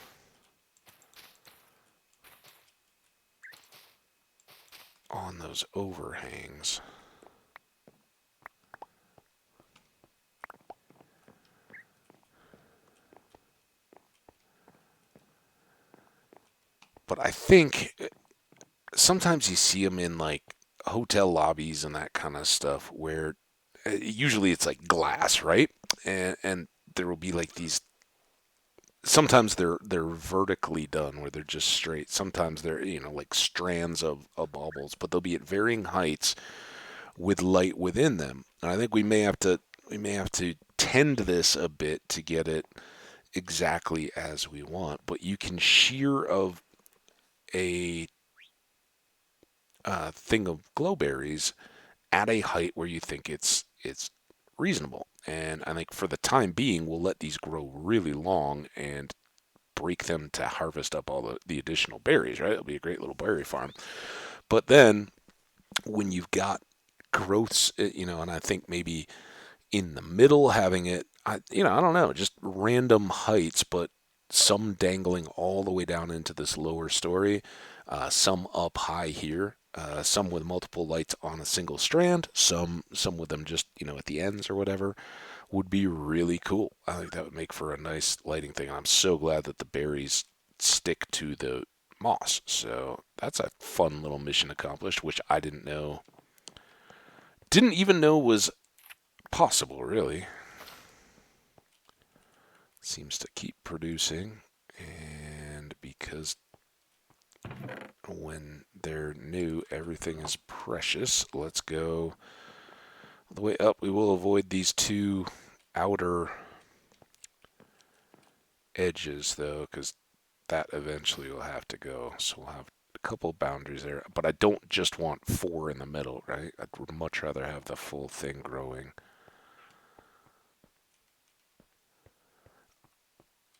on those overhangs. But I think sometimes you see them in like hotel lobbies and that kind of stuff where usually it's like glass, right? And there will be like these. Sometimes they're vertically done where they're just straight. Sometimes they're like strands of bubbles, but they'll be at varying heights with light within them. And I think we may have to tend this a bit to get it exactly as we want. But you can shear of a thing of glowberries at a height where you think it's reasonable. And I think for the time being, we'll let these grow really long and break them to harvest up all the additional berries, right? It'll be a great little berry farm. But then when you've got growths, and I think maybe in the middle having it, I don't know, just random heights, but some dangling all the way down into this lower story, some up high here, some with multiple lights on a single strand, some with them just at the ends or whatever, would be really cool. I think that would make for a nice lighting thing. I'm so glad that the berries stick to the moss. So that's a fun little mission accomplished, which I didn't even know was possible, really. Seems to keep producing, and because when they're new, everything is precious. Let's go all the way up. We will avoid these two outer edges, though, because that eventually will have to go. So we'll have a couple boundaries there. But I don't just want 4 in the middle, right? I'd much rather have the full thing growing.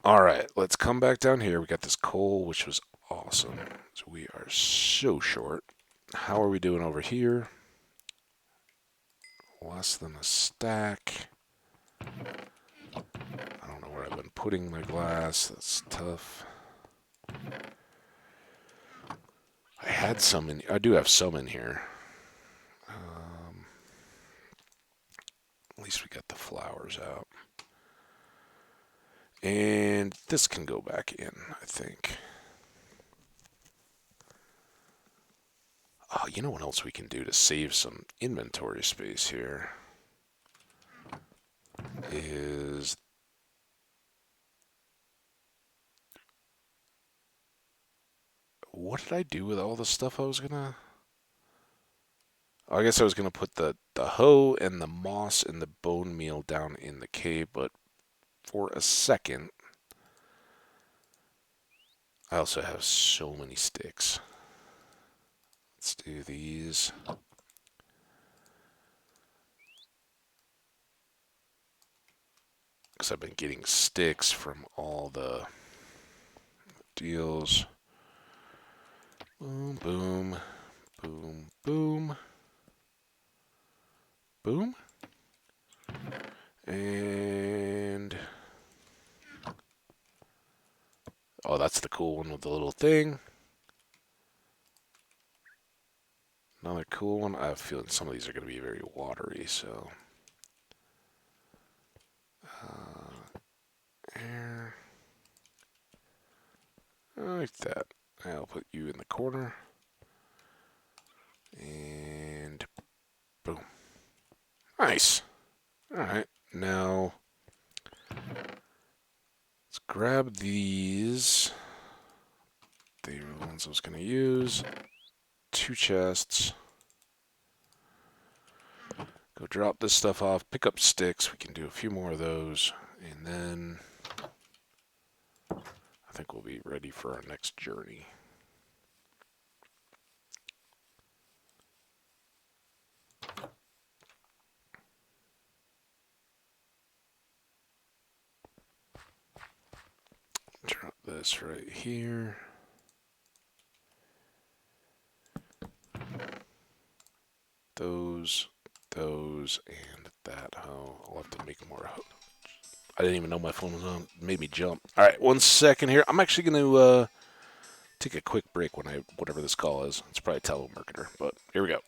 All right, let's come back down here. We got this coal, which was awesome. So we are so short. How are we doing over here? Less than a stack. I don't know where I've been putting my glass. That's tough. I had some in. I do have some in here. At least we got the flowers out. And this can go back in, I think. Oh, you know what else we can do to save some inventory space here? Is what did I do with all the stuff I was gonna? Oh, I guess I was gonna put the hoe and the moss and the bone meal down in the cave, but for a second, I also have so many sticks. Let's do these. Because I've been getting sticks from all the deals. Boom, boom, boom, boom, boom. And oh, that's the cool one with the little thing. Another cool one. I have a feeling some of these are going to be very watery, so. There. Like that. I'll put you in the corner. And boom. Nice. Alright, now let's grab these. They were the ones I was going to use. 2 chests. Go drop this stuff off, pick up sticks. We can do a few more of those, and then I think we'll be ready for our next journey. Drop this right here. Those, and that hoe. I'll have to make more. I didn't even know my phone was on. It made me jump. All right, 1 second here. I'm actually going to take a quick break whatever this call is. It's probably a telemarketer, but here we go.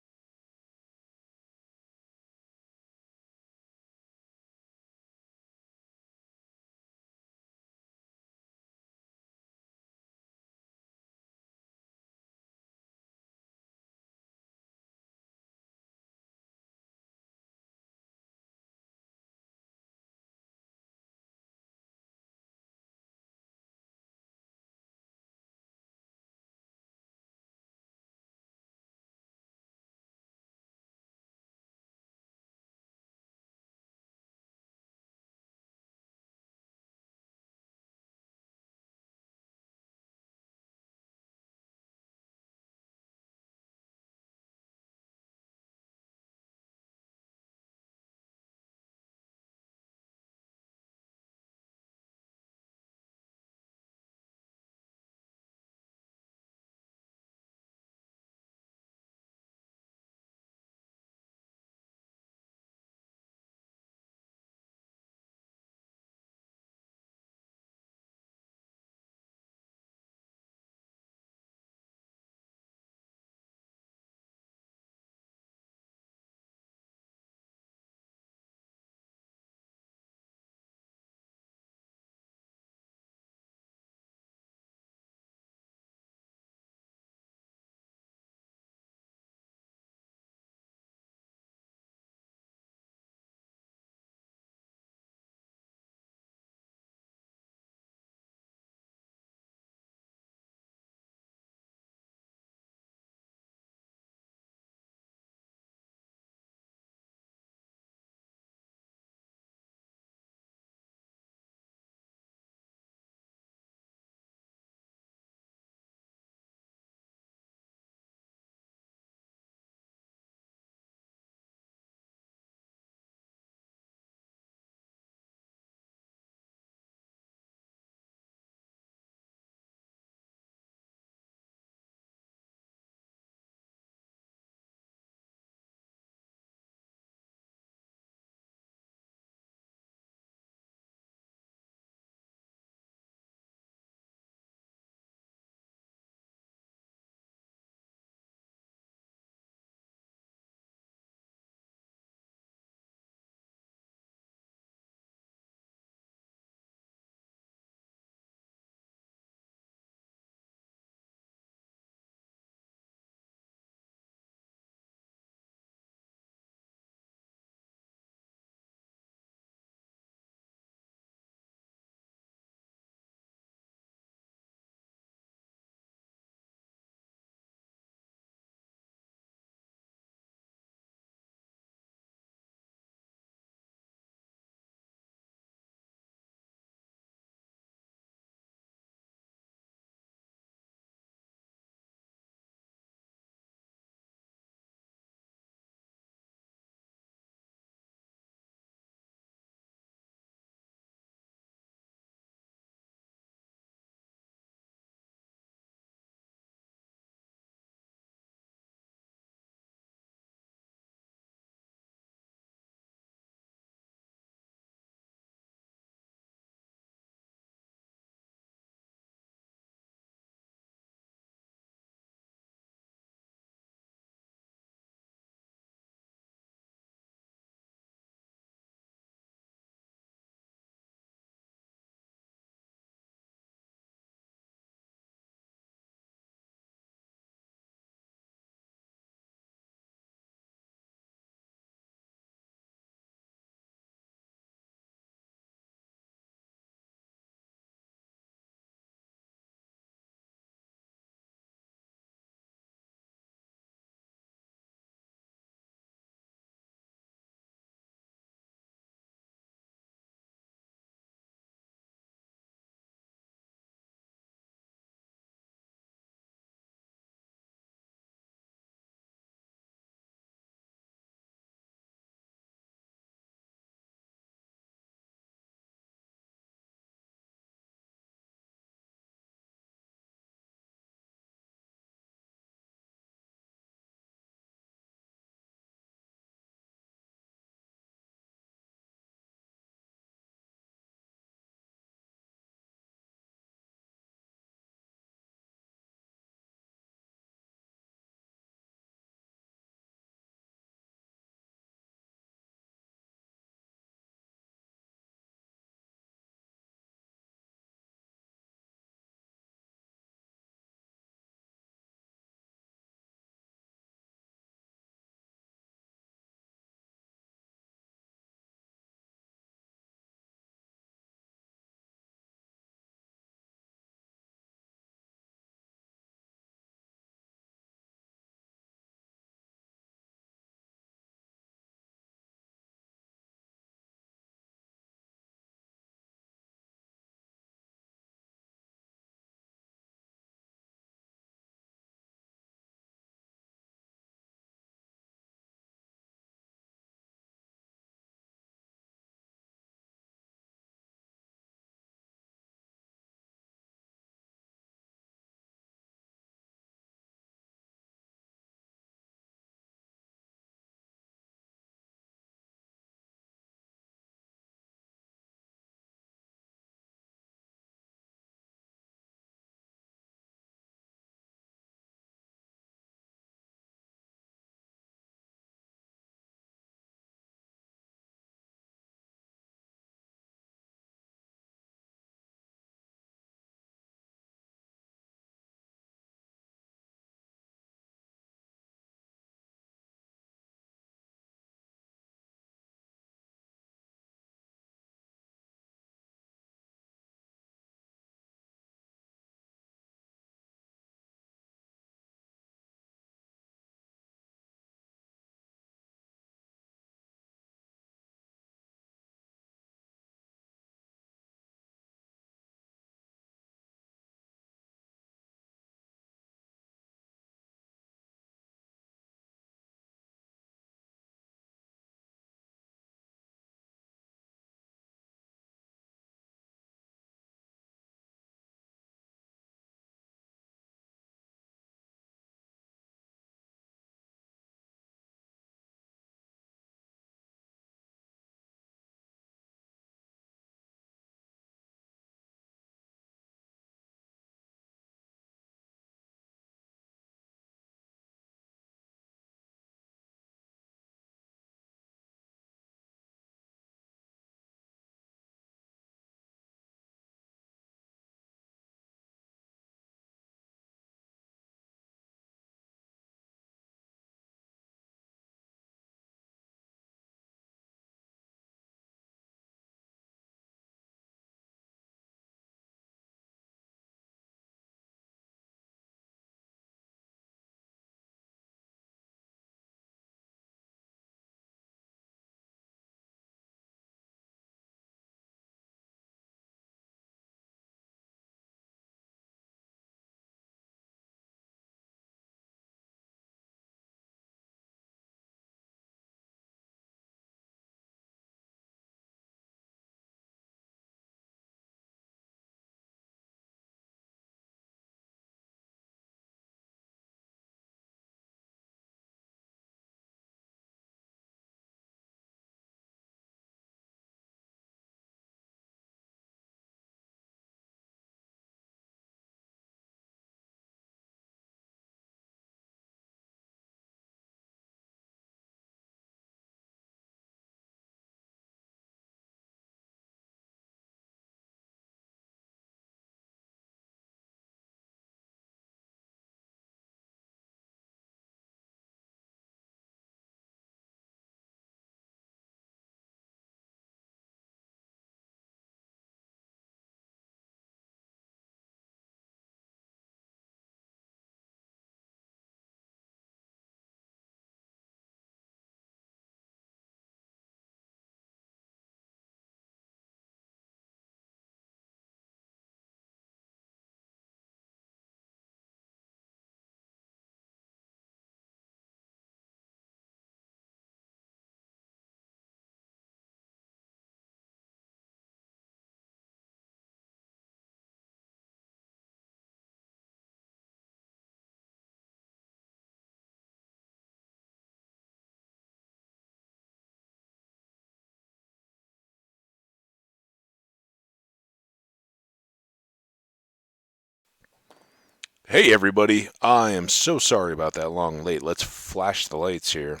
Hey everybody, I am so sorry about that long late. Let's flash the lights here.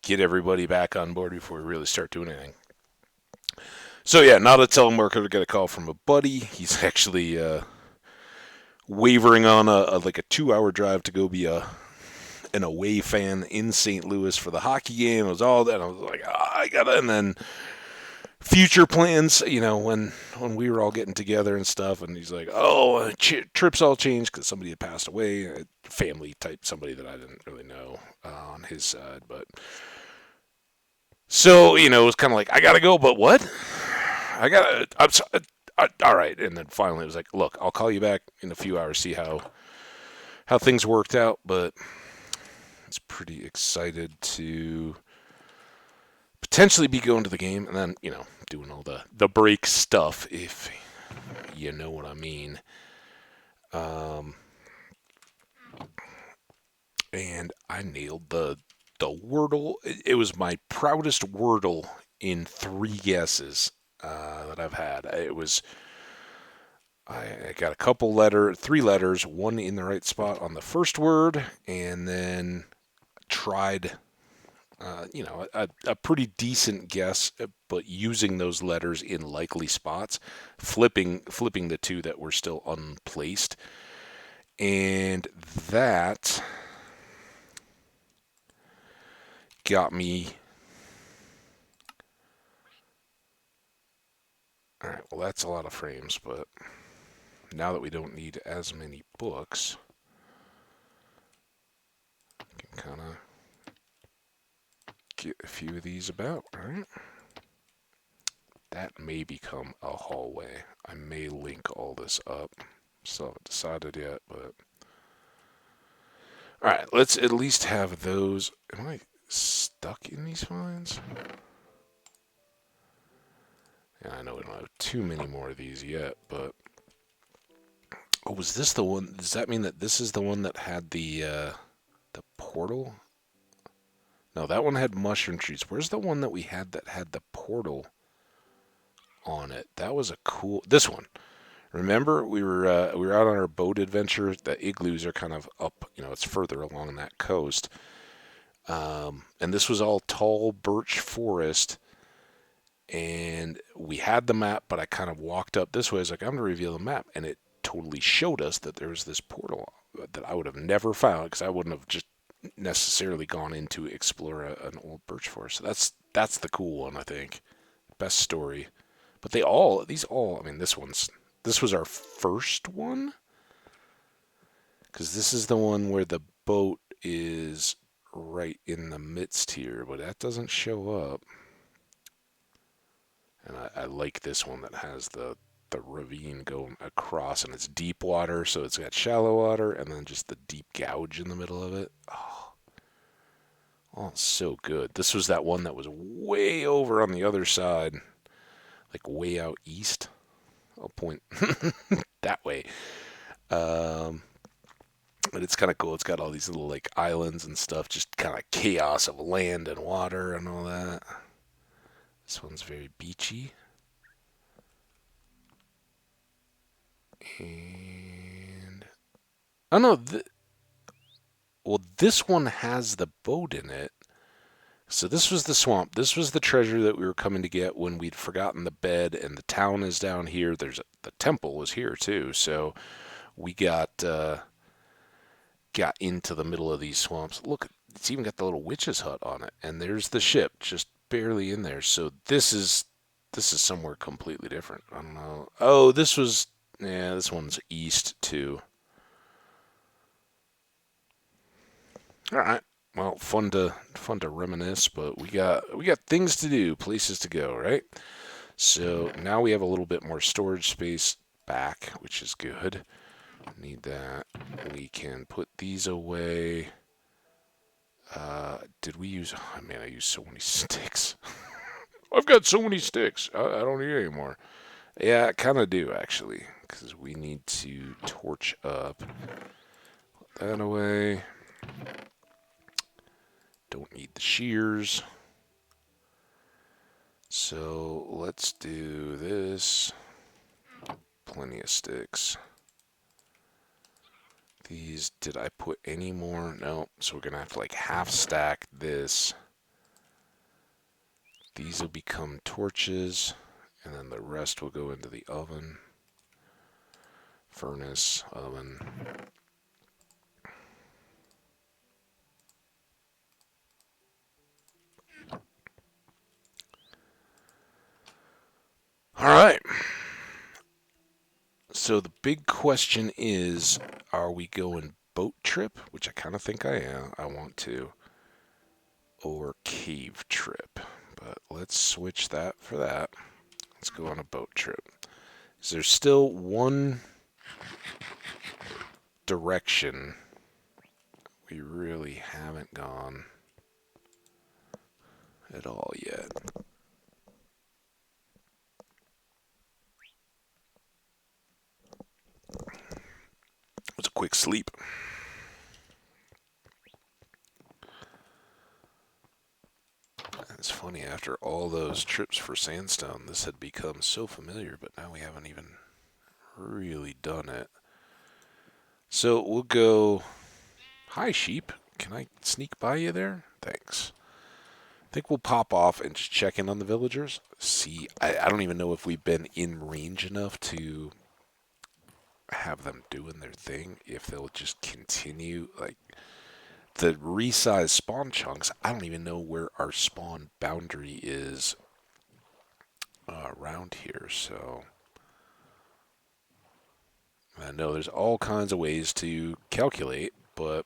Get everybody back on board before we really start doing anything. So yeah, not a telemarketer. Got a call from a buddy. He's actually wavering on like a 2 hour drive to go be an away fan in St. Louis for the hockey game. It was all that. I was like, I gotta. And then future plans, when we were all getting together and stuff, and he's like, oh, trips all changed because somebody had passed away, a family type, somebody that I didn't really know on his side, but so it was kind of like, I gotta go, but what? I'm so, all right, and then finally it was like, look, I'll call you back in a few hours, see how things worked out, but I was pretty excited to potentially be going to the game, and then doing all the break stuff, if you know what I mean. Um, and I nailed the Wordle. It was my proudest Wordle in 3 guesses that I've had. I got a couple 3 letters, one in the right spot on the first word, and then tried a pretty decent guess, but using those letters in likely spots, flipping the two that were still unplaced, and that got me. All right, well that's a lot of frames, but now that we don't need as many books, I can kind of get a few of these about, right? That may become a hallway. I may link all this up. Still haven't decided yet, but all right, let's at least have those. Am I stuck in these vines? Yeah, I know we don't have too many more of these yet, but oh, was this the one? Does that mean that this is the one that had the portal? No, that one had mushroom trees. Where's the one that we had that had the portal on it? That was a cool. This one. Remember, we were out on our boat adventure. The igloos are kind of up. It's further along that coast. And this was all tall birch forest. And we had the map, but I kind of walked up this way. I was like, I'm going to reveal the map. And it totally showed us that there was this portal that I would have never found because I wouldn't have just necessarily gone in to explore an old birch forest. So that's the cool one, I think. Best story. But I mean, this was our first one. Because this is the one where the boat is right in the midst here, but that doesn't show up. And I like this one that has the ravine going across, and it's deep water, so it's got shallow water, and then just the deep gouge in the middle of it. Oh, so good. This was that one that was way over on the other side, like way out east. I'll point that way. But it's kind of cool. It's got all these little like islands and stuff, just kind of chaos of land and water and all that. This one's very beachy. And oh no, well this one has the boat in it. So this was the swamp. This was the treasure that we were coming to get when we'd forgotten the bed, and the town is down here. The temple was here too. So we got into the middle of these swamps. Look, it's even got the little witch's hut on it, and there's the ship just barely in there. So this is somewhere completely different. I don't know. Oh, this one's east too. All right. Well, fun to reminisce, but we got things to do, places to go, right? So now we have a little bit more storage space back, which is good. Need that. We can put these away. Did we use? Oh man, I used so many sticks. I've got so many sticks. I don't need any more. Yeah, I kind of do actually, because we need to torch up. Put that away. Don't need the shears. So let's do this. Plenty of sticks. These, did I put any more? No. So we're going to have to like half stack this. These will become torches, and then the rest will go into the oven, furnace, oven. All right. So the big question is, are we going boat trip, which I kind of think I want to, or cave trip? But let's switch that for that. Let's go on a boat trip. Is there still one direction we really haven't gone at all yet? It's a quick sleep. It's funny, after all those trips for sandstone, this had become so familiar, but now we haven't even really done it. So we'll go. Hi, sheep. Can I sneak by you there? Thanks. I think we'll pop off and just check in on the villagers. See, I don't even know if we've been in range enough to have them doing their thing. If they'll just continue, like, the resize spawn chunks, I don't even know where our spawn boundary is around here, so I know there's all kinds of ways to calculate, but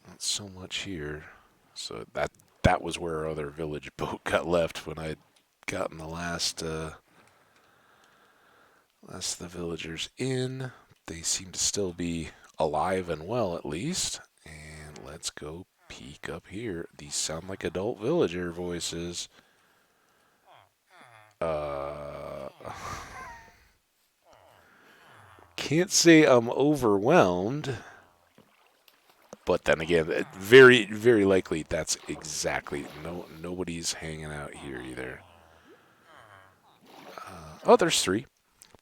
not so much here. So that was where our other village boat got left when I'd gotten the last of the villagers in. They seem to still be alive and well, at least. And let's go peek up here. These sound like adult villager voices. Uh, can't say I'm overwhelmed, but then again, very, very likely that's exactly nobody's hanging out here either. Oh, there's three.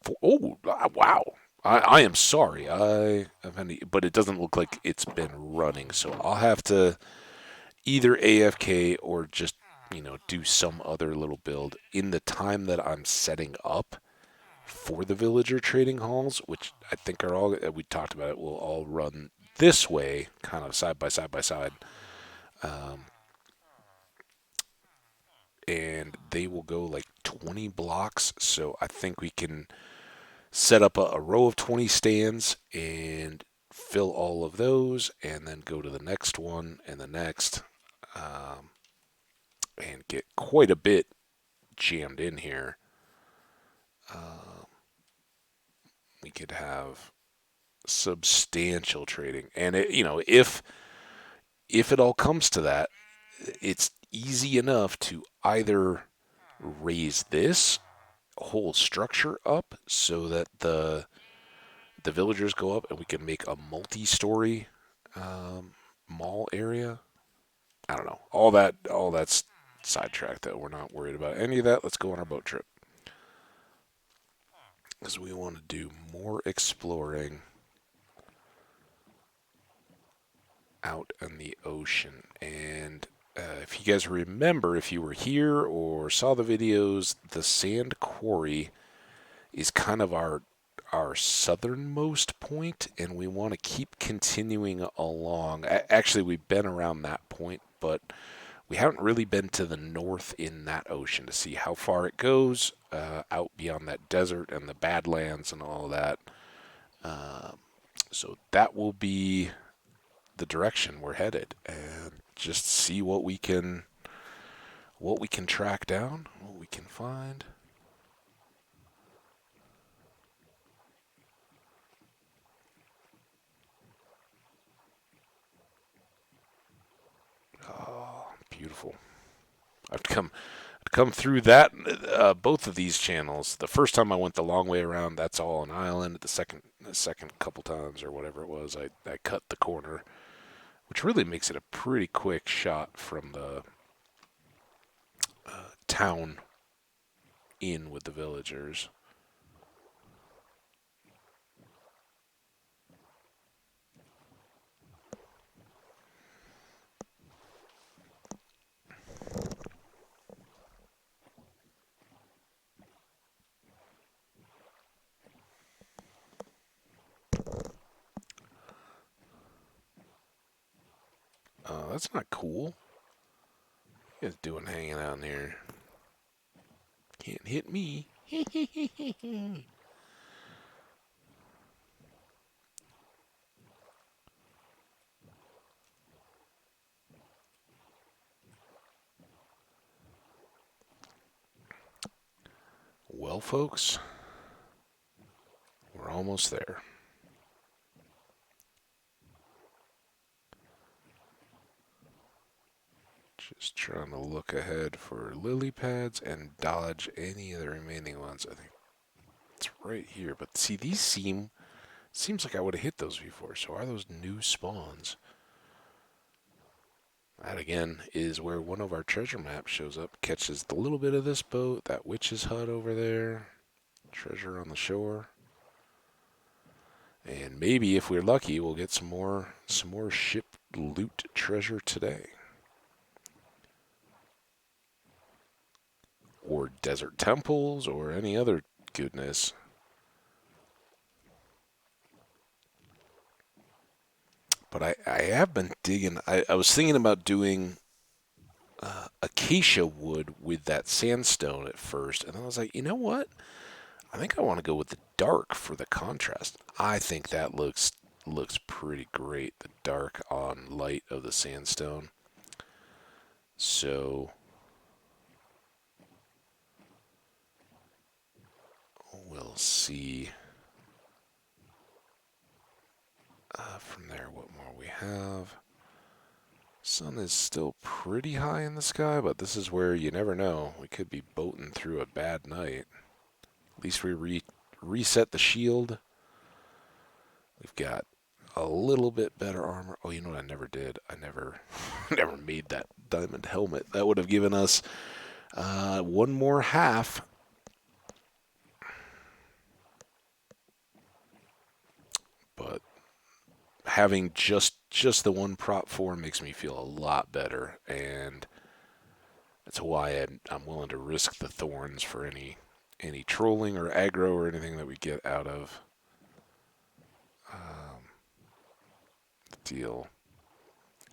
Four, oh, wow. I am sorry. I have any, but it doesn't look like it's been running, so I'll have to either AFK or just do some other little build in the time that I'm setting up for the villager trading halls, which I think are all, we talked about it, will all run this way, kind of side by side by side. Um, and they will go like 20 blocks, so I think we can set up a row of 20 stands and fill all of those, and then go to the next one and the next, um, and get quite a bit jammed in here. Uh, we could have substantial trading, and if it all comes to that, it's easy enough to either raise this whole structure up so that the villagers go up and we can make a multi-story mall area. I don't know. All that's sidetracked though. We're not worried about any of that. Let's go on our boat trip because we want to do more exploring out in the ocean. And if you guys remember, if you were here or saw the videos, the sand quarry is kind of our southernmost point, and we want to keep continuing along. Actually, we've been around that point, but we haven't really been to the north in that ocean to see how far it goes out beyond that desert and the Badlands and all that. Um, so that will be the direction we're headed, and just see what we can track down, what we can find. Oh, beautiful. I've come through that both of these channels. The first time I went the long way around, that's all an island. The second couple times or whatever it was, I cut the corner, which really makes it a pretty quick shot from the town in with the villagers. that's not cool. What you guys doing hanging out in here? Can't hit me. Well, folks, we're almost there. Just trying to look ahead for lily pads and dodge any of the remaining ones. I think it's right here. But see, these seems like I would have hit those before. So are those new spawns? That again is where one of our treasure maps shows up. Catches the little bit of this boat, that witch's hut over there, treasure on the shore. And maybe if we're lucky, we'll get some more ship loot treasure today. Or desert temples or any other goodness. But I have been digging. I was thinking about doing acacia wood with that sandstone at first, and I was like, you know what? I think I want to go with the dark for the contrast. I think that looks pretty great. The dark on light of the sandstone. So we'll see from there what more we have. Sun is still pretty high in the sky, but this is where you never know. We could be boating through a bad night. At least we reset the shield. We've got a little bit better armor. Oh, you know what I never did? I never never made that diamond helmet. That would have given us one more half. But having just the one prop 4 makes me feel a lot better, and that's why I'm willing to risk the thorns for any trolling or aggro or anything that we get out of the deal.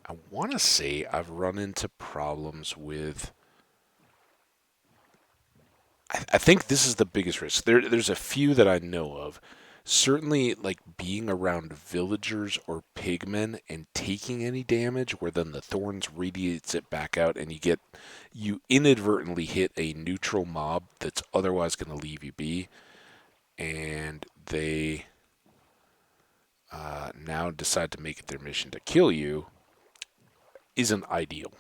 I want to say I've run into problems with. I think this is the biggest risk. There's a few that I know of. Certainly, like being around villagers or pigmen and taking any damage, where then the thorns radiates it back out, and you inadvertently hit a neutral mob that's otherwise going to leave you be, and they now decide to make it their mission to kill you. Isn't ideal.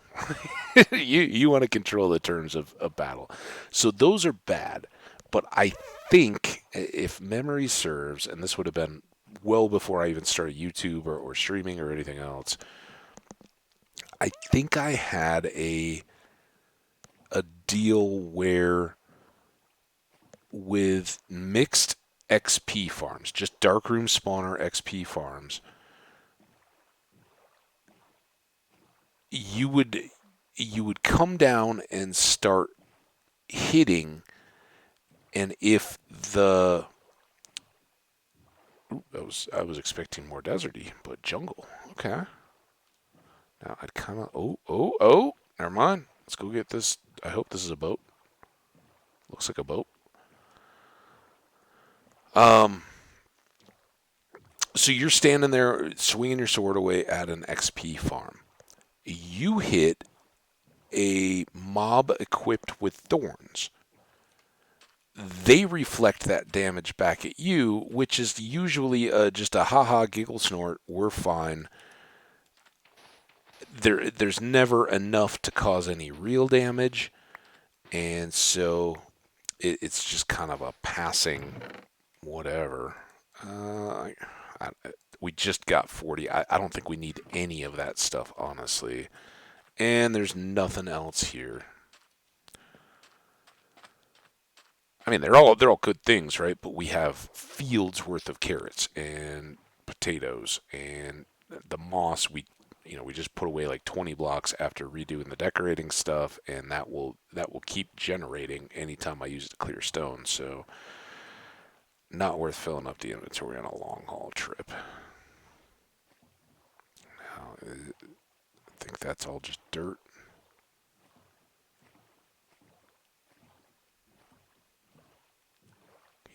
You want to control the terms of battle. So those are bad. But I think if memory serves, and this would have been well before I even started YouTube or streaming or anything else, I think I had a deal where with mixed XP farms, just darkroom spawner XP farms, you would come down and start hitting, and if the I was expecting more deserty, but jungle. Okay. Now I'd kind of oh. Never mind. Let's go get this. I hope this is a boat. Looks like a boat. Um. So you're standing there swinging your sword away at an XP farm. You hit a mob equipped with thorns. They reflect that damage back at you, which is usually just a haha giggle snort. We're fine. There's never enough to cause any real damage, and so it's just kind of a passing whatever. I, we just got 40. I don't think we need any of that stuff, honestly. And there's nothing else here. I mean, they're all good things, right? But we have fields worth of carrots and potatoes, and the moss. We just put away like 20 blocks after redoing the decorating stuff, and that will keep generating anytime I use it to clear stone. So, not worth filling up the inventory on a long haul trip. Now, think that's all just dirt.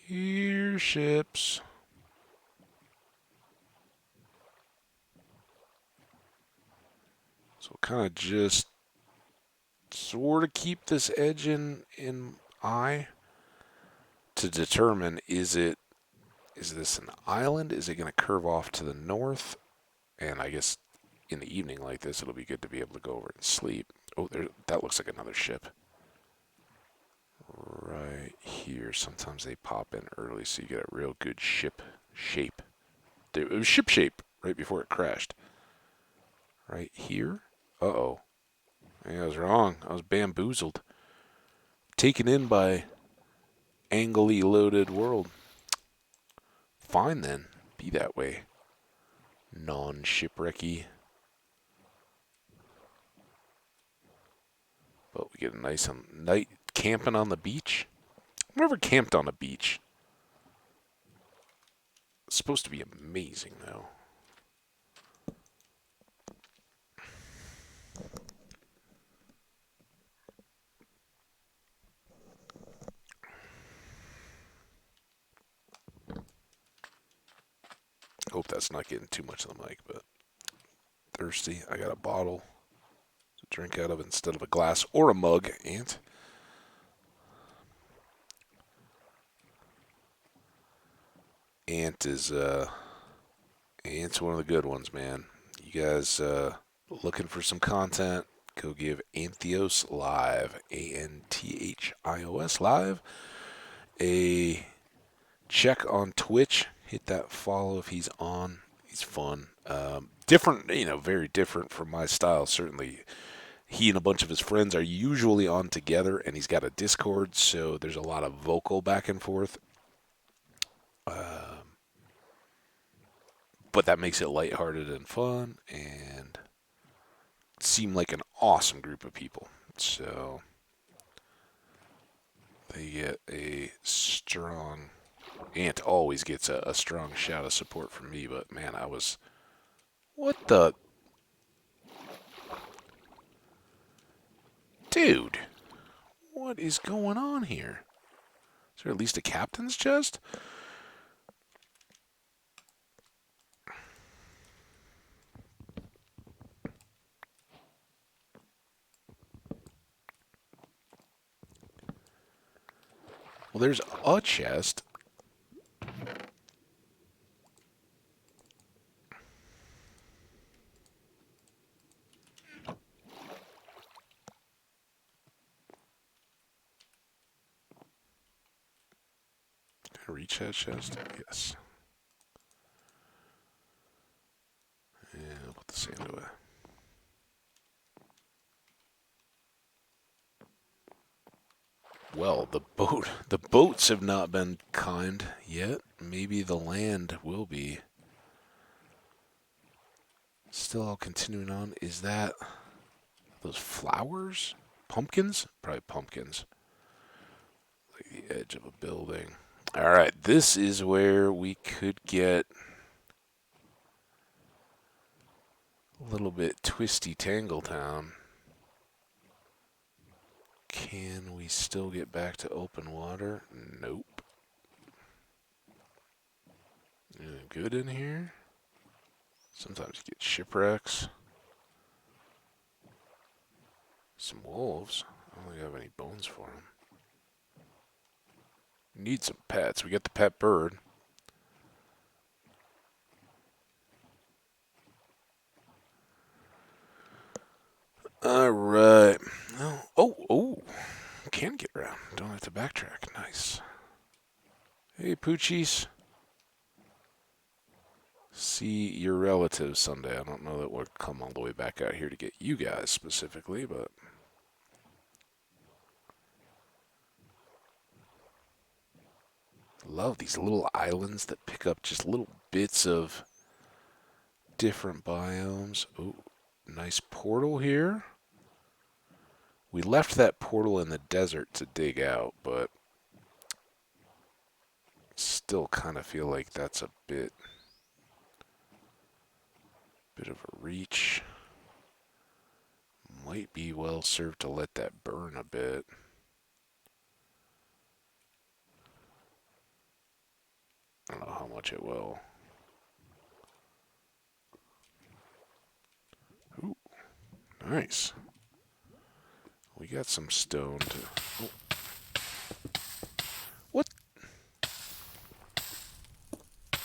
Here, ships. So kind of just sort of keep this edge in eye to determine is this an island? Is it going to curve off to the north? And I guess in the evening like this, it'll be good to be able to go over and sleep. Oh, that looks like another ship. Right here. Sometimes they pop in early, so you get a real good ship shape. It was ship shape right before it crashed. Right here. Uh-oh. I was wrong. I was bamboozled. Taken in by angly loaded world. Fine then. Be that way. Non-shipwrecky. But we get a nice night camping on the beach. I've never camped on a beach. It's supposed to be amazing, though. Hope that's not getting too much of the mic, but thirsty. I got a bottle to drink out of instead of a glass or a mug, Ant. Ant is Ant's one of the good ones, man. You guys looking for some content? Go give Anthios Live, Anthios Live, a check on Twitch. Hit that follow if he's on. He's fun. Different, very different from my style, certainly. He and a bunch of his friends are usually on together, and he's got a Discord, so there's a lot of vocal back and forth. But that makes it lighthearted and fun, and seem like an awesome group of people. So they get a strong. Ant always gets a strong shout of support from me, but man, I was. What the. Dude, what is going on here? Is there at least a captain's chest? Well, there's a chest. Can I reach that chest? Yes. Yeah, I'll put the sand away. Well, the boats have not been kind yet. Maybe the land will be. Still all continuing on. Is that those flowers? Pumpkins? Probably pumpkins. Like the edge of a building. All right, this is where we could get a little bit twisty Tangletown. Can we still get back to open water? Nope. Anything good in here? Sometimes you get shipwrecks. Some wolves. I don't think I have any bones for them. Need some pets. We got the pet bird. All right. Oh. Can get around. Don't have to backtrack. Nice. Hey, Poochies. See your relatives someday. I don't know that we'll come all the way back out here to get you guys specifically, but... Love these little islands that pick up just little bits of different biomes. Oh, nice portal here. We left that portal in the desert to dig out, but still kind of feel like that's a bit of a reach. Might be well served to let that burn a bit. I don't know how much it will. Ooh, nice. We got some stone to... Oh. What?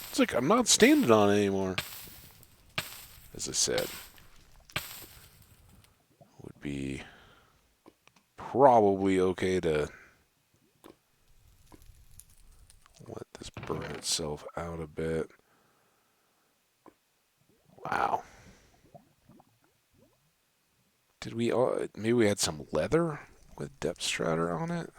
It's like I'm not standing on it anymore. As I said, would be probably okay to let this burn itself out a bit. Wow. Did we... maybe we had some leather with depth strider on it?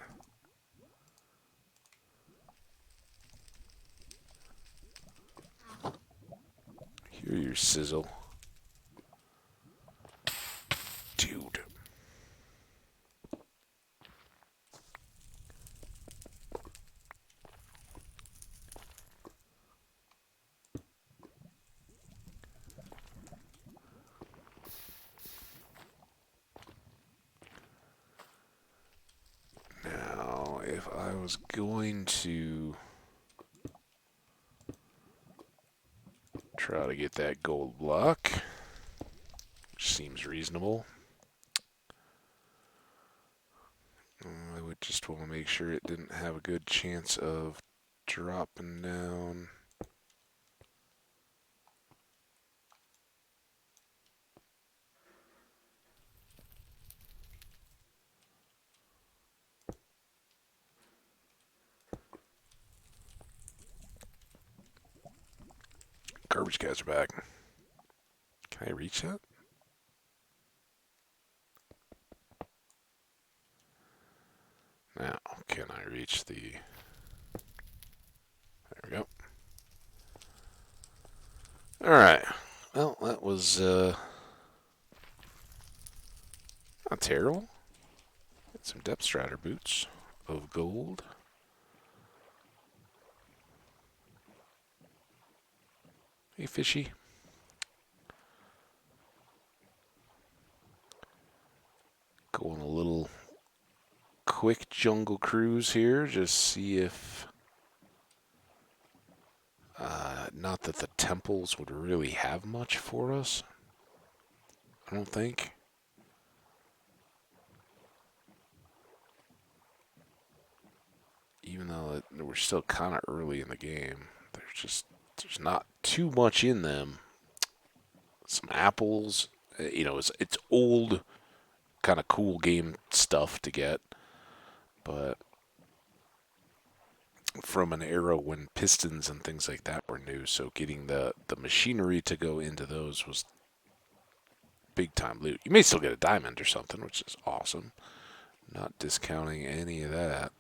Hear your sizzle. Dude. Now, if I was going to try to get that gold block, which seems reasonable, I would just want to make sure it didn't have a good chance of dropping down. Garbage cats are back. Can I reach that? Now, can I reach the... There we go. Alright. Well, that was, not terrible. Got some depth strider boots of gold. Hey, fishy. Go on a little quick jungle cruise here. Just see if... not that the temples would really have much for us. I don't think. Even though we're still kind of early in the game, there's not too much in them. Some apples, it's old, kind of cool game stuff to get, but from an era when pistons and things like that were new, so getting the machinery to go into those was big time loot. You may still get a diamond or something, which is awesome. Not discounting any of that.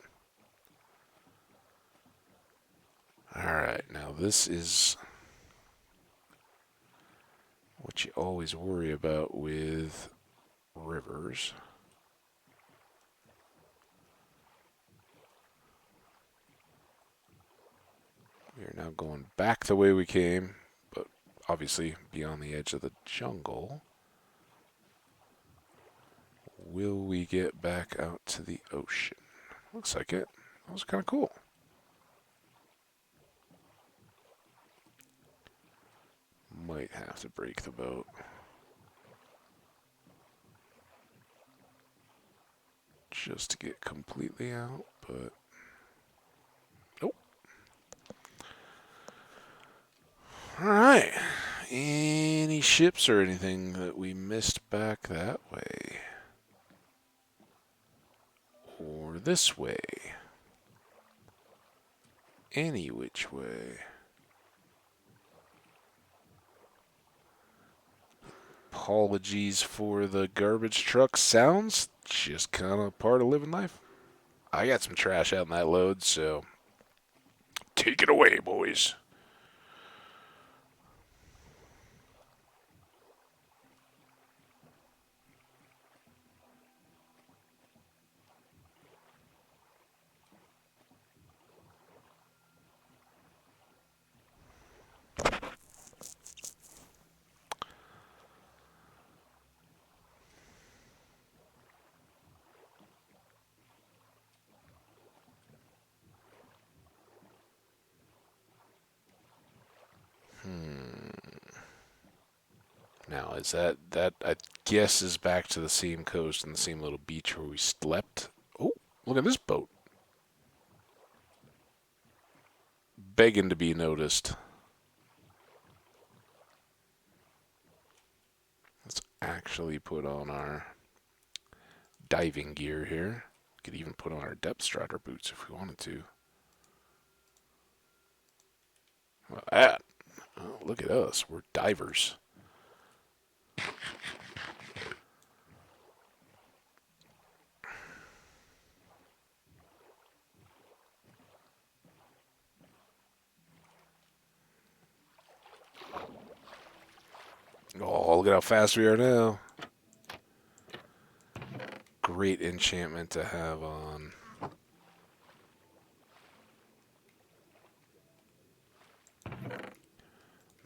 Alright, now this is what you always worry about with rivers. We are now going back the way we came, but obviously beyond the edge of the jungle. Will we get back out to the ocean? Looks like it. That was kind of cool. Might have to break the boat. Just to get completely out, but... Nope. Alright. Any ships or anything that we missed back that way? Or this way? Any which way? Apologies for the garbage truck sounds. Just kind of part of living life. I got some trash out in that load, so take it away, boys. Now, is that I guess is back to the same coast and the same little beach where we slept? Oh, look at this boat. Begging to be noticed. Let's actually put on our diving gear here. We could even put on our depth strider boots if we wanted to. Well, that. Oh, look at us. We're divers. Oh, look at how fast we are now. Great enchantment to have on.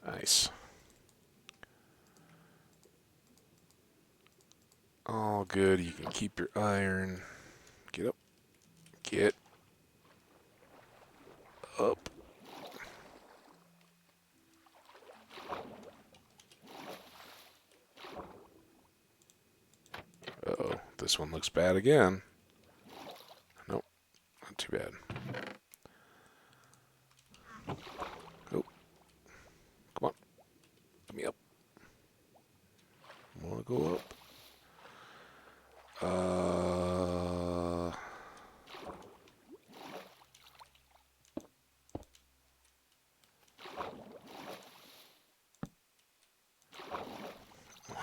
Nice. All good. You can keep your iron. Get up. Get up. Uh-oh. This one looks bad again. Nope. Not too bad. Oh. Come on. Let me up. I want to go up.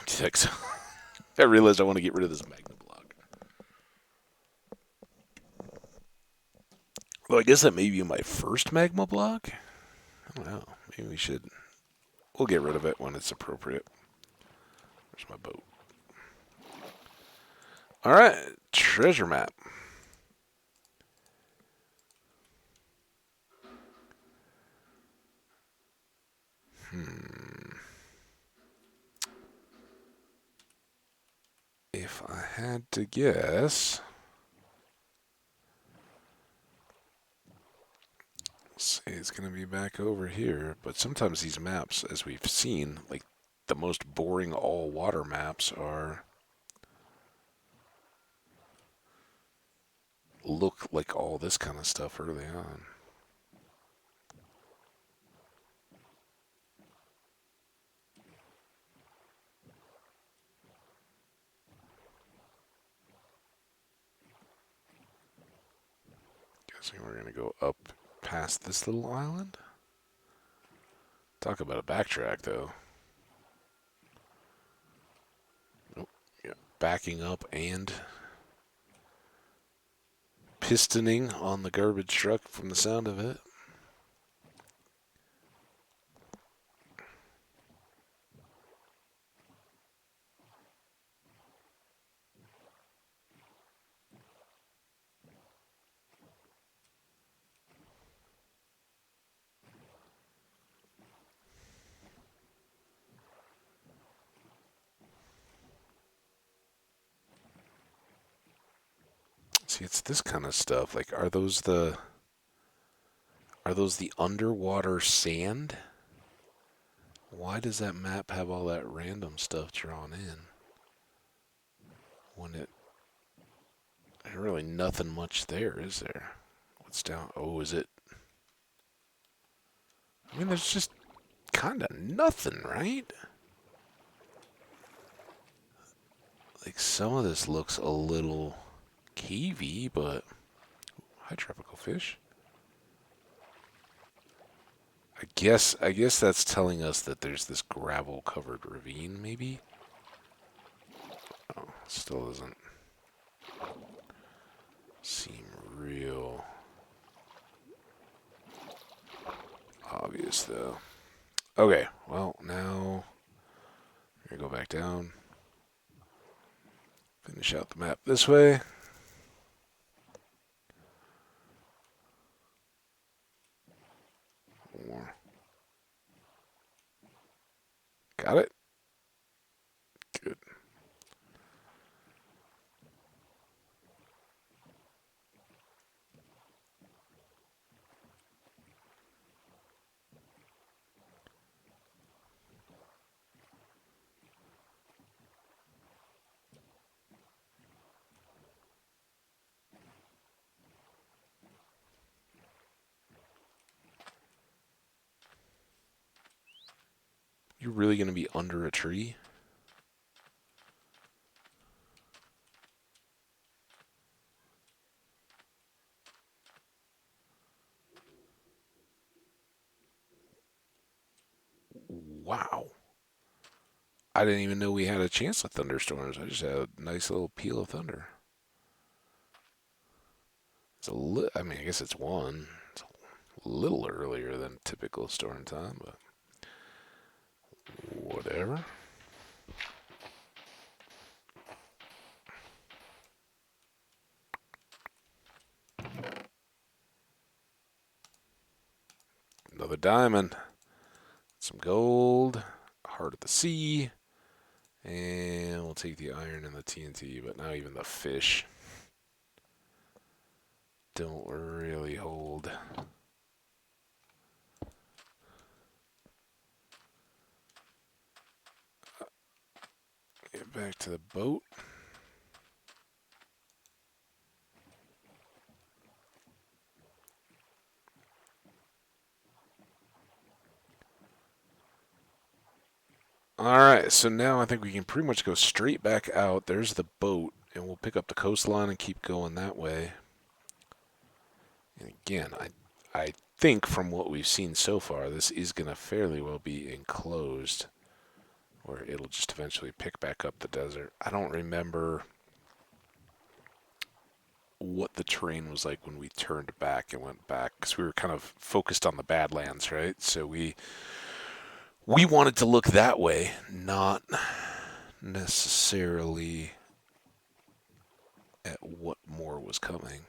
Six. I realized I want to get rid of this magma block. Well, I guess that may be my first magma block. I don't know. Maybe we should. We'll get rid of it when it's appropriate. Where's my boat? All right, treasure map. If I had to guess, say it's going to be back over here. But sometimes these maps, as we've seen, like the most boring all-water maps are look like all this kind of stuff early on. Guessing we're going to go up past this little island. Talk about a backtrack, though. Nope. Yeah. Backing up and pistoning on the garbage truck from the sound of it. See, it's this kind of stuff. Like, are those the underwater sand? Why does that map have all that random stuff drawn in? When there's really nothing much there, is there? What's down? Oh, is it? I mean, there's just kind of nothing, right? Like, some of this looks a little cavey, but... Hi, tropical fish. I guess that's telling us that there's this gravel-covered ravine, maybe? Oh, still doesn't seem real obvious, though. Okay, well, now we're gonna go back down. Finish out the map this way. More. Got it? Good. You're really going to be under a tree? Wow. I didn't even know we had a chance of thunderstorms. I just had a nice little peal of thunder. I mean, I guess it's one. It's a little earlier than typical storm time, but whatever. Another diamond. Some gold. Heart of the sea. And we'll take the iron and the TNT, but now even the fish don't really hold. Get back to the boat. Alright, so now I think we can pretty much go straight back out. There's the boat, and we'll pick up the coastline and keep going that way. And again, I think from what we've seen so far, this is going to fairly well be enclosed, where it'll just eventually pick back up the desert. I don't remember what the terrain was like when we turned back and went back, because we were kind of focused on the Badlands, right? So we wanted to look that way, not necessarily at what more was coming.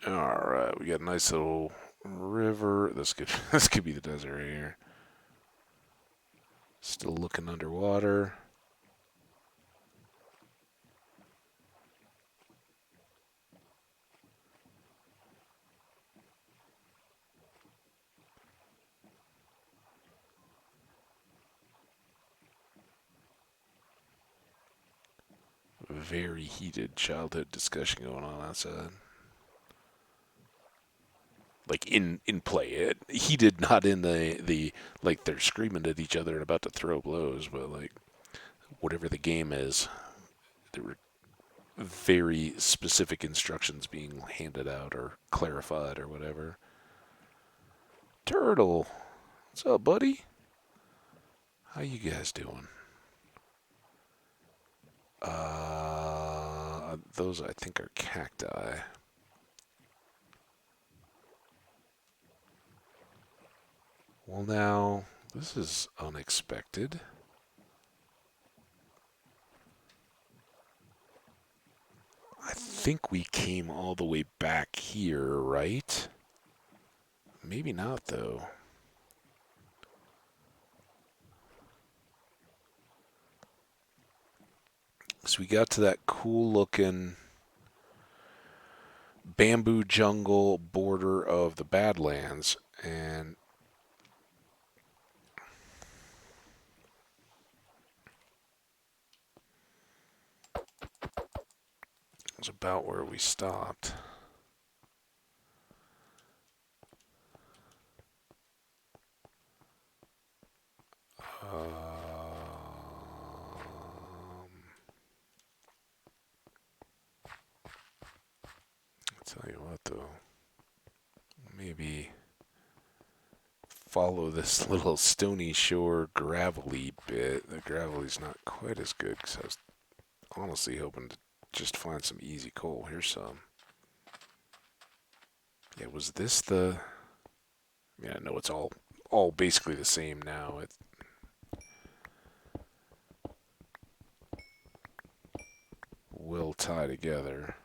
All right, we got a nice little river. This could this could be the desert right here. Still looking underwater. Very heated childhood discussion going on outside. Like in play, heated, not in the like they're screaming at each other and about to throw blows, but like whatever the game is, there were very specific instructions being handed out or clarified or whatever. Turtle, what's up, buddy? How you guys doing? Those I think are cacti. Well, now this is unexpected. I think we came all the way back here, right? Maybe not, though. So we got to that cool looking bamboo jungle border of the Badlands, and it was about where we stopped. I'll tell you what, though. Maybe follow this little stony shore gravelly bit. The gravelly's not quite as good because I was honestly hoping to just find some easy coal. Here's some. Yeah, was this the? Yeah, no, it's all basically the same now. It will tie together,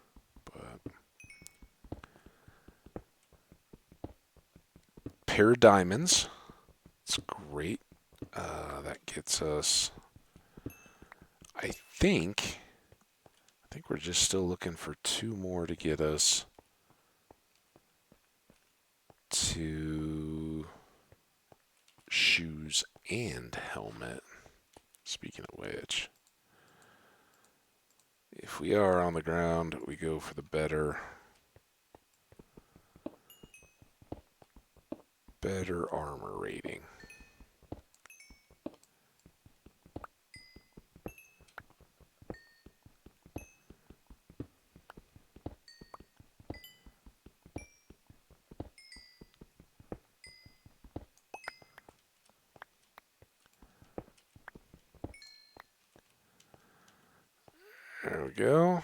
but pair of diamonds. It's great. That gets us. I think. I think we're just still looking for two more to get us to shoes and helmet. Speaking of which, if we are on the ground, we go for the better better armor rating. There we go.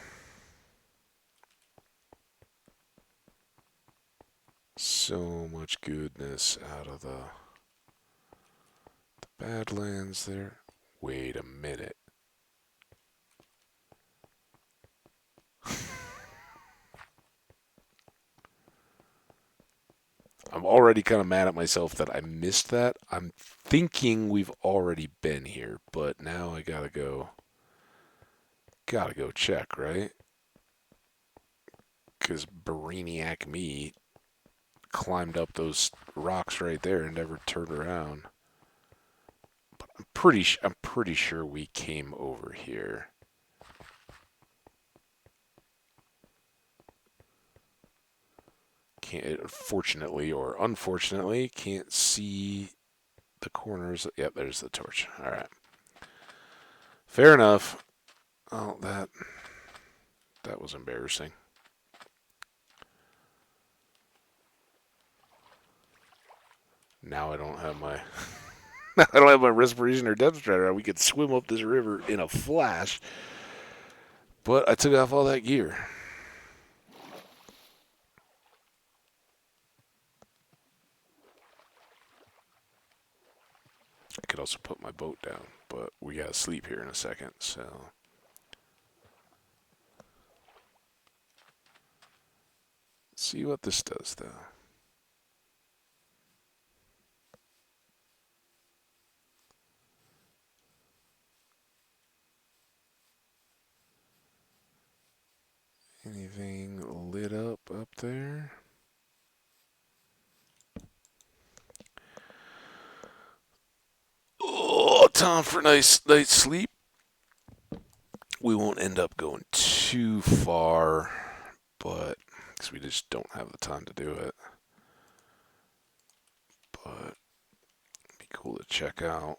So much goodness out of the Badlands there. Wait a minute. I'm already kind of mad at myself that I missed that. I'm thinking we've already been here, but now I gotta go check, right? Because Brainiac me climbed up those rocks right there and never turned around. But I'm pretty sure we came over here. Can't, fortunately or unfortunately, can't see the corners. Yep, there's the torch. All right, fair enough. Oh, that was embarrassing. Now I don't have my I don't have my respiration or depth strider. We could swim up this river in a flash, but I took off all that gear. I could also put my boat down, but we gotta sleep here in a second, so. See what this does, though. Anything lit up there? Oh, time for a nice night's sleep. We won't end up going too far, but because we just don't have the time to do it. But it'd be cool to check out.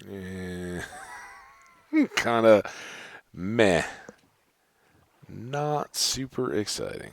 Yeah, kind of meh. Not super exciting.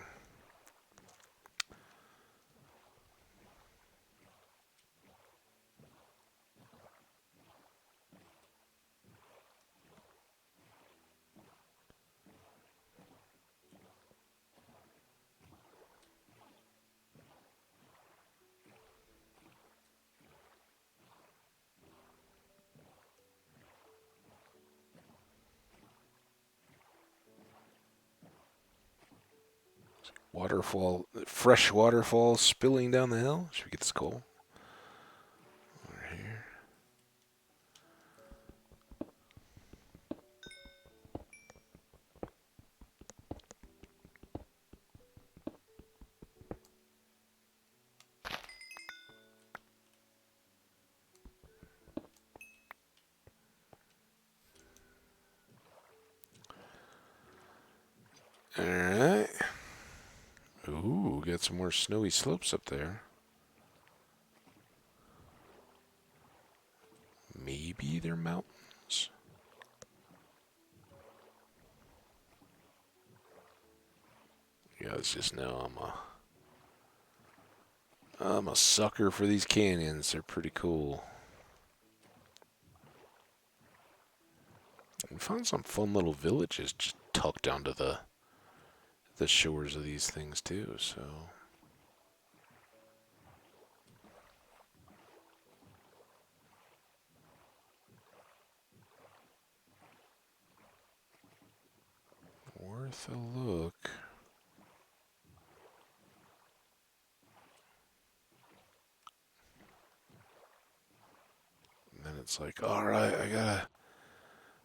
Waterfall, fresh waterfall spilling down the hill. Should we get this coal? Over here. Alright. Ooh, got some more snowy slopes up there. Maybe they're mountains? You guys just know I'm a sucker for these canyons. They're pretty cool. We found some fun little villages just tucked down to the shores of these things too, so. worth a look. And then it's like, all right, I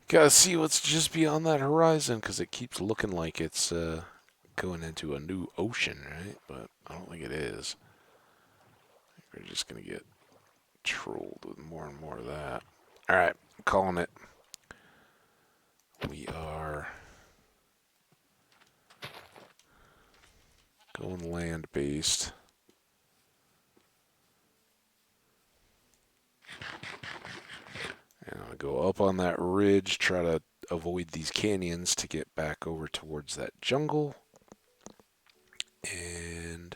gotta see what's just beyond that horizon because it keeps looking like it's going into a new ocean, right? But I don't think it is. I think we're just gonna get trolled with more and more of that. All right, calling it. We are going land-based. And I'll go up on that ridge, try to avoid these canyons to get back over towards that jungle. And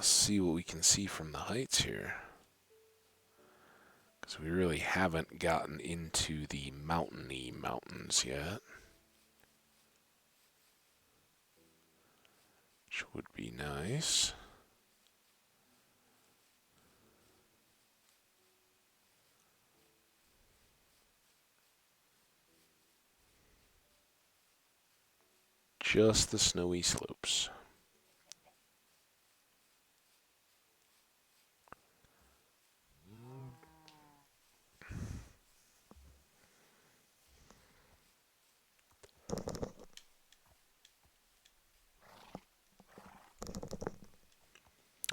see what we can see from the heights here. Because we really haven't gotten into the mountainy mountains yet. Which would be nice. Just the snowy slopes.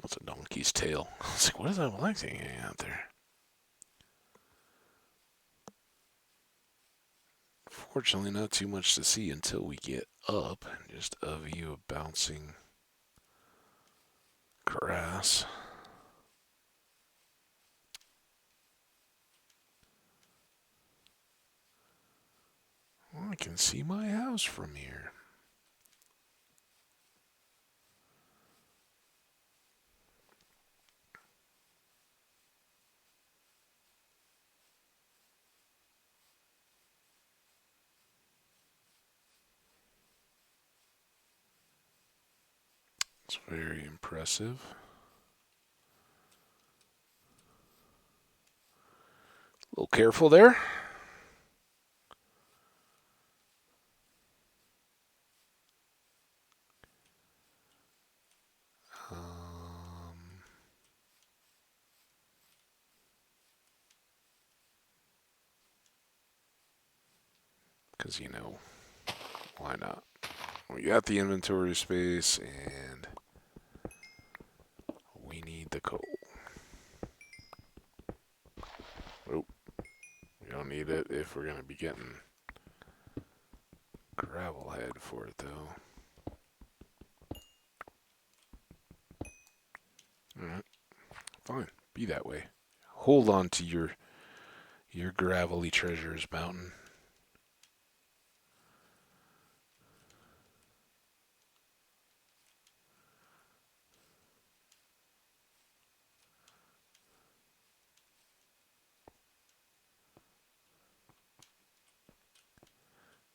That's a donkey's tail. I was like, what is that black thing hanging out there? Fortunately, not too much to see until we get up. Just a view of bouncing grass. Well, I can see my house from here. It's very impressive. A little careful there. Because, why not? We got the inventory space, and we need the coal. Oh, we don't need it if we're going to be getting gravel head for it, though. Alright, fine. Be that way. Hold on to your gravelly treasures, Mountain.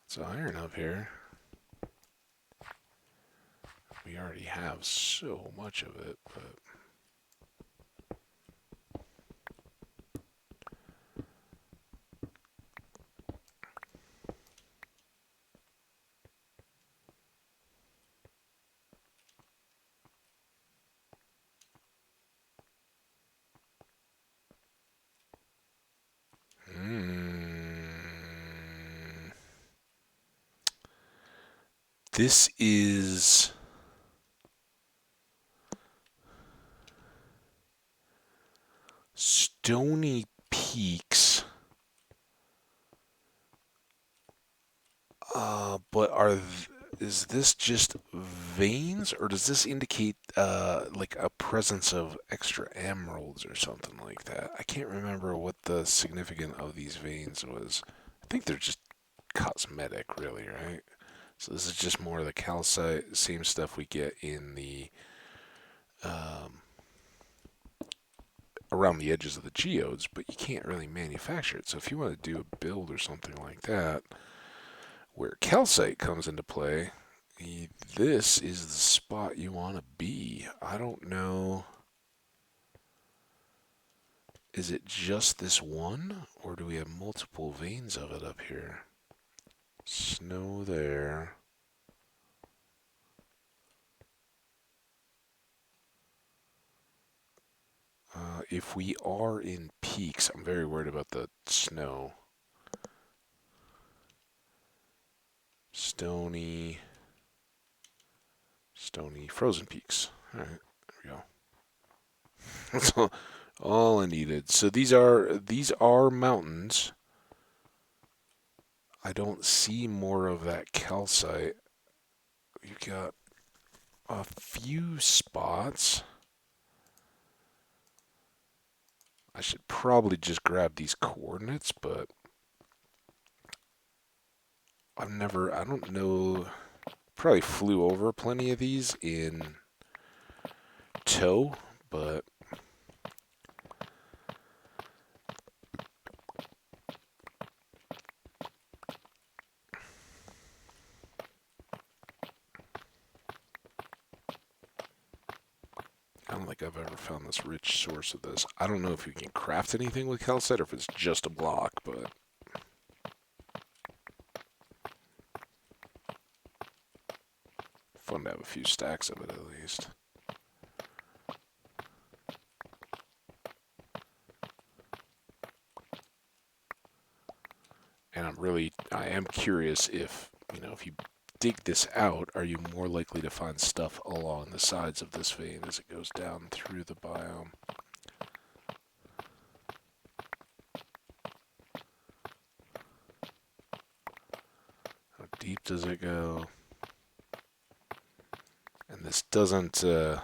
It's iron up here. We already have so much of it, but... This is... Stony Peaks. But is this just veins, or does this indicate like a presence of extra emeralds or something like that? I can't remember what the significance of these veins was. I think they're just cosmetic, really, right? So this is just more of the calcite, same stuff we get in the um, around the edges of the geodes, but you can't really manufacture it. So if you want to do a build or something like that, where calcite comes into play, this is the spot you want to be. I don't know Is it just this one, or do we have multiple veins of it up here? Snow there. If we are in peaks, I'm very worried about the snow. Stony, frozen peaks. All right, there we go. That's all I needed. So these are mountains. I don't see more of that calcite. You got a few spots. I should probably just grab these coordinates, but I don't know, probably flew over plenty of these in tow, but I don't think I've ever found this rich source of this. I don't know if you can craft anything with calcite or if it's just a block, but fun to have a few stacks of it at least. And I am curious if, if you dig this out, are you more likely to find stuff along the sides of this vein as it goes down through the biome? How deep does it go? And this doesn't, seems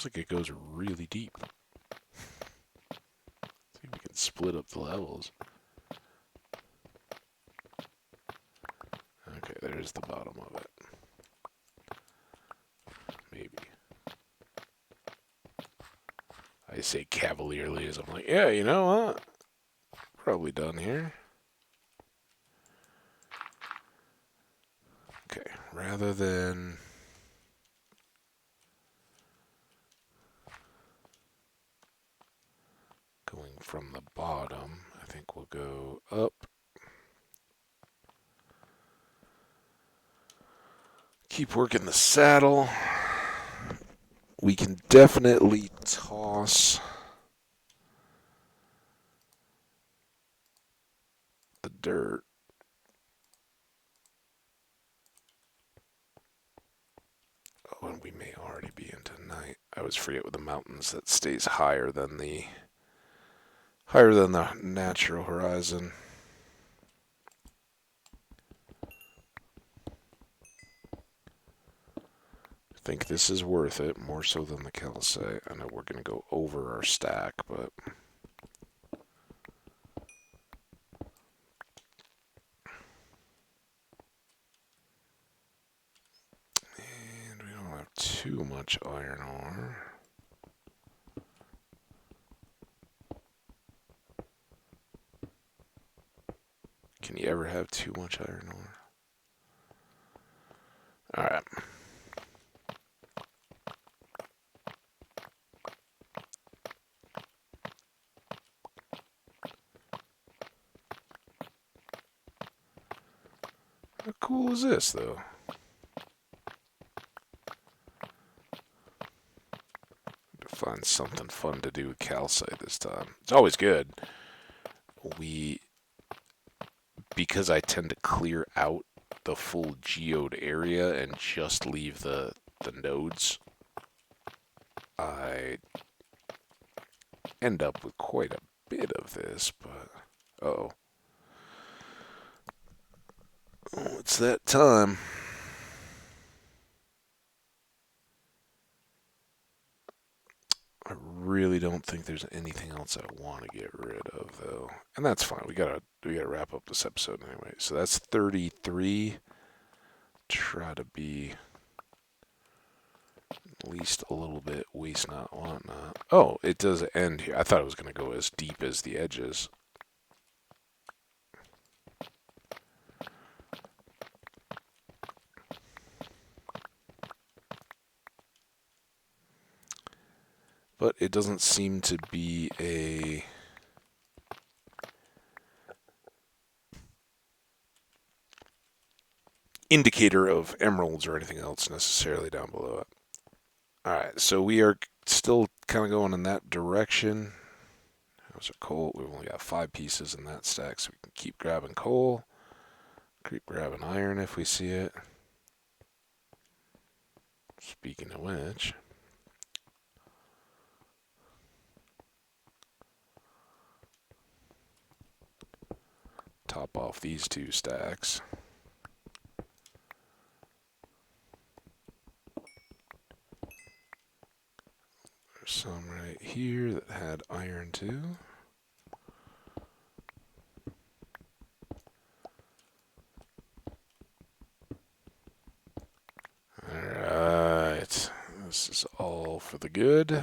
like it goes really deep. See if we can split up the levels. Okay, there's the bottom of it. Maybe. I say cavalierly as I'm like, yeah, you know what? Probably done here. Okay, rather than going from the bottom, I think we'll go up. Keep working the saddle. We can definitely toss the dirt. Oh, and we may already be into night. I always forget with the mountains that stays higher than the natural horizon. I think this is worth it, more so than the calcite. I know we're going to go over our stack, but and we don't have too much iron ore. Can you ever have too much iron ore? Alright. How cool is this, though? To find something fun to do with calcite this time. It's always good. Because I tend to clear out the full geode area and just leave the nodes, I end up with quite a bit of this, but oh, it's that time. I really don't think there's anything else I want to get rid of though, and that's fine. We gotta wrap up this episode anyway. So that's 33. Try to be at least a little bit waste not, want not. Oh, it does end here. I thought it was gonna go as deep as the edges. but it doesn't seem to be a indicator of emeralds or anything else necessarily down below it. Alright, so we are still kind of going in that direction. How's our coal? We've only got 5 pieces in that stack, so we can keep grabbing coal. Keep grabbing iron if we see it. Speaking of which, top off these 2 stacks. There's some right here that had iron too. Alright, this is all for the good.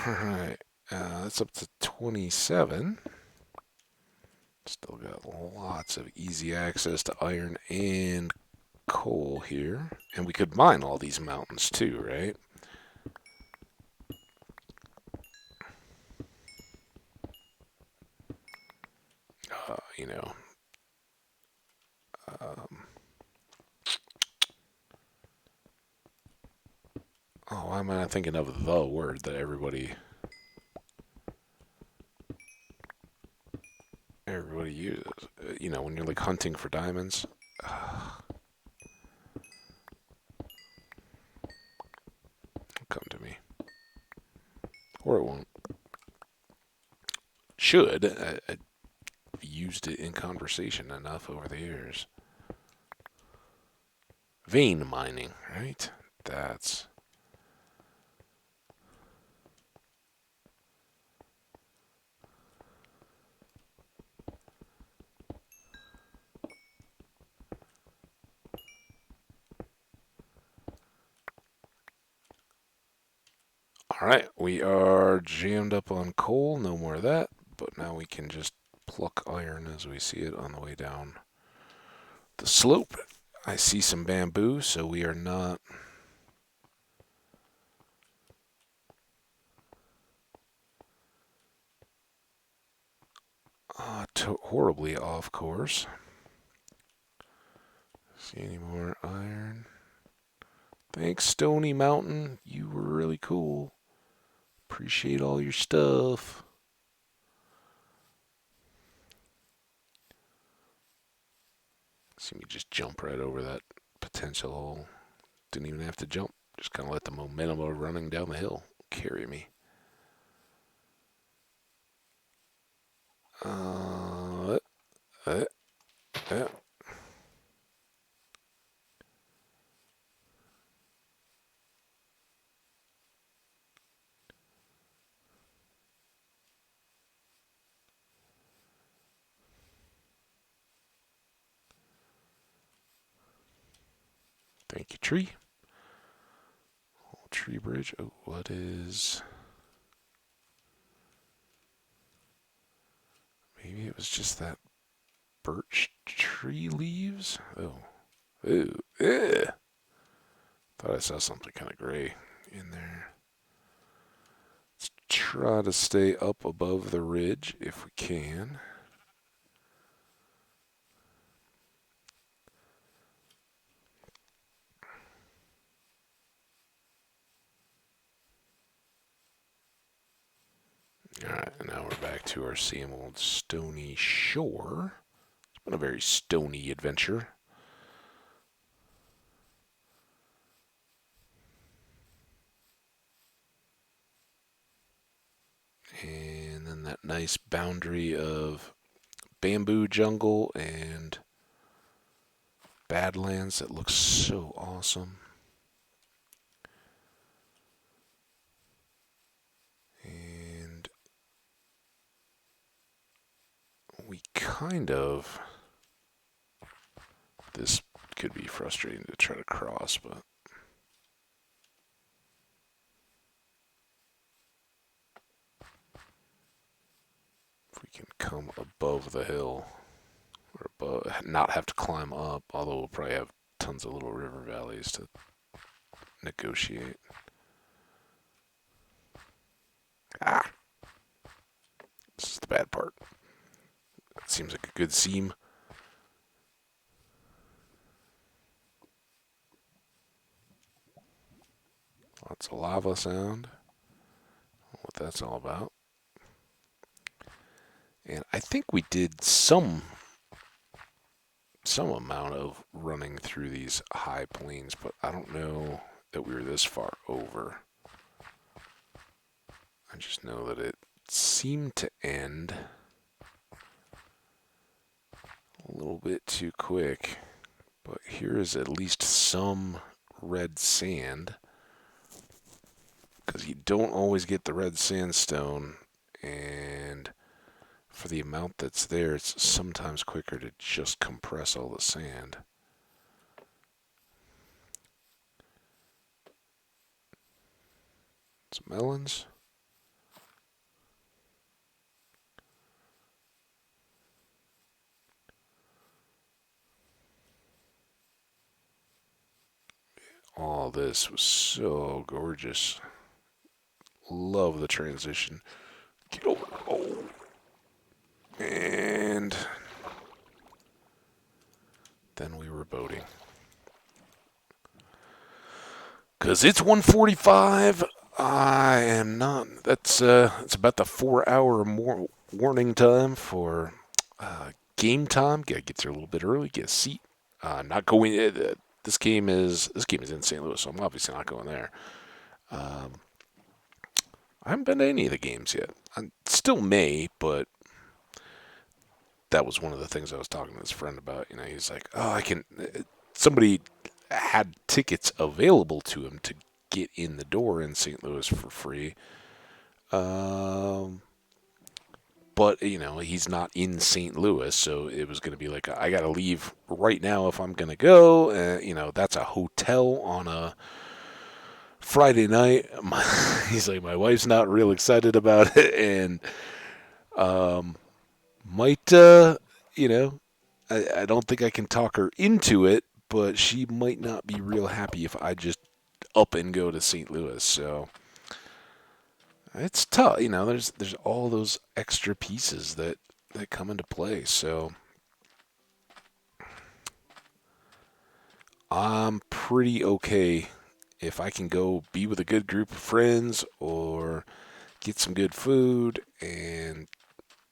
Alright, that's up to 27. Still got lots of easy access to iron and coal here. And we could mine all these mountains too, right? You know. Oh, why am I not thinking of the word that everybody uses? You know, when you're like hunting for diamonds. Come to me. Or it won't. Should. I've used it in conversation enough over the years. Vein mining, right? That's... Alright, we are jammed up on coal, no more of that, but now we can just pluck iron as we see it on the way down the slope. I see some bamboo, so we are not... horribly off course. See any more iron? Thanks, Stony Mountain. You were really cool. Appreciate all your stuff. See me just jump right over that potential hole. Didn't even have to jump. Just kind of let the momentum of running down the hill carry me. Uh, uh, uh. Thank you, tree. Tree bridge. Oh, what is... Maybe it was just that birch tree leaves? Oh. Ooh. Ugh. Thought I saw something kind of gray in there. Let's try to stay up above the ridge if we can. Alright, now we're back to our same old stony shore. It's been a very stony adventure. And then that nice boundary of bamboo jungle and badlands that looks so awesome. kind of... This could be frustrating to try to cross, but... If we can come above the hill, or above, not have to climb up, although we'll probably have tons of little river valleys to negotiate. Ah! This is the bad part. It seems like a good seam. Lots of lava sound. What that's all about. And I think we did some amount of running through these high plains, but I don't know that we were this far over. I just know that it seemed to end a little bit too quick. But here is at least some red sand, because you don't always get the red sandstone, and for the amount that's there, it's sometimes quicker to just compress all the sand. Some melons. All this was so gorgeous. Love the transition. Get over. Oh. And then we were boating. Because it's 1:45. I am not. It's about the 4-hour more warning time for game time. Gotta get there a little bit early. Get a seat. Not going. This game is in St. Louis, so I'm obviously not going there. I haven't been to any of the games yet. I still may, but that was one of the things I was talking to this friend about. You know, he's like, "Oh, I can." Somebody had tickets available to him to get in the door in St. Louis for free. But, you know, he's not in St. Louis, so it was going to be like, I got to leave right now if I'm going to go. You know, that's a hotel on a Friday night. He's like, my wife's not real excited about it, and might, you know, I don't think I can talk her into it, but she might not be real happy if I just up and go to St. Louis. So it's tough, you know. There's all those extra pieces that come into play. So I'm pretty okay if I can go be with a good group of friends or get some good food and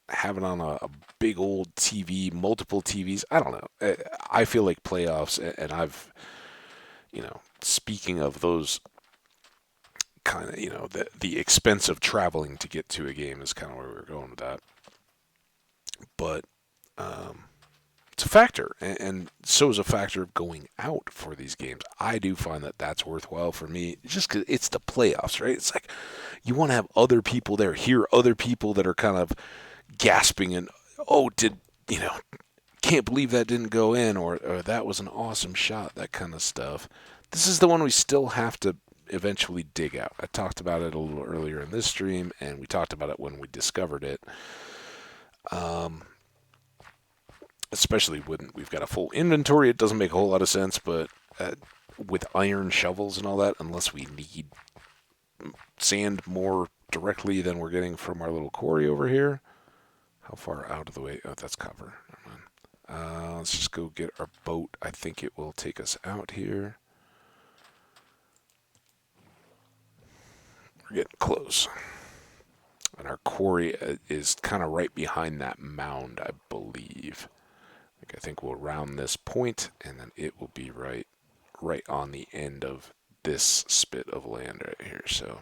have it on a big old TV, multiple TVs. I don't know. I feel like playoffs, and I've, you know, speaking of those kind of, you know, the expense of traveling to get to a game is kind of where we were going with that. But it's a factor, and so is a factor of going out for these games. I do find that that's worthwhile for me, just because it's the playoffs, right? It's like you want to have other people there, hear other people that are kind of gasping and, oh, you know, can't believe that didn't go in, or that was an awesome shot, that kind of stuff. This is the one we still have to eventually dig out. I talked about it a little earlier in this stream, and we talked about it when we discovered it. Especially when we've got a full inventory, it doesn't make a whole lot of sense, but with iron shovels and all that, unless we need sand more directly than we're getting from our little quarry over here. How far out of the way? Oh, that's cover. Never mind. Let's just go get our boat. I think it will take us out here. We're getting close. And our quarry is kind of right behind that mound, I believe. I think we'll round this point, and then it will be right on the end of this spit of land right here. So,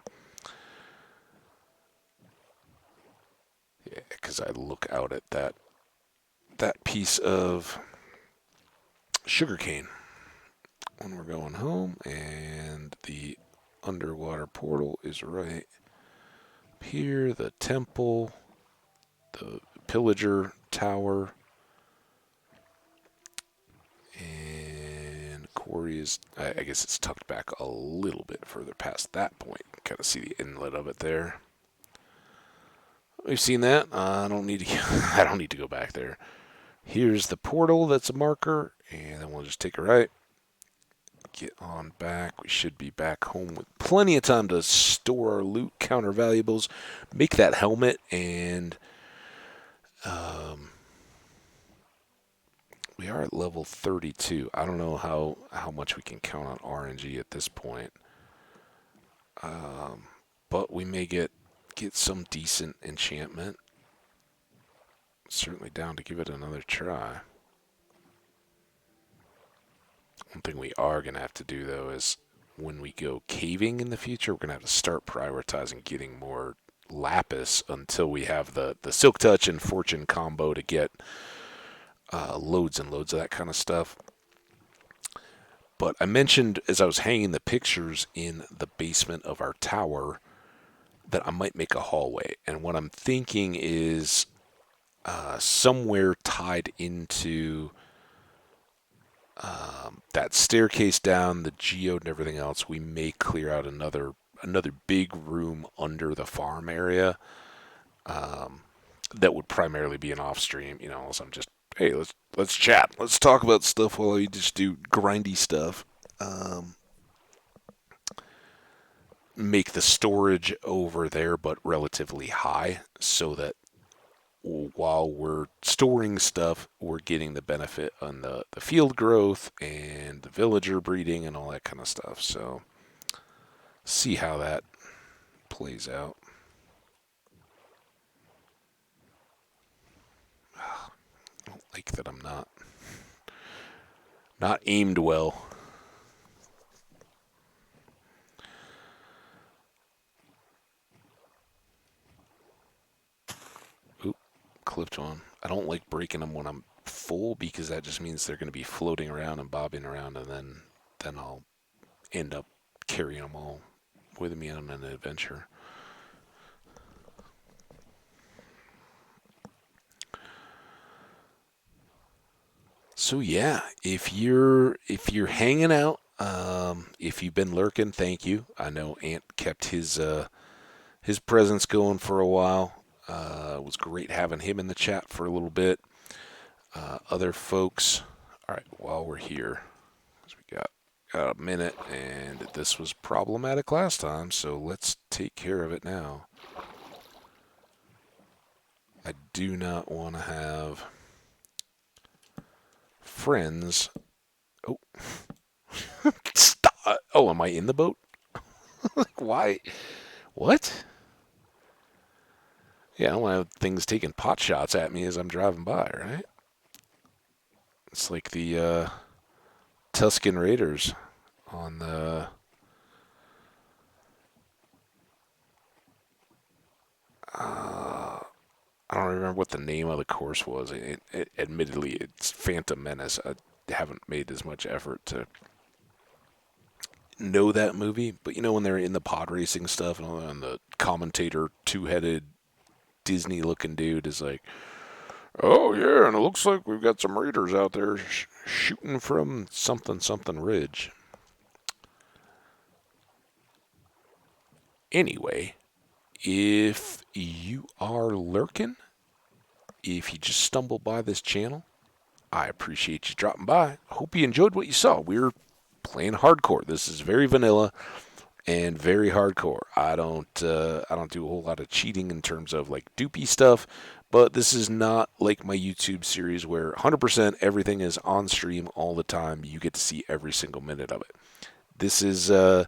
yeah, because I look out at that piece of sugarcane when we're going home, and the underwater portal is right here. The temple, the pillager tower, inventory is, I guess it's tucked back a little bit further past that point. Kind of see the inlet of it there. We've seen that. I don't need to. I don't need to go back there. Here's the portal. That's a marker, and then we'll just take a right. Get on back. We should be back home with plenty of time to store our loot, counter valuables, make that helmet, and we are at level 32. I don't know how much we can count on RNG at this point. But we may get some decent enchantment. Certainly down to give it another try. One thing we are going to have to do, though, is when we go caving in the future, we're going to have to start prioritizing getting more lapis until we have the Silk Touch and Fortune combo to get loads and loads of that kind of stuff. But I mentioned as I was hanging the pictures in the basement of our tower that I might make a hallway. And what I'm thinking is somewhere tied into that staircase down, the geode and everything else, we may clear out another big room under the farm area that would primarily be an off stream. So I'm just, hey, let's chat, let's talk about stuff while we just do grindy stuff. Make the storage over there but relatively high so that while we're storing stuff, we're getting the benefit on the field growth and the villager breeding and all that kind of stuff. So, see how that plays out. I don't like that I'm not aimed well. Oop, clipped one. I don't like breaking them when I'm full because that just means they're going to be floating around and bobbing around, and then I'll end up carrying them all with me on an adventure. So yeah, if you're hanging out, if you've been lurking, thank you. I know Ant kept his presence going for a while. It was great having him in the chat for a little bit. Other folks, all right. While we're here, 'cause we got a minute, and this was problematic last time, so let's take care of it now. I do not want to have friends. Oh, stop! Oh, am I in the boat? Like, why? What? Yeah, I don't want to have things taking pot shots at me as I'm driving by, right? It's like the Tuscan Raiders on the. I don't remember what the name of the course was. Admittedly, it's Phantom Menace. I haven't made as much effort to know that movie, but when they're in the pod racing stuff and the commentator, two-headed Disney-looking dude is like, "Oh yeah, and it looks like we've got some raiders out there shooting from something something ridge." Anyway, if you are lurking, if you just stumbled by this channel, I appreciate you dropping by. Hope you enjoyed what you saw. We're playing hardcore. This is very vanilla and very hardcore. I don't do a whole lot of cheating in terms of like dupey stuff, but this is not like my YouTube series where 100% everything is on stream all the time. You get to see every single minute of it. This is a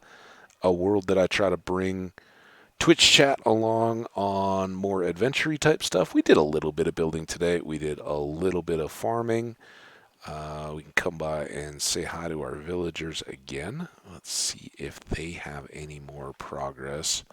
world that I try to bring Twitch chat along on more adventure type stuff. We did a little bit of building today. We did a little bit of farming. We can come by and say hi to our villagers again. Let's see if they have any more progress.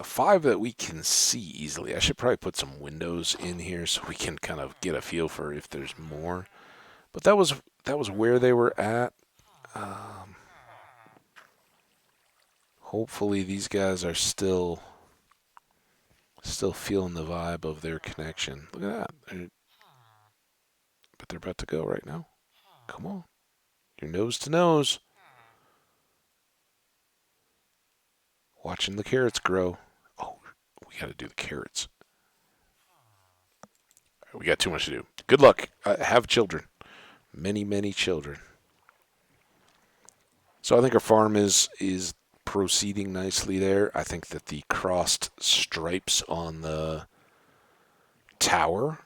Five that we can see easily. I should probably put some windows in here so we can kind of get a feel for if there's more. But that was where they were at. Hopefully these guys are still Still feeling the vibe of their connection. Look at that. But they're about to go right now. Come on. You're nose to nose. Watching the carrots grow. Oh, we got to do the carrots. We got too much to do. Good luck. Have children. Many, many children. So I think our farm is proceeding nicely there. I think that the crossed stripes on the tower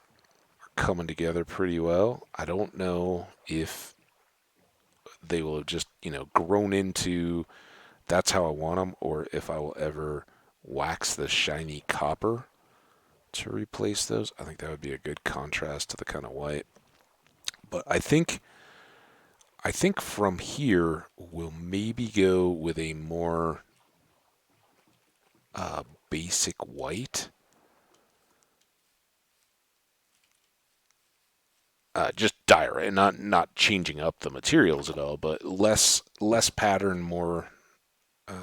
are coming together pretty well. I don't know if they will have just, grown into that's how I want them, or if I will ever wax the shiny copper to replace those. I think that would be a good contrast to the kind of white. But I think from here we'll maybe go with a more basic white. Just dye, right? Not changing up the materials at all, but less pattern, uh,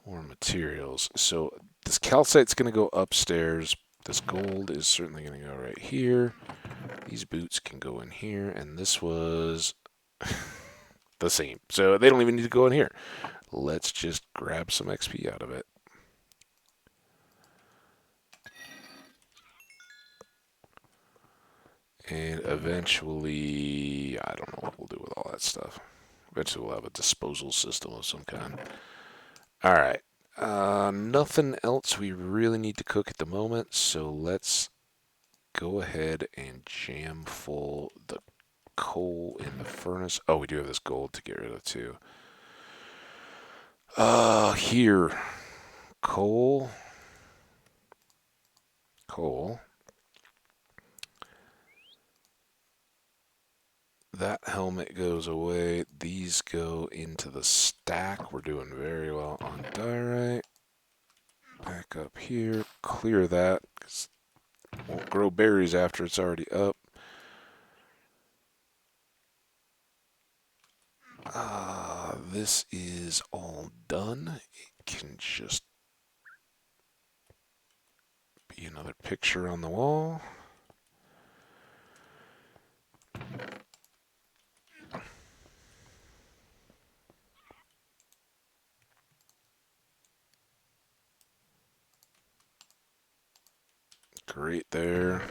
more materials. So this calcite's going to go upstairs. This gold is certainly going to go right here. These boots can go in here, and this was the same. So they don't even need to go in here. Let's just grab some XP out of it. And eventually, I don't know what we'll do with all that stuff. Eventually, we'll have a disposal system of some kind. All right. Nothing else we really need to cook at the moment, so let's go ahead and jam full the coal in the furnace. Oh, we do have this gold to get rid of too. Here. Coal. Coal. That helmet goes away. These go into the stack. We're doing very well on diorite. Back up here. Clear that, because it won't grow berries after it's already up. This is all done. It can just be another picture on the wall. Great there.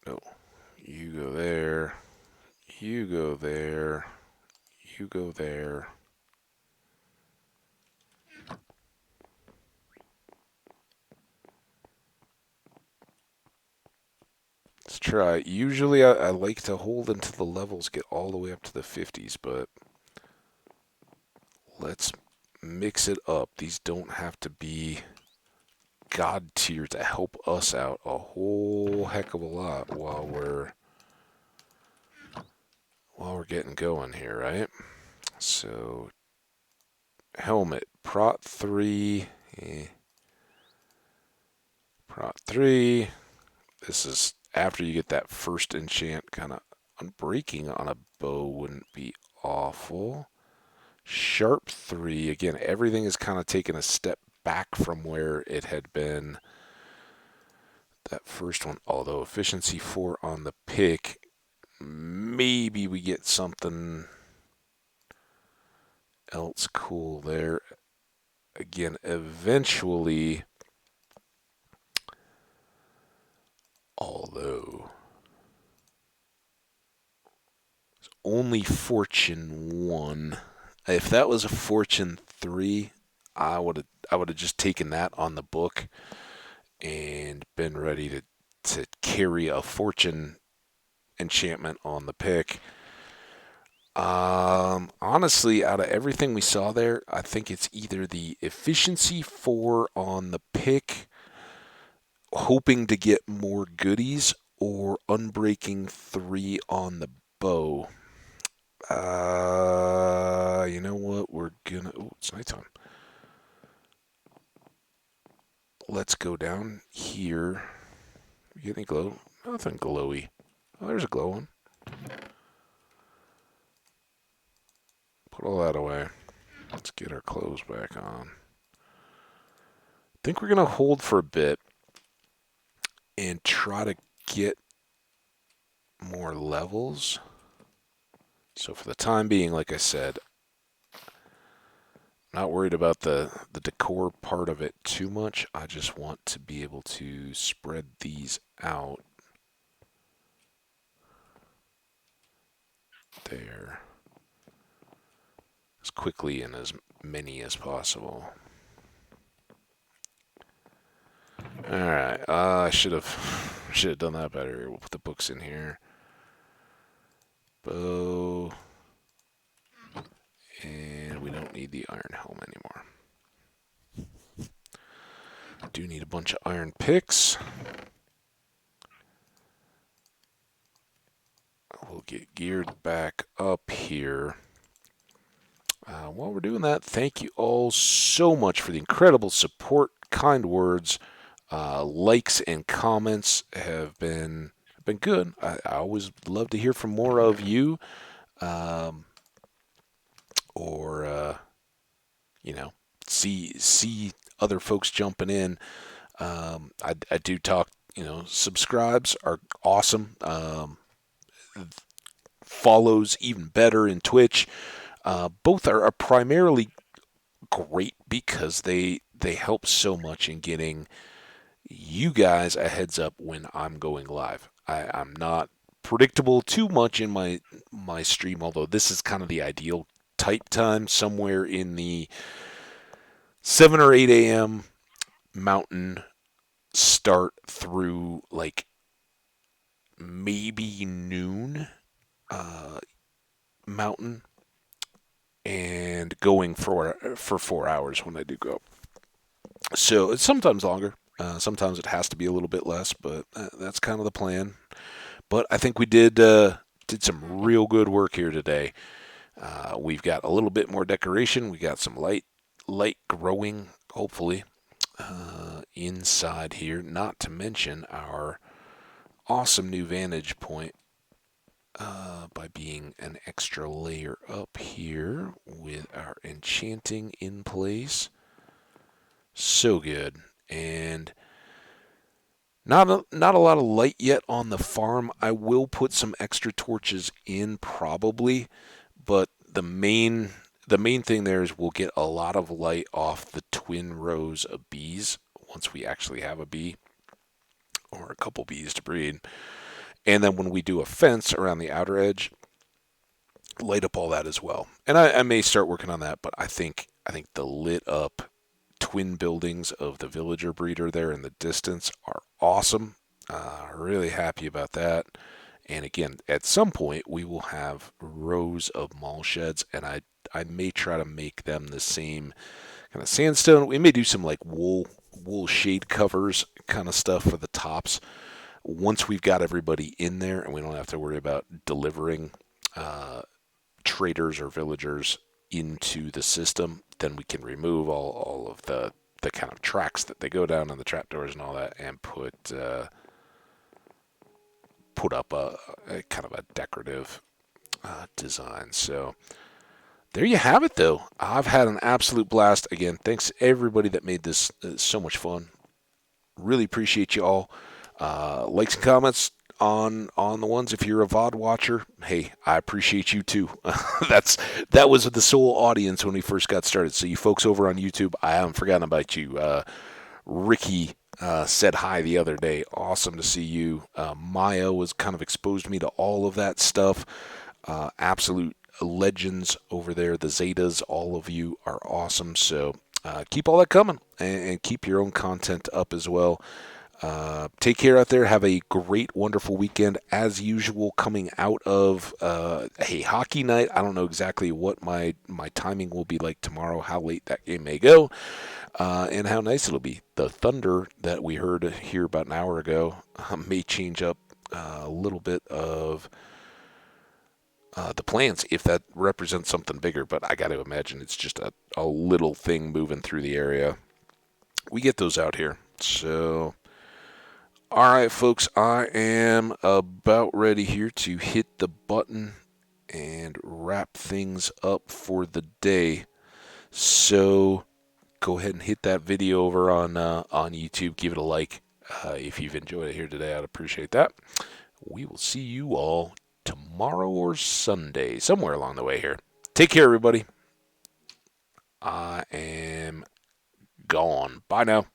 No, you go there. You go there. You go there. Let's try. Usually I like to hold until the levels get all the way up to the 50s, but let's mix it up. These don't have to be God tier to help us out a whole heck of a lot while we're getting going here, right? So helmet, prot 3, prot 3. This is after you get that first enchant. Kind of unbreaking on a bow wouldn't be awful. Sharp 3, again, everything is kind of taking a step back from where it had been that first one, although efficiency 4 on the pick, maybe we get something else cool there. Again, eventually, although it's only fortune 1. If that was a fortune 3, I would have just taken that on the book and been ready to carry a fortune enchantment on the pick. Honestly, out of everything we saw there, I think it's either the efficiency 4 on the pick, hoping to get more goodies, or unbreaking 3 on the bow. You know what? We're gonna. Oh, it's nighttime. Let's go down here. You get any glow? Nothing glowy. Oh, there's a glow one. put all that away. Let's get our clothes back on. I think we're going to hold for a bit and try to get more levels. So for the time being, like I said, not worried about the decor part of it too much. I just want to be able to spread these out there as quickly and as many as possible. All right, I should have done that better. We'll put the books in here. Bow, and we don't need the iron helm anymore. Do need a bunch of iron picks. We'll get geared back up here. While we're doing that, thank you all so much for the incredible support, kind words, likes, and comments have been good. I always love to hear from more of you, or see other folks jumping in. I do talk. Subscribes are awesome. Follows even better in Twitch. Both are primarily great because they help so much in getting you guys a heads up when I'm going live. I'm not predictable too much in my stream, although this is kind of the ideal type time, somewhere in the 7 or 8 a.m. Mountain start through like maybe noon Mountain, and going for 4 hours when I do go. So it's sometimes longer. Sometimes it has to be a little bit less, but that's kind of the plan. But I think we did some real good work here today. We've got a little bit more decoration. We got some light growing, hopefully, inside here. Not to mention our awesome new vantage point by being an extra layer up here with our enchanting in place. So good. And not a lot of light yet on the farm. I will put some extra torches in probably, but the main thing there is we'll get a lot of light off the twin rows of bees once we actually have a bee or a couple bees to breed. And then when we do a fence around the outer edge, light up all that as well. And I may start working on that, but I think the lit up twin buildings of the villager breeder there in the distance are awesome. Really happy about that. And again, at some point we will have rows of mall sheds, and I may try to make them the same kind of sandstone. We may do some like wool shade covers kind of stuff for the tops once we've got everybody in there and we don't have to worry about delivering traders or villagers into the system. Then we can remove all of the kind of tracks that they go down and the trapdoors and all that, and put up a kind of a decorative design. So there you have it, though. I've had an absolute blast. Again, thanks to everybody that made this so much fun. Really appreciate you all. Likes and comments on the ones. If you're a VOD watcher, hey, I appreciate you too. That was the sole audience when we first got started. So you folks over on YouTube, I haven't forgotten about you. Ricky said hi the other day. Awesome to see you. Maya was kind of exposed me to all of that stuff. Absolute legends over there. The Zetas, all of you are awesome. So keep all that coming and keep your own content up as well. Take care out there. Have a great, wonderful weekend. As usual, coming out of a hockey night. I don't know exactly what my timing will be like tomorrow, how late that game may go, and how nice it'll be. The thunder that we heard here about an hour ago may change up a little bit of the plans if that represents something bigger, but I got to imagine it's just a little thing moving through the area. We get those out here. So all right, folks, I am about ready here to hit the button and wrap things up for the day. So go ahead and hit that video over on YouTube. Give it a like. If you've enjoyed it here today, I'd appreciate that. We will see you all tomorrow or Sunday, somewhere along the way here. Take care, everybody. I am gone. Bye now.